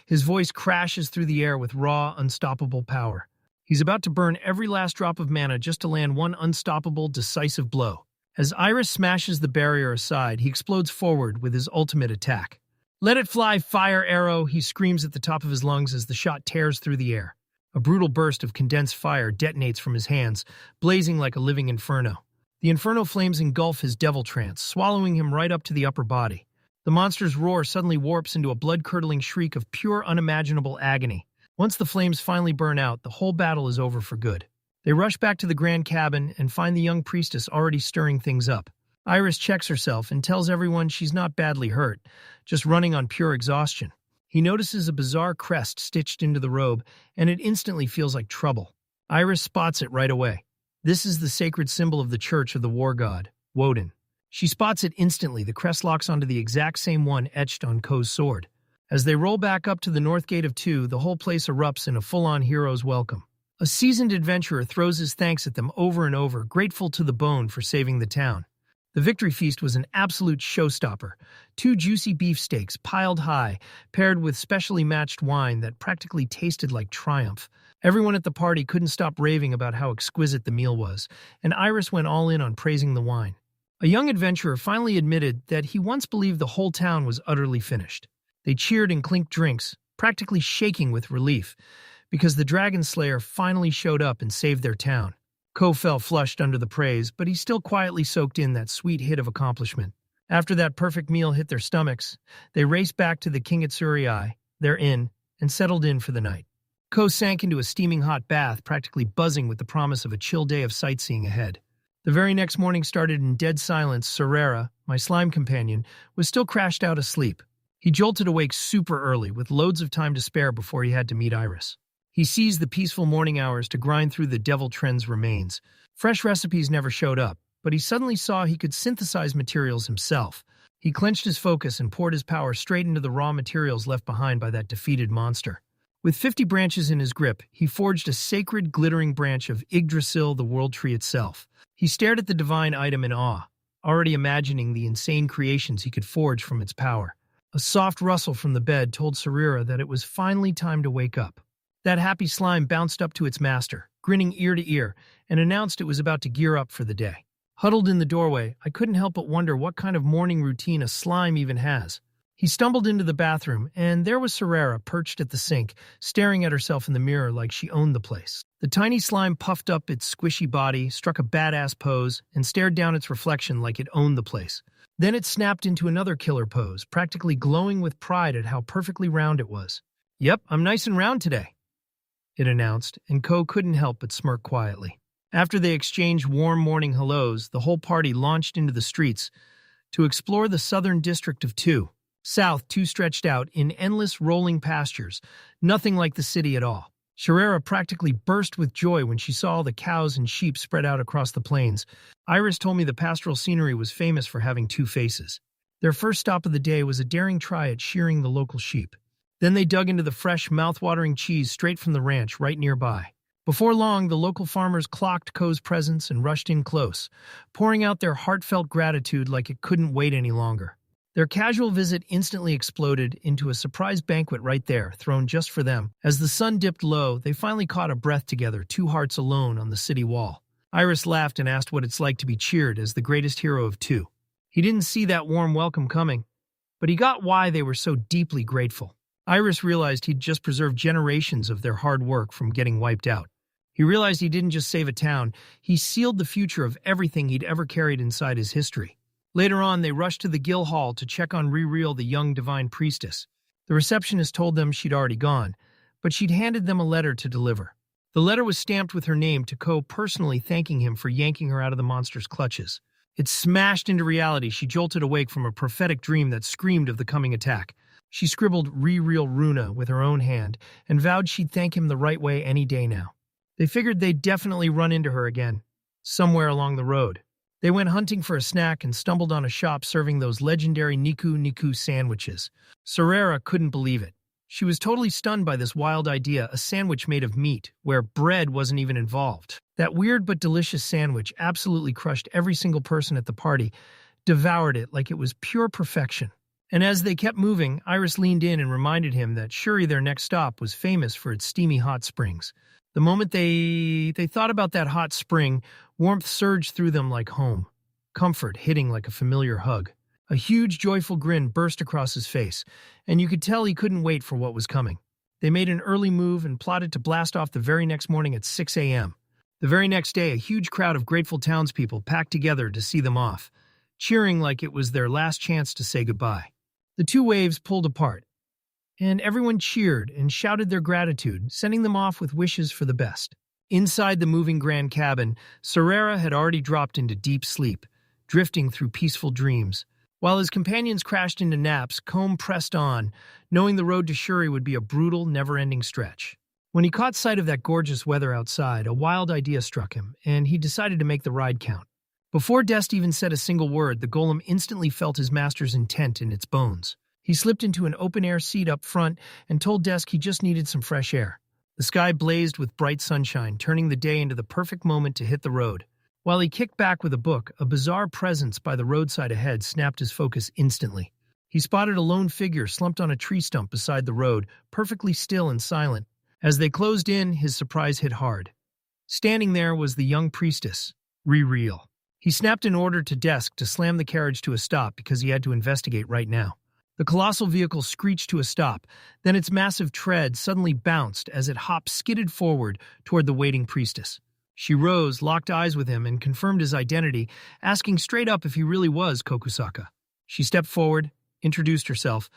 His voice crashes through the air with raw, unstoppable power. He's about to burn every last drop of mana just to land one unstoppable, decisive blow. As Iris smashes the barrier aside, he explodes forward with his ultimate attack. Let it fly, fire arrow, he screams at the top of his lungs as the shot tears through the air. A brutal burst of condensed fire detonates from his hands, blazing like a living inferno. The inferno flames engulf his devil trance, swallowing him right up to the upper body. The monster's roar suddenly warps into a blood-curdling shriek of pure unimaginable agony. Once the flames finally burn out, the whole battle is over for good. They rush back to the grand cabin and find the young priestess already stirring things up. Iris checks herself and tells everyone she's not badly hurt, just running on pure exhaustion. He notices a bizarre crest stitched into the robe, and it instantly feels like trouble. Iris spots it right away. This is the sacred symbol of the church of the war god, Woden. She spots it instantly. The crest locks onto the exact same one etched on Ko's sword. As they roll back up to the north gate of 2, the whole place erupts in a full-on hero's welcome. A seasoned adventurer throws his thanks at them over and over, grateful to the bone for saving the town. The victory feast was an absolute showstopper. 2 juicy beefsteaks piled high, paired with specially matched wine that practically tasted like triumph. Everyone at the party couldn't stop raving about how exquisite the meal was, and Iris went all in on praising the wine. A young adventurer finally admitted that he once believed the whole town was utterly finished. They cheered and clinked drinks, practically shaking with relief, because the Dragon Slayer finally showed up and saved their town. Ko fell flushed under the praise, but he still quietly soaked in that sweet hit of accomplishment. After that perfect meal hit their stomachs, they raced back to the Kingetsurii, their inn, and settled in for the night. Ko sank into a steaming hot bath, practically buzzing with the promise of a chill day of sightseeing ahead. The very next morning started in dead silence. Sorera, my slime companion, was still crashed out asleep. He jolted awake super early, with loads of time to spare before he had to meet Iris. He seized the peaceful morning hours to grind through the Devil Trend's remains. Fresh recipes never showed up, but he suddenly saw he could synthesize materials himself. He clenched his focus and poured his power straight into the raw materials left behind by that defeated monster. With 50 branches in his grip, he forged a sacred, glittering branch of Yggdrasil, the world tree itself. He stared at the divine item in awe, already imagining the insane creations he could forge from its power. A soft rustle from the bed told Sorera that it was finally time to wake up. That happy slime bounced up to its master, grinning ear to ear, and announced it was about to gear up for the day. Huddled in the doorway, I couldn't help but wonder what kind of morning routine a slime even has. He stumbled into the bathroom, and there was Sorera perched at the sink, staring at herself in the mirror like she owned the place. The tiny slime puffed up its squishy body, struck a badass pose, and stared down its reflection like it owned the place. Then it snapped into another killer pose, practically glowing with pride at how perfectly round it was. "Yep, I'm nice and round today," it announced, and Ko couldn't help but smirk quietly. After they exchanged warm morning hellos, the whole party launched into the streets to explore the southern district of 2. South, 2 stretched out in endless rolling pastures, nothing like the city at all. Sherera practically burst with joy when she saw all the cows and sheep spread out across the plains. Iris told me the pastoral scenery was famous for having two faces. Their first stop of the day was a daring try at shearing the local sheep. Then they dug into the fresh, mouth-watering cheese straight from the ranch right nearby. Before long, the local farmers clocked Ko's presence and rushed in close, pouring out their heartfelt gratitude like it couldn't wait any longer. Their casual visit instantly exploded into a surprise banquet right there, thrown just for them. As the sun dipped low, they finally caught a breath together, two hearts alone on the city wall. Iris laughed and asked what it's like to be cheered as the greatest hero of two. He didn't see that warm welcome coming, but he got why they were so deeply grateful. Iris realized he'd just preserved generations of their hard work from getting wiped out. He realized he didn't just save a town, he sealed the future of everything he'd ever carried inside his history. Later on, they rushed to the Guild Hall to check on Riril, the young divine priestess. The receptionist told them she'd already gone, but she'd handed them a letter to deliver. The letter was stamped with her name to Ko personally thanking him for yanking her out of the monster's clutches. It smashed into reality. She jolted awake from a prophetic dream that screamed of the coming attack. She scribbled Riril Runa with her own hand and vowed she'd thank him the right way any day now. They figured they'd definitely run into her again, somewhere along the road. They went hunting for a snack and stumbled on a shop serving those legendary Niku sandwiches. Sherera couldn't believe it. She was totally stunned by this wild idea, a sandwich made of meat, where bread wasn't even involved. That weird but delicious sandwich absolutely crushed every single person at the party, devoured it like it was pure perfection. And as they kept moving, Iris leaned in and reminded him that Shuri, their next stop, was famous for its steamy hot springs. The moment they thought about that hot spring, warmth surged through them like home, comfort hitting like a familiar hug. A huge, joyful grin burst across his face, and you could tell he couldn't wait for what was coming. They made an early move and plotted to blast off the very next morning at 6 a.m. The very next day, a huge crowd of grateful townspeople packed together to see them off, cheering like it was their last chance to say goodbye. The two waves pulled apart, and everyone cheered and shouted their gratitude, sending them off with wishes for the best. Inside the moving grand cabin, Sherera had already dropped into deep sleep, drifting through peaceful dreams. While his companions crashed into naps, Combe pressed on, knowing the road to Shuri would be a brutal, never-ending stretch. When he caught sight of that gorgeous weather outside, a wild idea struck him, and he decided to make the ride count. Before Dest even said a single word, the golem instantly felt his master's intent in its bones. He slipped into an open-air seat up front and told Desk he just needed some fresh air. The sky blazed with bright sunshine, turning the day into the perfect moment to hit the road. While he kicked back with a book, a bizarre presence by the roadside ahead snapped his focus instantly. He spotted a lone figure slumped on a tree stump beside the road, perfectly still and silent. As they closed in, his surprise hit hard. Standing there was the young priestess, Riril. He snapped an order to Desk to slam the carriage to a stop because he had to investigate right now. The colossal vehicle screeched to a stop, then its massive tread suddenly bounced as it skidded forward toward the waiting priestess. She rose, locked eyes with him, and confirmed his identity, asking straight up if he really was Kokusaka. She stepped forward, introduced herself.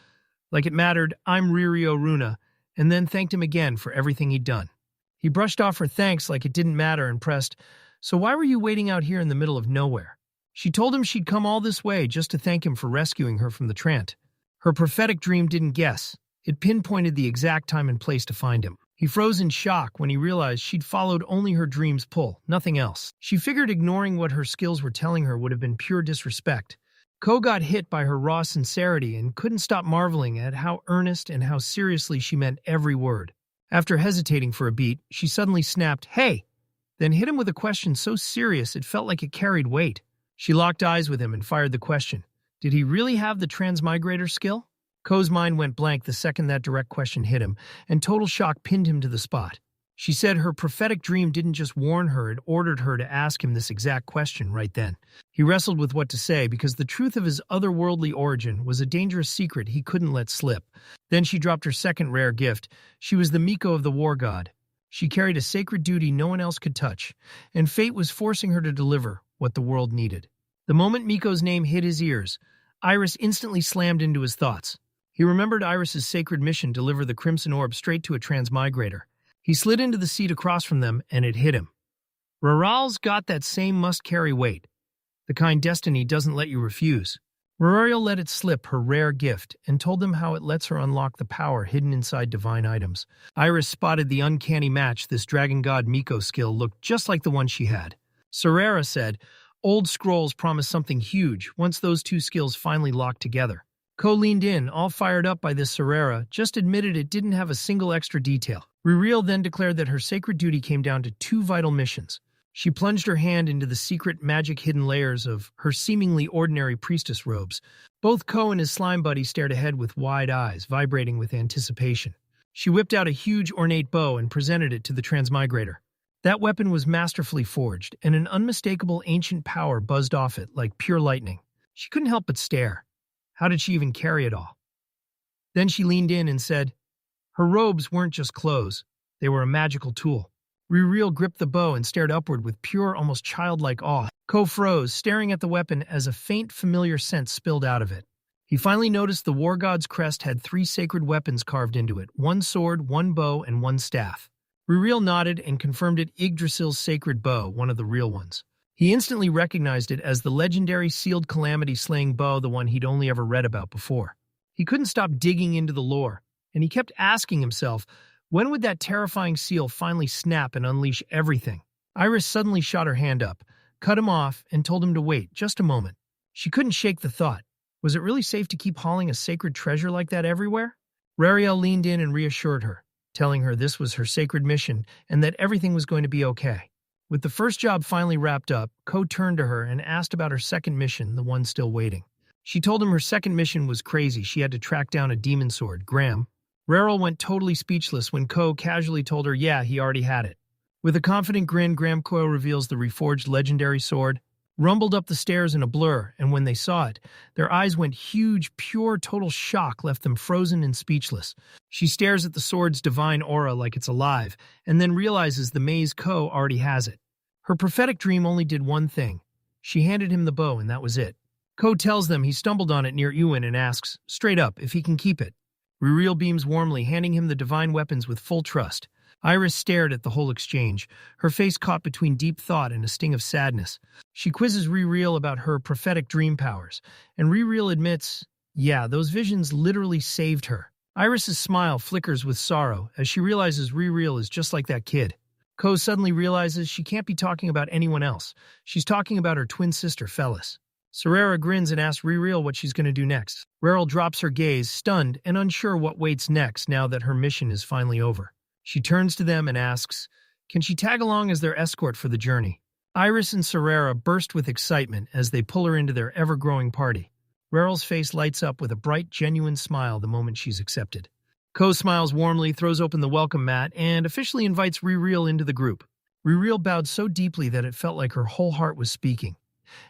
Like it mattered, I'm Riril Runa, and then thanked him again for everything he'd done. He brushed off her thanks like it didn't matter and pressed, "So why were you waiting out here in the middle of nowhere?" She told him she'd come all this way just to thank him for rescuing her from the Trant. Her prophetic dream didn't guess. It pinpointed the exact time and place to find him. He froze in shock when he realized she'd followed only her dream's pull, nothing else. She figured ignoring what her skills were telling her would have been pure disrespect. Ko got hit by her raw sincerity and couldn't stop marveling at how earnest and how seriously she meant every word. After hesitating for a beat, she suddenly snapped, "Hey!" then hit him with a question so serious it felt like it carried weight. She locked eyes with him and fired the question. Did he really have the transmigrator skill? Ko's mind went blank the second that direct question hit him, and total shock pinned him to the spot. She said her prophetic dream didn't just warn her, it ordered her to ask him this exact question right then. He wrestled with what to say because the truth of his otherworldly origin was a dangerous secret he couldn't let slip. Then she dropped her second rare gift. She was the Miko of the war god. She carried a sacred duty no one else could touch, and fate was forcing her to deliver what the world needed. The moment Miko's name hit his ears, Iris instantly slammed into his thoughts. He remembered Iris's sacred mission to deliver the Crimson Orb straight to a transmigrator. He slid into the seat across from them, and it hit him. Raral's got that same must-carry weight, the kind destiny doesn't let you refuse. Muriel let it slip, her rare gift, and told them how it lets her unlock the power hidden inside divine items. Iris spotted the uncanny match. This dragon god Miko skill looked just like the one she had. Sarera said, old scrolls promise something huge once those two skills finally locked together. Ko leaned in, all fired up by this. Sarera just admitted it didn't have a single extra detail. Muriel then declared that her sacred duty came down to two vital missions. She plunged her hand into the secret magic-hidden layers of her seemingly ordinary priestess robes. Both Ko and his slime buddy stared ahead with wide eyes, vibrating with anticipation. She whipped out a huge ornate bow and presented it to the transmigrator. That weapon was masterfully forged, and an unmistakable ancient power buzzed off it like pure lightning. She couldn't help but stare. How did she even carry it all? Then she leaned in and said, her robes weren't just clothes, they were a magical tool. Muriel gripped the bow and stared upward with pure, almost childlike awe. Ko froze, staring at the weapon as a faint, familiar scent spilled out of it. He finally noticed the war god's crest had 3 sacred weapons carved into it, 1 sword, 1 bow, and 1 staff. Muriel nodded and confirmed it Yggdrasil's sacred bow, one of the real ones. He instantly recognized it as the legendary sealed calamity-slaying bow, the one he'd only ever read about before. He couldn't stop digging into the lore, and he kept asking himself, when would that terrifying seal finally snap and unleash everything? Iris suddenly shot her hand up, cut him off, and told him to wait just a moment. She couldn't shake the thought. Was it really safe to keep hauling a sacred treasure like that everywhere? Rariel leaned in and reassured her, telling her this was her sacred mission and that everything was going to be okay. With the first job finally wrapped up, Ko turned to her and asked about her second mission, the one still waiting. She told him her second mission was crazy. She had to track down a demon sword, Graham. Rariel went totally speechless when Ko casually told her, yeah, he already had it. With a confident grin, Graham Ko reveals the reforged legendary sword, rumbled up the stairs in a blur, and when they saw it, their eyes went huge, pure, total shock left them frozen and speechless. She stares at the sword's divine aura like it's alive, and then realizes the maze Ko already has it. Her prophetic dream only did one thing. She handed him the bow, and that was it. Ko tells them he stumbled on it near Ewan and asks, straight up, if he can keep it. Muriel beams warmly, handing him the divine weapons with full trust. Iris stared at the whole exchange, her face caught between deep thought and a sting of sadness. She quizzes Muriel about her prophetic dream powers, and Muriel admits, yeah, those visions literally saved her. Iris's smile flickers with sorrow as she realizes Muriel is just like that kid. Ko suddenly realizes she can't be talking about anyone else. She's talking about her twin sister, Phyllis. Sarera grins and asks Muriel what she's going to do next. Rariel drops her gaze, stunned and unsure what waits next now that her mission is finally over. She turns to them and asks, can she tag along as their escort for the journey? Iris and Sarera burst with excitement as they pull her into their ever-growing party. Rariel's face lights up with a bright, genuine smile the moment she's accepted. Ko smiles warmly, throws open the welcome mat, and officially invites Muriel into the group. Muriel bowed so deeply that it felt like her whole heart was speaking,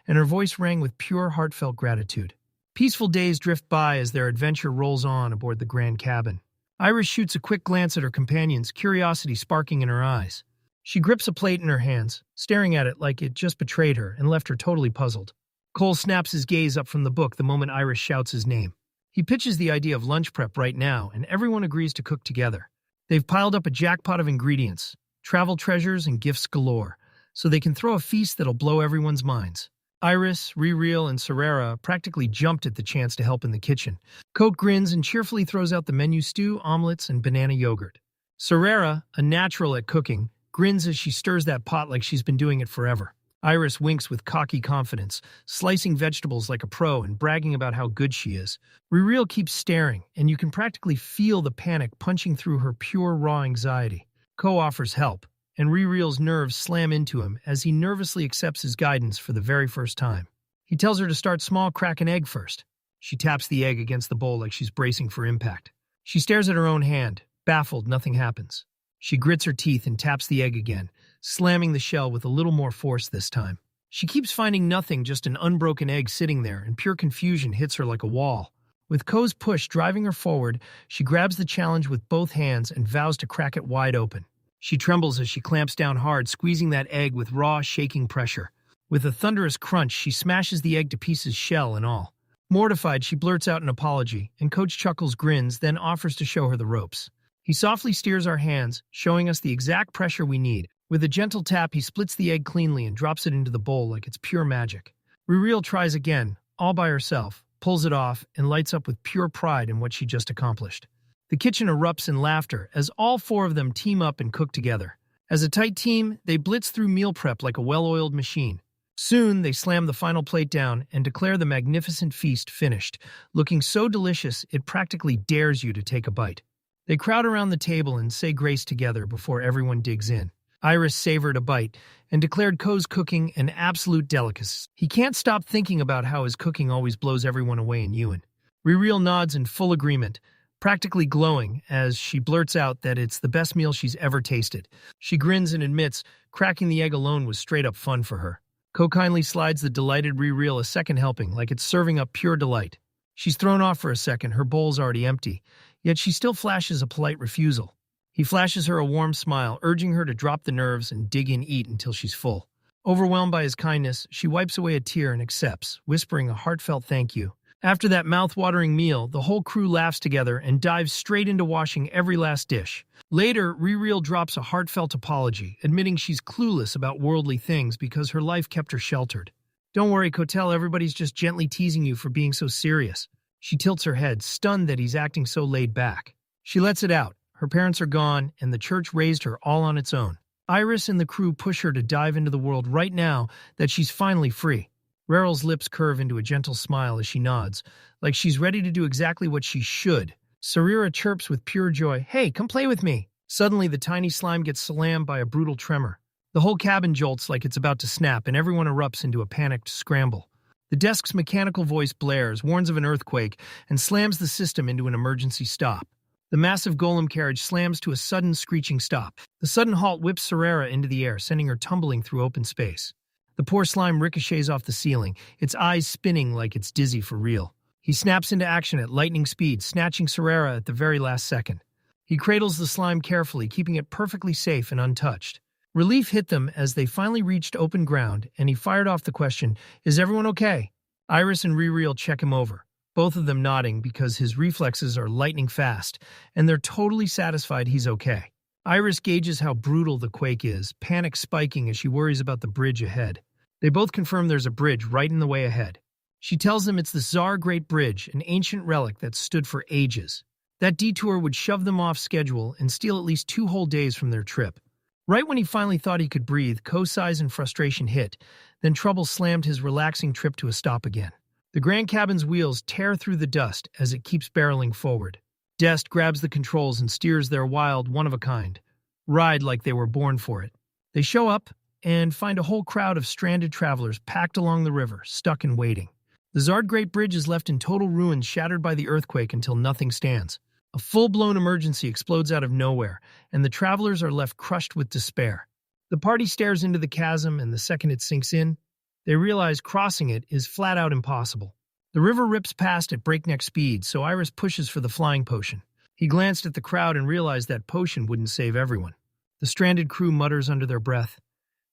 and her voice rang with pure, heartfelt gratitude. Peaceful days drift by as their adventure rolls on aboard the grand cabin. Iris shoots a quick glance at her companions, curiosity sparking in her eyes. She grips a plate in her hands, staring at it like it just betrayed her and left her totally puzzled. Cole snaps his gaze up from the book the moment Iris shouts his name. He pitches the idea of lunch prep right now, and everyone agrees to cook together. They've piled up a jackpot of ingredients, travel treasures, and gifts galore, so they can throw a feast that'll blow everyone's minds. Iris, Muriel, and Sarera practically jumped at the chance to help in the kitchen. Coke grins and cheerfully throws out the menu stew, omelets, and banana yogurt. Sarera, a natural at cooking, grins as she stirs that pot like she's been doing it forever. Iris winks with cocky confidence, slicing vegetables like a pro and bragging about how good she is. Muriel keeps staring, and you can practically feel the panic punching through her pure, raw anxiety. Ko offers help, and Muriel's nerves slam into him as he nervously accepts his guidance for the very first time. He tells her to start small, crack an egg first. She taps the egg against the bowl like she's bracing for impact. She stares at her own hand. Baffled, nothing happens. She grits her teeth and taps the egg again, slamming the shell with a little more force this time. She keeps finding nothing, just an unbroken egg sitting there, and pure confusion hits her like a wall. With Ko's push driving her forward, she grabs the challenge with both hands and vows to crack it wide open. She trembles as she clamps down hard, squeezing that egg with raw, shaking pressure. With a thunderous crunch, she smashes the egg to pieces, shell and all. Mortified, she blurts out an apology, and Coach Chuckles grins, then offers to show her the ropes. He softly steers our hands, showing us the exact pressure we need. With a gentle tap, he splits the egg cleanly and drops it into the bowl like it's pure magic. Muriel tries again, all by herself, pulls it off, and lights up with pure pride in what she just accomplished. The kitchen erupts in laughter as all four of them team up and cook together. As a tight team, they blitz through meal prep like a well-oiled machine. Soon, they slam the final plate down and declare the magnificent feast finished, looking so delicious it practically dares you to take a bite. They crowd around the table and say grace together before everyone digs in. Iris savored a bite and declared Ko's cooking an absolute delicacy. He can't stop thinking about how his cooking always blows everyone away in Ewan. Rereal nods in full agreement, practically glowing as she blurts out that it's the best meal she's ever tasted. She grins and admits cracking the egg alone was straight up fun for her. Ko kindly slides the delighted Rereal a second helping like it's serving up pure delight. She's thrown off for a second, her bowl's already empty, yet she still flashes a polite refusal. He flashes her a warm smile, urging her to drop the nerves and dig in eat until she's full. Overwhelmed by his kindness, she wipes away a tear and accepts, whispering a heartfelt thank you. After that mouth-watering meal, the whole crew laughs together and dives straight into washing every last dish. Later, Rereal drops a heartfelt apology, admitting she's clueless about worldly things because her life kept her sheltered. Don't worry, Kotel, everybody's just gently teasing you for being so serious. She tilts her head, stunned that he's acting so laid back. She lets it out. Her parents are gone, and the church raised her all on its own. Iris and the crew push her to dive into the world right now that she's finally free. Reryl's lips curve into a gentle smile as she nods, like she's ready to do exactly what she should. Sarira chirps with pure joy, "Hey, come play with me!" Suddenly, the tiny slime gets slammed by a brutal tremor. The whole cabin jolts like it's about to snap, and everyone erupts into a panicked scramble. The desk's mechanical voice blares, warns of an earthquake, and slams the system into an emergency stop. The massive golem carriage slams to a sudden screeching stop. The sudden halt whips Sarira into the air, sending her tumbling through open space. The poor slime ricochets off the ceiling, its eyes spinning like it's dizzy for real. He snaps into action at lightning speed, snatching Sarira at the very last second. He cradles the slime carefully, keeping it perfectly safe and untouched. Relief hit them as they finally reached open ground, and he fired off the question, "Is everyone okay?" Iris and Rereal check him over, both of them nodding because his reflexes are lightning fast, and they're totally satisfied he's okay. Iris gauges how brutal the quake is, panic spiking as she worries about the bridge ahead. They both confirm there's a bridge right in the way ahead. She tells them it's the Tsar Great Bridge, an ancient relic that stood for ages. That detour would shove them off schedule and steal at least 2 whole days from their trip. Right when he finally thought he could breathe, Ko's sighs and frustration hit, then trouble slammed his relaxing trip to a stop again. The Grand Cabin's wheels tear through the dust as it keeps barreling forward. Dest grabs the controls and steers their wild, one-of-a-kind ride like they were born for it. They show up and find a whole crowd of stranded travelers packed along the river, stuck and waiting. The Zard Great Bridge is left in total ruins, shattered by the earthquake until nothing stands. A full-blown emergency explodes out of nowhere, and the travelers are left crushed with despair. The party stares into the chasm, and the second it sinks in, they realize crossing it is flat-out impossible. The river rips past at breakneck speed, so Iris pushes for the flying potion. He glanced at the crowd and realized that potion wouldn't save everyone. The stranded crew mutters under their breath,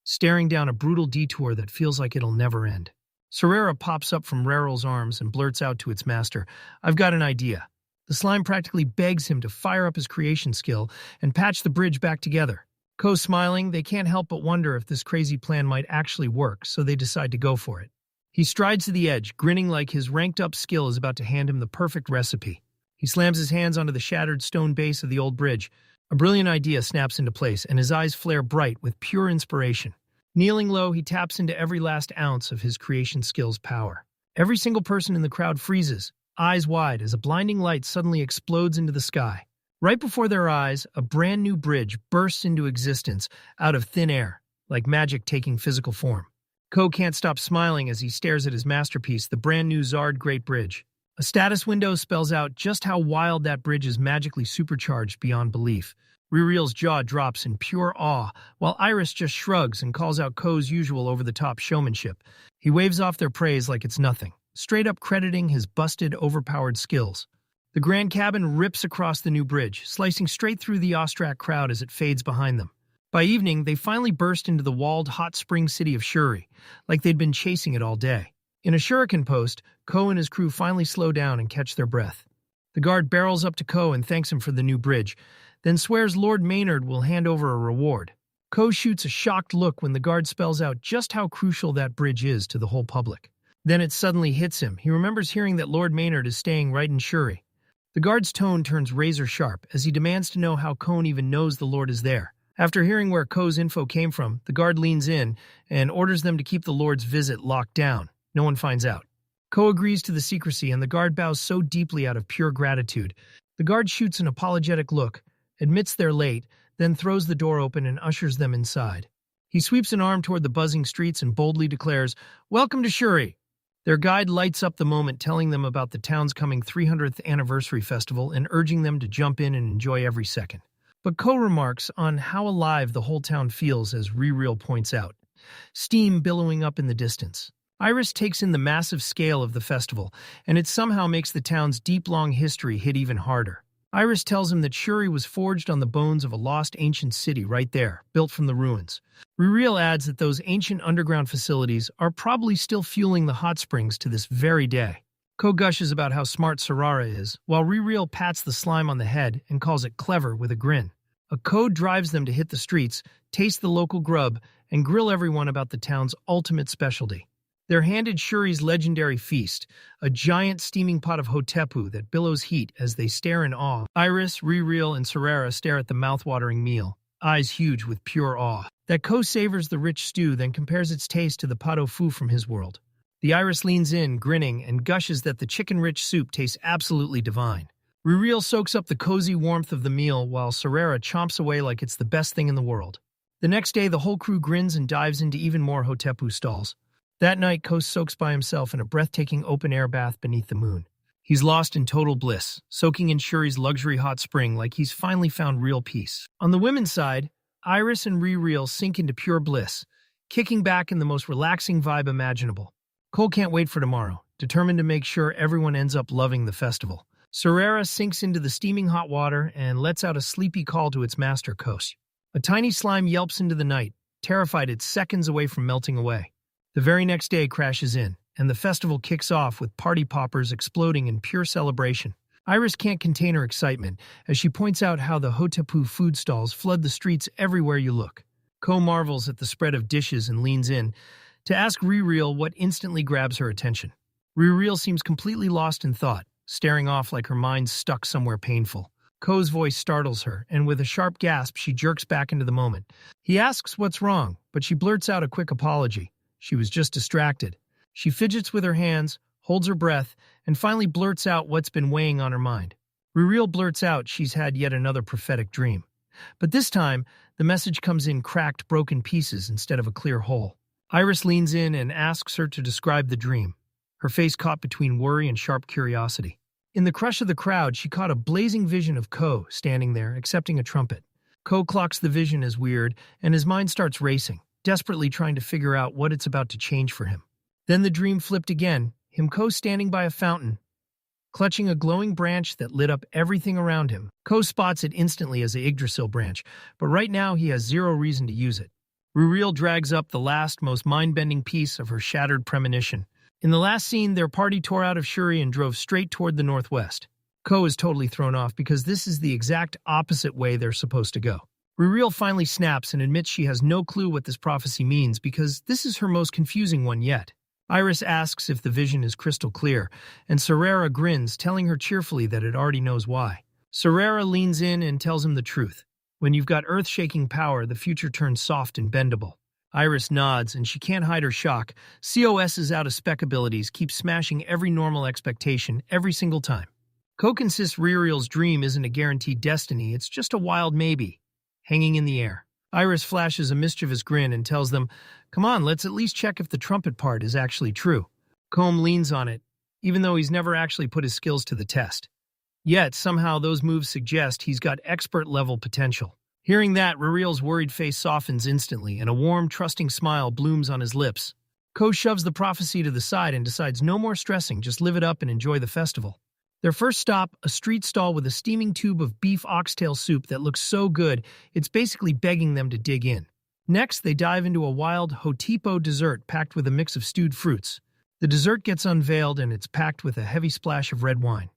staring down a brutal detour that feels like it'll never end. Sarira pops up from Reryl's arms and blurts out to its master, "I've got an idea." The slime practically begs him to fire up his creation skill and patch the bridge back together. Ko smiling, they can't help but wonder if this crazy plan might actually work, so they decide to go for it. He strides to the edge, grinning like his ranked-up skill is about to hand him the perfect recipe. He slams his hands onto the shattered stone base of the old bridge. A brilliant idea snaps into place, and his eyes flare bright with pure inspiration. Kneeling low, he taps into every last ounce of his creation skill's power. Every single person in the crowd freezes, eyes wide, as a blinding light suddenly explodes into the sky. Right before their eyes, a brand new bridge bursts into existence out of thin air, like magic taking physical form. Ko can't stop smiling as he stares at his masterpiece, the brand new Zard Great Bridge. A status window spells out just how wild that bridge is magically supercharged beyond belief. Rereal's jaw drops in pure awe, while Iris just shrugs and calls out Ko's usual over-the-top showmanship. He waves off their praise like it's nothing, straight up crediting his busted, overpowered skills. The Grand Cabin rips across the new bridge, slicing straight through the Ostrak crowd as it fades behind them. By evening, they finally burst into the walled hot spring city of Shuri, like they'd been chasing it all day. In a shuriken post, Ko and his crew finally slow down and catch their breath. The guard barrels up to Ko and thanks him for the new bridge, then swears Lord Maynard will hand over a reward. Ko shoots a shocked look when the guard spells out just how crucial that bridge is to the whole public. Then it suddenly hits him. He remembers hearing that Lord Maynard is staying right in Shuri. The guard's tone turns razor sharp as he demands to know how Cone even knows the Lord is there. After hearing where Ko's info came from, the guard leans in and orders them to keep the Lord's visit locked down. No one finds out. Ko agrees to the secrecy and the guard bows so deeply out of pure gratitude. The guard shoots an apologetic look, admits they're late, then throws the door open and ushers them inside. He sweeps an arm toward the buzzing streets and boldly declares, "Welcome to Shuri." Their guide lights up the moment, telling them about the town's coming 300th anniversary festival and urging them to jump in and enjoy every second. But Ko remarks on how alive the whole town feels as Rereal points out. Steam billowing up in the distance. Iris takes in the massive scale of the festival, and it somehow makes the town's deep, long history hit even harder. Iris tells him that Shuri was forged on the bones of a lost ancient city right there, built from the ruins. Rereal adds that those ancient underground facilities are probably still fueling the hot springs to this very day. Ko gushes about how smart Sarara is, while Rereal pats the slime on the head and calls it clever with a grin. A code drives them to hit the streets, taste the local grub, and grill everyone about the town's ultimate specialty. They're handed Shuri's legendary feast, a giant steaming pot of hotepu that billows heat as they stare in awe. Iris, Rereal, and Sarara stare at the mouth-watering meal, eyes huge with pure awe. That Ko savors the rich stew, then compares its taste to the pot au feu from his world. The Iris leans in, grinning, and gushes that the chicken-rich soup tastes absolutely divine. Rereal soaks up the cozy warmth of the meal while Sarara chomps away like it's the best thing in the world. The next day, the whole crew grins and dives into even more hotepu stalls. That night, Ko soaks by himself in a breathtaking open-air bath beneath the moon. He's lost in total bliss, soaking in Shuri's luxury hot spring like he's finally found real peace. On the women's side, Iris and Rereal sink into pure bliss, kicking back in the most relaxing vibe imaginable. Cole can't wait for tomorrow, determined to make sure everyone ends up loving the festival. Sarara sinks into the steaming hot water and lets out a sleepy call to its master, Kos. A tiny slime yelps into the night, terrified it's seconds away from melting away. The very next day crashes in, and the festival kicks off with party poppers exploding in pure celebration. Iris can't contain her excitement as she points out how the hotepu food stalls flood the streets everywhere you look. Ko marvels at the spread of dishes and leans in to ask Rereal what instantly grabs her attention. Rereal seems completely lost in thought, staring off like her mind's stuck somewhere painful. Ko's voice startles her, and with a sharp gasp she jerks back into the moment. He asks what's wrong, but she blurts out a quick apology. She was just distracted. She fidgets with her hands, holds her breath, and finally blurts out what's been weighing on her mind. Rereal blurts out she's had yet another prophetic dream. But this time, the message comes in cracked, broken pieces instead of a clear whole. Iris leans in and asks her to describe the dream, her face caught between worry and sharp curiosity. In the crush of the crowd, she caught a blazing vision of Ko standing there, accepting a trumpet. Ko clocks the vision as weird, and his mind starts racing, desperately trying to figure out what it's about to change for him. Then the dream flipped again, him Ko standing by a fountain, clutching a glowing branch that lit up everything around him. Ko spots it instantly as a Yggdrasil branch, but right now he has zero reason to use it. Rereal drags up the last, most mind-bending piece of her shattered premonition. In the last scene, their party tore out of Shuri and drove straight toward the northwest. Ko is totally thrown off because this is the exact opposite way they're supposed to go. Rereal finally snaps and admits she has no clue what this prophecy means because this is her most confusing one yet. Iris asks if the vision is crystal clear, and Sarara grins, telling her cheerfully that it already knows why. Sarara leans in and tells him the truth. When you've got earth-shaking power, the future turns soft and bendable. Iris nods, and she can't hide her shock. COS's out-of-spec abilities keep smashing every normal expectation every single time. Coke insists Rereal's dream isn't a guaranteed destiny, it's just a wild maybe, hanging in the air. Iris flashes a mischievous grin and tells them, "Come on, let's at least check if the trumpet part is actually true." Combe leans on it, even though he's never actually put his skills to the test. Yet, somehow those moves suggest he's got expert-level potential. Hearing that, Rereal's worried face softens instantly, and a warm, trusting smile blooms on his lips. Ko shoves the prophecy to the side and decides no more stressing, just live it up and enjoy the festival. Their first stop, a street stall with a steaming tube of beef oxtail soup that looks so good, it's basically begging them to dig in. Next, they dive into a wild hotepo dessert packed with a mix of stewed fruits. The dessert gets unveiled and it's packed with a heavy splash of red wine.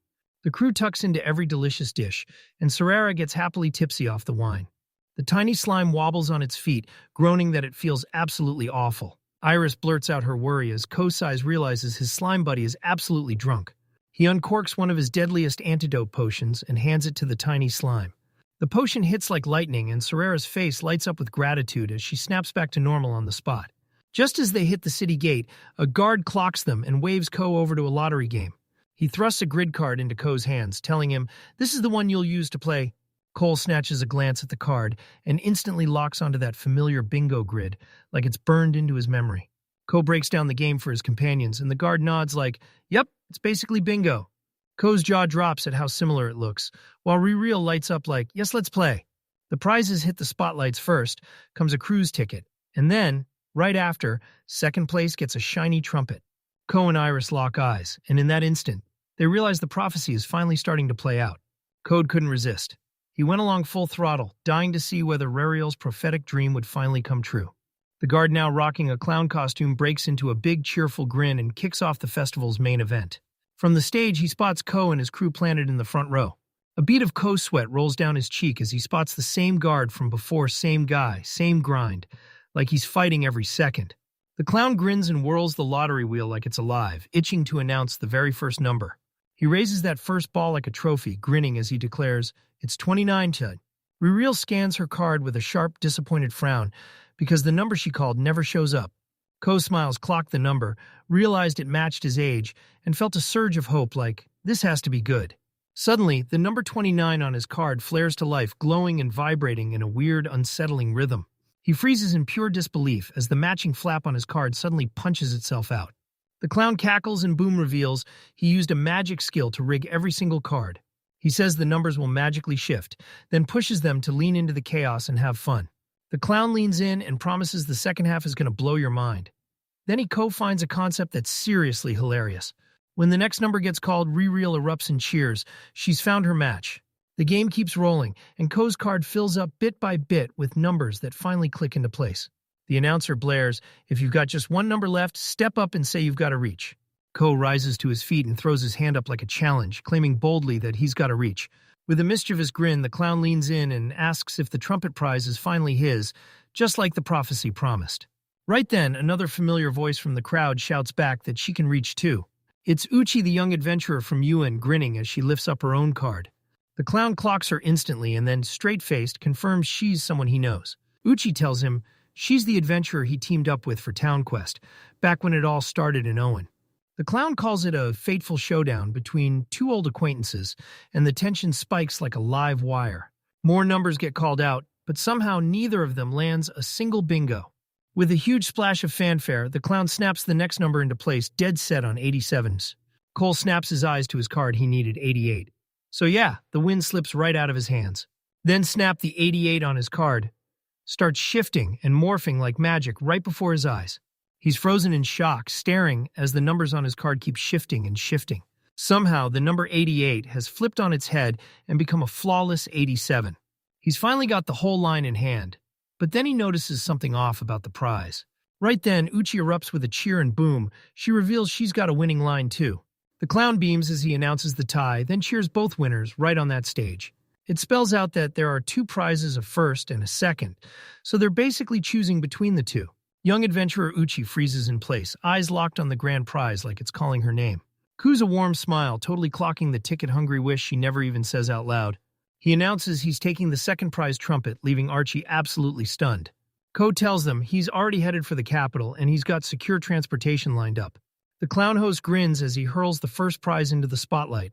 The crew tucks into every delicious dish, and Sarara gets happily tipsy off the wine. The tiny slime wobbles on its feet, groaning that it feels absolutely awful. Iris blurts out her worry as Kosai's realizes his slime buddy is absolutely drunk. He uncorks one of his deadliest antidote potions and hands it to the tiny slime. The potion hits like lightning and Sorera's face lights up with gratitude as she snaps back to normal on the spot. Just as they hit the city gate, a guard clocks them and waves Ko over to a lottery game. He thrusts a grid card into Ko's hands, telling him, "This is the one you'll use to play." Cole snatches a glance at the card and instantly locks onto that familiar bingo grid, like it's burned into his memory. Ko breaks down the game for his companions, and the guard nods like, "Yep, it's basically bingo." Ko's jaw drops at how similar it looks, while Rereal lights up like, "Yes, let's play." The prizes hit the spotlights first, comes a cruise ticket, and then, right after, second place gets a shiny trumpet. Ko and Iris lock eyes, and in that instant, they realize the prophecy is finally starting to play out. Code couldn't resist. He went along full throttle, dying to see whether Reriel's prophetic dream would finally come true. The guard, now rocking a clown costume, breaks into a big, cheerful grin and kicks off the festival's main event. From the stage, he spots Ko and his crew planted in the front row. A bead of Ko sweat rolls down his cheek as he spots the same guard from before, same guy, same grind, like he's fighting every second. The clown grins and whirls the lottery wheel like it's alive, itching to announce the very first number. He raises that first ball like a trophy, grinning as he declares, "It's 29, Chud." Rereal scans her card with a sharp, disappointed frown because the number she called never shows up. Ko smiles, clocked the number, realized it matched his age, and felt a surge of hope like, this has to be good. Suddenly, the number 29 on his card flares to life, glowing and vibrating in a weird, unsettling rhythm. He freezes in pure disbelief as the matching flap on his card suddenly punches itself out. The clown cackles and Boom reveals he used a magic skill to rig every single card. He says the numbers will magically shift, then pushes them to lean into the chaos and have fun. The clown leans in and promises the second half is going to blow your mind. Then he co-finds a concept that's seriously hilarious. When the next number gets called, Rereal erupts in cheers. She's found her match. The game keeps rolling, and Ko's card fills up bit by bit with numbers that finally click into place. The announcer blares, "If you've got just one number left, step up and say you've got a reach." Ko rises to his feet and throws his hand up like a challenge, claiming boldly that he's got a reach. With a mischievous grin, the clown leans in and asks if the trumpet prize is finally his, just like the prophecy promised. Right then, another familiar voice from the crowd shouts back that she can reach too. It's Uchi, the young adventurer from Yuan, grinning as she lifts up her own card. The clown clocks her instantly and then, straight-faced, confirms she's someone he knows. Uchi tells him she's the adventurer he teamed up with for Town Quest, back when it all started in Owen. The clown calls it a fateful showdown between two old acquaintances, and the tension spikes like a live wire. More numbers get called out, but somehow neither of them lands a single bingo. With a huge splash of fanfare, the clown snaps the next number into place, dead set on 87s. Cole snaps his eyes to his card. He needed 88. So yeah, the win slips right out of his hands. Then snap the 88 on his card starts shifting and morphing like magic right before his eyes. He's frozen in shock, staring as the numbers on his card keep shifting and shifting. Somehow, the number 88 has flipped on its head and become a flawless 87. He's finally got the whole line in hand, but then he notices something off about the prize. Right then, Uchi erupts with a cheer and boom. She reveals she's got a winning line too. The clown beams as he announces the tie, then cheers both winners right on that stage. It spells out that there are two prizes, a first and a second, so they're basically choosing between the two. Young adventurer Uchi freezes in place, eyes locked on the grand prize like it's calling her name. Coos a warm smile, totally clocking the ticket-hungry wish she never even says out loud. He announces he's taking the second prize trumpet, leaving Archie absolutely stunned. Ko tells them he's already headed for the capital and he's got secure transportation lined up. The clown host grins as he hurls the first prize into the spotlight,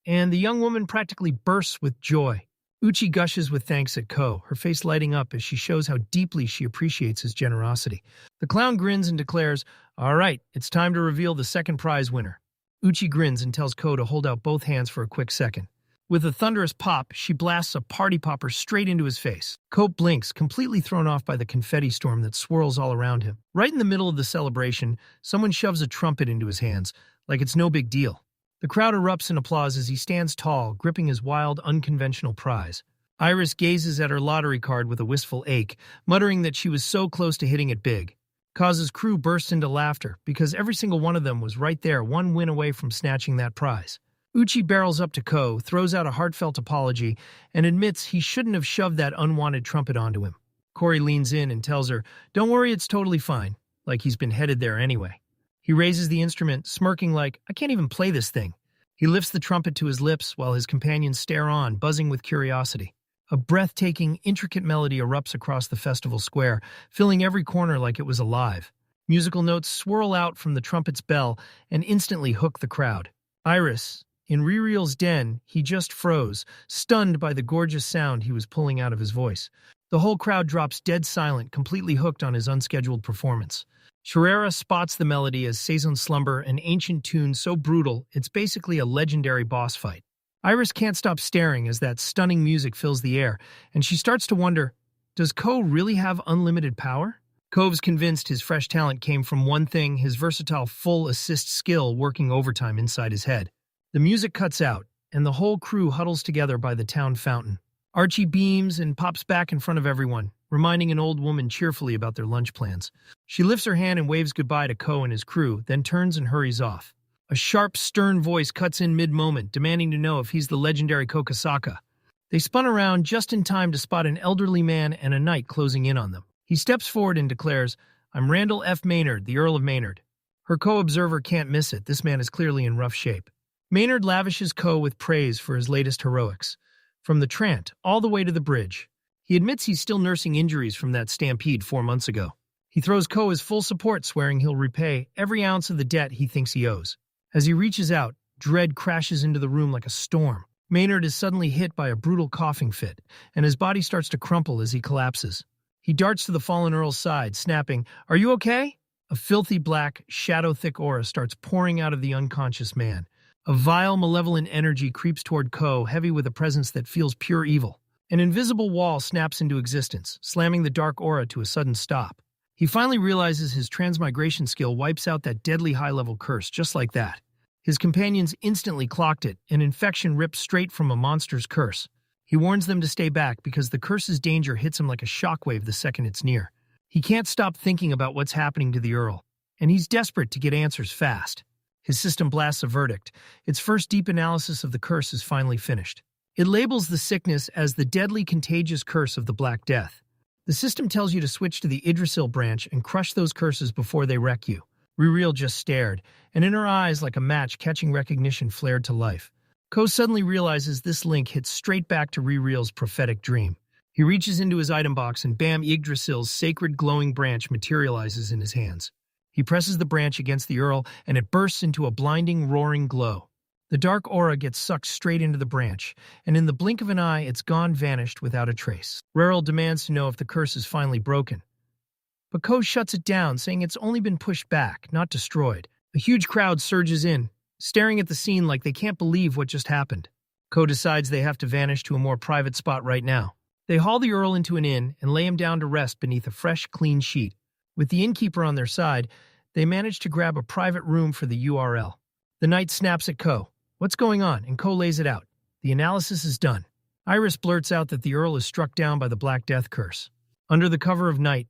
and the young woman practically bursts with joy. Uchi gushes with thanks at Ko, her face lighting up as she shows how deeply she appreciates his generosity. The clown grins and declares, "All right, it's time to reveal the second prize winner." Uchi grins and tells Ko to hold out both hands for a quick second. With a thunderous pop, she blasts a party popper straight into his face. Ko blinks, completely thrown off by the confetti storm that swirls all around him. Right in the middle of the celebration, someone shoves a trumpet into his hands, like it's no big deal. The crowd erupts in applause as he stands tall, gripping his wild, unconventional prize. Iris gazes at her lottery card with a wistful ache, muttering that she was so close to hitting it big. Kaz's crew bursts into laughter, because every single one of them was right there, one win away from snatching that prize. Uchi barrels up to Ko, throws out a heartfelt apology, and admits he shouldn't have shoved that unwanted trumpet onto him. Corey leans in and tells her, "Don't worry, it's totally fine." like he's been headed there anyway. He raises the instrument, smirking like, I can't even play this thing. He lifts the trumpet to his lips while his companions stare on, buzzing with curiosity. A breathtaking, intricate melody erupts across the festival square, filling every corner like it was alive. Musical notes swirl out from the trumpet's bell and instantly hook the crowd. Iris, in Ririel's den, he just froze, stunned by the gorgeous sound he was pulling out of his voice. The whole crowd drops dead silent, completely hooked on his unscheduled performance. Sherera spots the melody as Saison Slumber, an ancient tune so brutal it's basically a legendary boss fight. Iris can't stop staring as that stunning music fills the air, and she starts to wonder, does Ko really have unlimited power? Kove's convinced his fresh talent came from one thing, his versatile full assist skill working overtime inside his head. The music cuts out, and the whole crew huddles together by the town fountain. Archie beams and pops back in front of everyone, reminding an old woman cheerfully about their lunch plans. She lifts her hand and waves goodbye to Ko and his crew, then turns and hurries off. A sharp, stern voice cuts in mid-moment, demanding to know if he's the legendary Kokosaka. They spun around just in time to spot an elderly man and a knight closing in on them. He steps forward and declares, I'm Randall F. Maynard, the Earl of Maynard. Her co-observer can't miss it. This man is clearly in rough shape. Maynard lavishes Ko with praise for his latest heroics. From the Trant, all the way to the bridge. He admits he's still nursing injuries from that stampede 4 months ago. He throws Ko his full support, swearing he'll repay every ounce of the debt he thinks he owes. As he reaches out, dread crashes into the room like a storm. Maynard is suddenly hit by a brutal coughing fit, and his body starts to crumple as he collapses. He darts to the fallen Earl's side, snapping, Are you okay? A filthy black, shadow-thick aura starts pouring out of the unconscious man. A vile, malevolent energy creeps toward Ko, heavy with a presence that feels pure evil. An invisible wall snaps into existence, slamming the dark aura to a sudden stop. He finally realizes his transmigration skill wipes out that deadly high-level curse, just like that. His companions instantly clocked it, an infection ripped straight from a monster's curse. He warns them to stay back because the curse's danger hits him like a shockwave the second it's near. He can't stop thinking about what's happening to the Earl, and he's desperate to get answers fast. His system blasts a verdict. Its first deep analysis of the curse is finally finished. It labels the sickness as the deadly contagious curse of the Black Death. The system tells you to switch to the Yggdrasil branch and crush those curses before they wreck you. Ririel just stared, and in her eyes, like a match catching recognition, flared to life. Ko suddenly realizes this link hits straight back to Ririel's prophetic dream. He reaches into his item box and bam, Yggdrasil's sacred glowing branch materializes in his hands. He presses the branch against the Earl, and it bursts into a blinding, roaring glow. The dark aura gets sucked straight into the branch, and in the blink of an eye, it's gone, vanished without a trace. Ririel demands to know if the curse is finally broken. But Ko shuts it down, saying it's only been pushed back, not destroyed. A huge crowd surges in, staring at the scene like they can't believe what just happened. Ko decides they have to vanish to a more private spot right now. They haul the Earl into an inn and lay him down to rest beneath a fresh, clean sheet. With the innkeeper on their side, they manage to grab a private room for the URL. The knight snaps at Ko. What's going on? And Ko lays it out. The analysis is done. Iris blurts out that the Earl is struck down by the Black Death curse. Under the cover of night,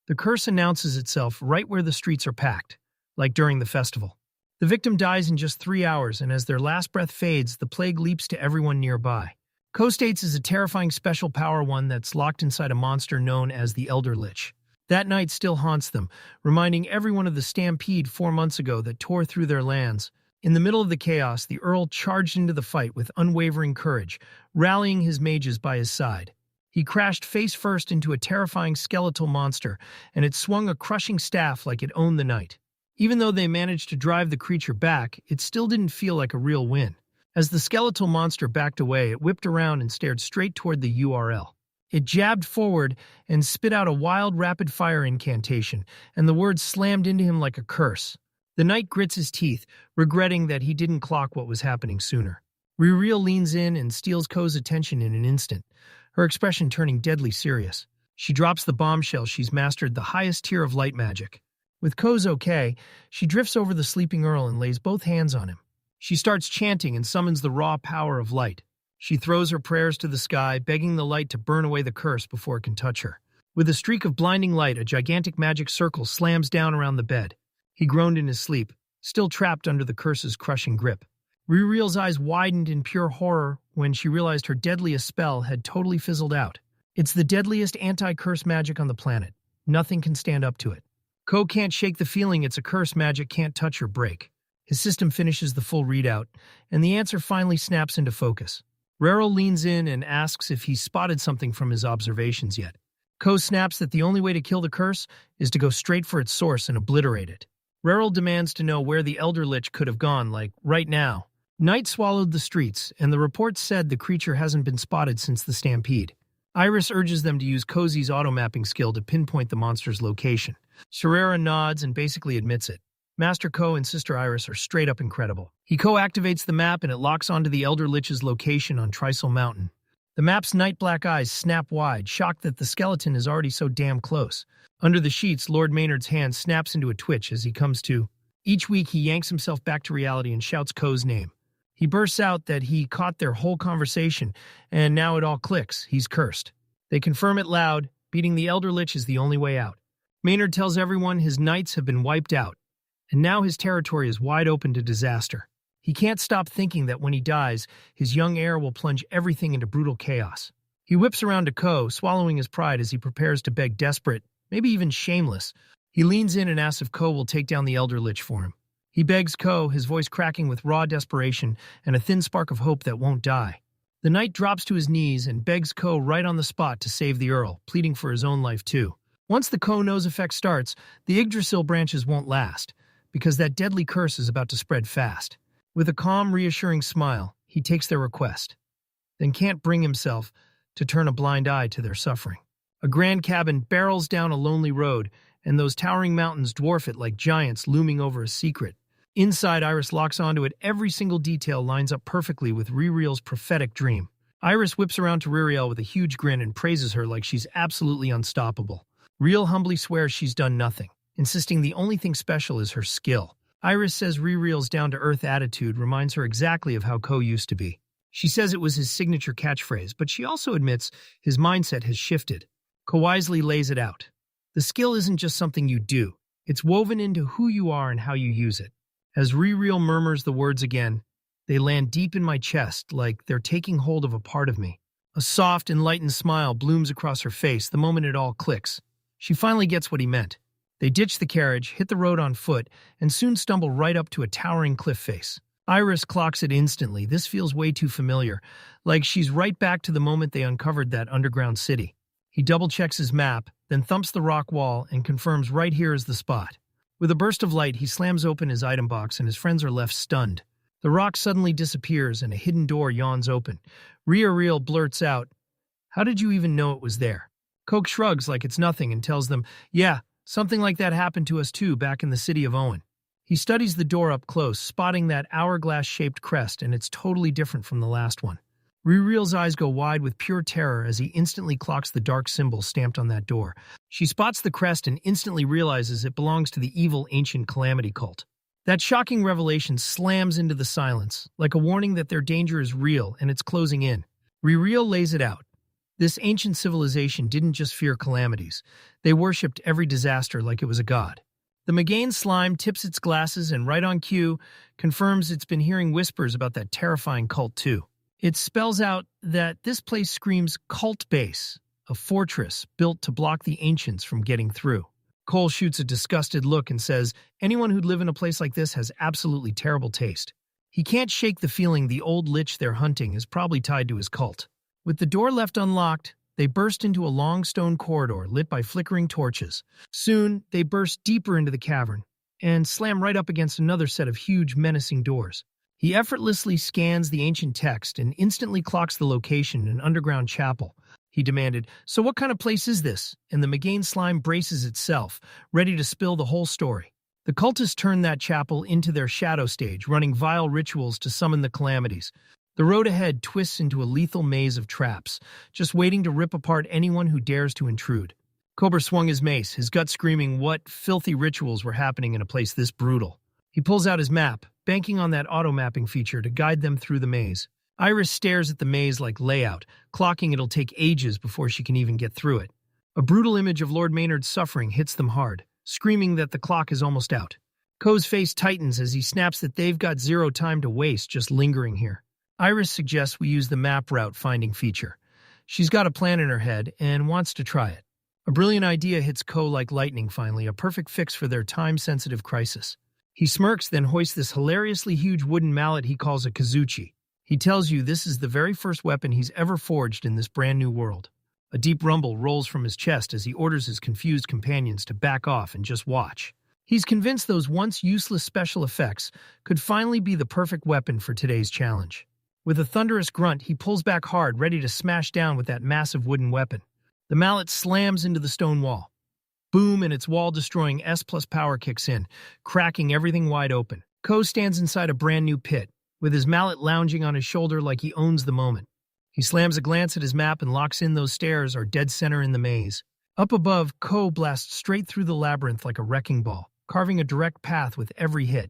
the curse announces itself right where the streets are packed, like during the festival. The victim dies in just 3 hours, and as their last breath fades, the plague leaps to everyone nearby. Ko states is a terrifying special power, one that's locked inside a monster known as the Elder Lich. That night still haunts them, reminding everyone of the stampede 4 months ago that tore through their lands. In the middle of the chaos, the Earl charged into the fight with unwavering courage, rallying his mages by his side. He crashed face first into a terrifying skeletal monster, and it swung a crushing staff like it owned the night. Even though they managed to drive the creature back, it still didn't feel like a real win. As the skeletal monster backed away, it whipped around and stared straight toward the URL. It jabbed forward and spit out a wild, rapid-fire incantation, and the words slammed into him like a curse. The knight grits his teeth, regretting that he didn't clock what was happening sooner. Ririel leans in and steals Ko's attention in an instant, her expression turning deadly serious. She drops the bombshell she's mastered the highest tier of light magic. With Ko's okay, she drifts over the sleeping Earl and lays both hands on him. She starts chanting and summons the raw power of light. She throws her prayers to the sky, begging the light to burn away the curse before it can touch her. With a streak of blinding light, a gigantic magic circle slams down around the bed. He groaned in his sleep, still trapped under the curse's crushing grip. Ririel's eyes widened in pure horror when she realized her deadliest spell had totally fizzled out. It's the deadliest anti-curse magic on the planet. Nothing can stand up to it. Ko can't shake the feeling it's a curse magic can't touch or break. His system finishes the full readout, and the answer finally snaps into focus. Rero leans in and asks if he's spotted something from his observations yet. Ko snaps that the only way to kill the curse is to go straight for its source and obliterate it. Rero demands to know where the Elder Lich could have gone, like, right now. Night swallowed the streets, and the report said the creature hasn't been spotted since the stampede. Iris urges them to use Cozy's auto-mapping skill to pinpoint the monster's location. Sherera nods and basically admits it. Master Ko and Sister Iris are straight up incredible. He co-activates the map and it locks onto the Elder Lich's location on Trisel Mountain. The map's night-black eyes snap wide, shocked that the skeleton is already so damn close. Under the sheets, Lord Maynard's hand snaps into a twitch as he comes to. Each week, he yanks himself back to reality and shouts Ko's name. He bursts out that he caught their whole conversation, and now it all clicks. He's cursed. They confirm it loud. Beating the Elder Lich is the only way out. Maynard tells everyone his knights have been wiped out, and now his territory is wide open to disaster. He can't stop thinking that when he dies, his young heir will plunge everything into brutal chaos. He whips around to Ko, swallowing his pride as he prepares to beg desperate, maybe even shameless. He leans in and asks if Ko will take down the Elder Lich for him. He begs Ko, his voice cracking with raw desperation and a thin spark of hope that won't die. The knight drops to his knees and begs Ko right on the spot to save the Earl, pleading for his own life too. Once the Ko nose effect starts, the Yggdrasil branches won't last, because that deadly curse is about to spread fast. With a calm, reassuring smile, he takes their request, then can't bring himself to turn a blind eye to their suffering. A grand cabin barrels down a lonely road, and those towering mountains dwarf it like giants looming over a secret. Inside, Iris locks onto it. Every single detail lines up perfectly with Ririel's prophetic dream. Iris whips around to Ririel with a huge grin and praises her like she's absolutely unstoppable. Riel humbly swears she's done nothing, insisting the only thing special is her skill. Iris says Ririel's down-to-earth attitude reminds her exactly of how Ko used to be. She says it was his signature catchphrase, but she also admits his mindset has shifted. Ko wisely lays it out. The skill isn't just something you do. It's woven into who you are and how you use it. As Ririel murmurs the words again, they land deep in my chest like they're taking hold of a part of me. A soft, enlightened smile blooms across her face the moment it all clicks. She finally gets what he meant. They ditch the carriage, hit the road on foot, and soon stumble right up to a towering cliff face. Iris clocks it instantly. This feels way too familiar, like she's right back to the moment they uncovered that underground city. He double-checks his map, then thumps the rock wall and confirms right here is the spot. With a burst of light, he slams open his item box and his friends are left stunned. The rock suddenly disappears and a hidden door yawns open. Ririel blurts out, "How did you even know it was there?" Coke shrugs like it's nothing and tells them, "Yeah, something like that happened to us too back in the city of Owen." He studies the door up close, spotting that hourglass-shaped crest, and it's totally different from the last one. Ririel's eyes go wide with pure terror as he instantly clocks the dark symbol stamped on that door. She spots the crest and instantly realizes it belongs to the evil ancient calamity cult. That shocking revelation slams into the silence, like a warning that their danger is real and it's closing in. Ririel lays it out. This ancient civilization didn't just fear calamities. They worshipped every disaster like it was a god. The Magain slime tips its glasses and right on cue confirms it's been hearing whispers about that terrifying cult too. It spells out that this place screams cult base, a fortress built to block the ancients from getting through. Cole shoots a disgusted look and says, anyone who'd live in a place like this has absolutely terrible taste. He can't shake the feeling the old lich they're hunting is probably tied to his cult. With the door left unlocked, they burst into a long stone corridor lit by flickering torches. Soon, they burst deeper into the cavern and slam right up against another set of huge, menacing doors. He effortlessly scans the ancient text and instantly clocks the location, an underground chapel. He demanded, "So what kind of place is this?" And the Magain slime braces itself, ready to spill the whole story. The cultists turn that chapel into their shadow stage, running vile rituals to summon the calamities. The road ahead twists into a lethal maze of traps, just waiting to rip apart anyone who dares to intrude. Cobra swung his mace, his gut screaming what filthy rituals were happening in a place this brutal. He pulls out his map, banking on that auto-mapping feature to guide them through the maze. Iris stares at the maze-like layout, clocking it'll take ages before she can even get through it. A brutal image of Lord Maynard's suffering hits them hard, screaming that the clock is almost out. Ko's face tightens as he snaps that they've got zero time to waste just lingering here. Iris suggests we use the map route finding feature. She's got a plan in her head and wants to try it. A brilliant idea hits Ko like lightning finally, a perfect fix for their time-sensitive crisis. He smirks, then hoists this hilariously huge wooden mallet he calls a kazuchi. He tells you this is the very first weapon he's ever forged in this brand new world. A deep rumble rolls from his chest as he orders his confused companions to back off and just watch. He's convinced those once useless special effects could finally be the perfect weapon for today's challenge. With a thunderous grunt, he pulls back hard, ready to smash down with that massive wooden weapon. The mallet slams into the stone wall. Boom, and its wall-destroying S+ power kicks in, cracking everything wide open. Ko stands inside a brand new pit, with his mallet lounging on his shoulder like he owns the moment. He slams a glance at his map and locks in those stairs are dead center in the maze. Up above, Ko blasts straight through the labyrinth like a wrecking ball, carving a direct path with every hit.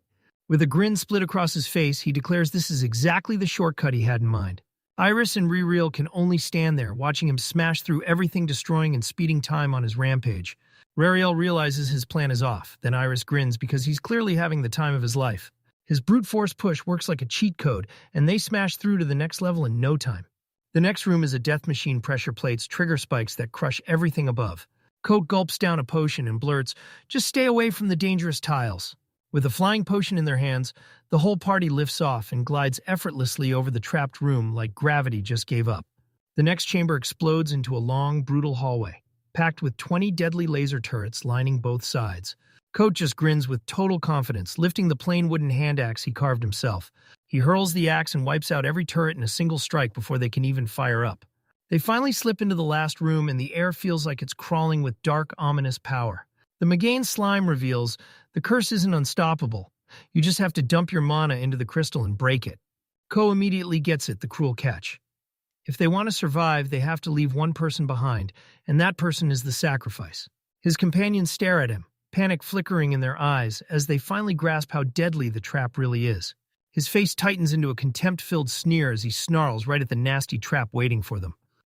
With a grin split across his face, he declares this is exactly the shortcut he had in mind. Iris and Rereal can only stand there, watching him smash through everything, destroying and speeding time on his rampage. Rereal realizes his plan is off, then Iris grins because he's clearly having the time of his life. His brute force push works like a cheat code, and they smash through to the next level in no time. The next room is a death machine, pressure plates, trigger spikes that crush everything above. Coat gulps down a potion and blurts, "Just stay away from the dangerous tiles." With a flying potion in their hands, the whole party lifts off and glides effortlessly over the trapped room like gravity just gave up. The next chamber explodes into a long, brutal hallway, packed with 20 deadly laser turrets lining both sides. Coat just grins with total confidence, lifting the plain wooden hand axe he carved himself. He hurls the axe and wipes out every turret in a single strike before they can even fire up. They finally slip into the last room, and the air feels like it's crawling with dark, ominous power. The Magain slime reveals, the curse isn't unstoppable. You just have to dump your mana into the crystal and break it. Ko immediately gets it, the cruel catch. If they want to survive, they have to leave one person behind, and that person is the sacrifice. His companions stare at him, panic flickering in their eyes as they finally grasp how deadly the trap really is. His face tightens into a contempt-filled sneer as he snarls right at the nasty trap waiting for them.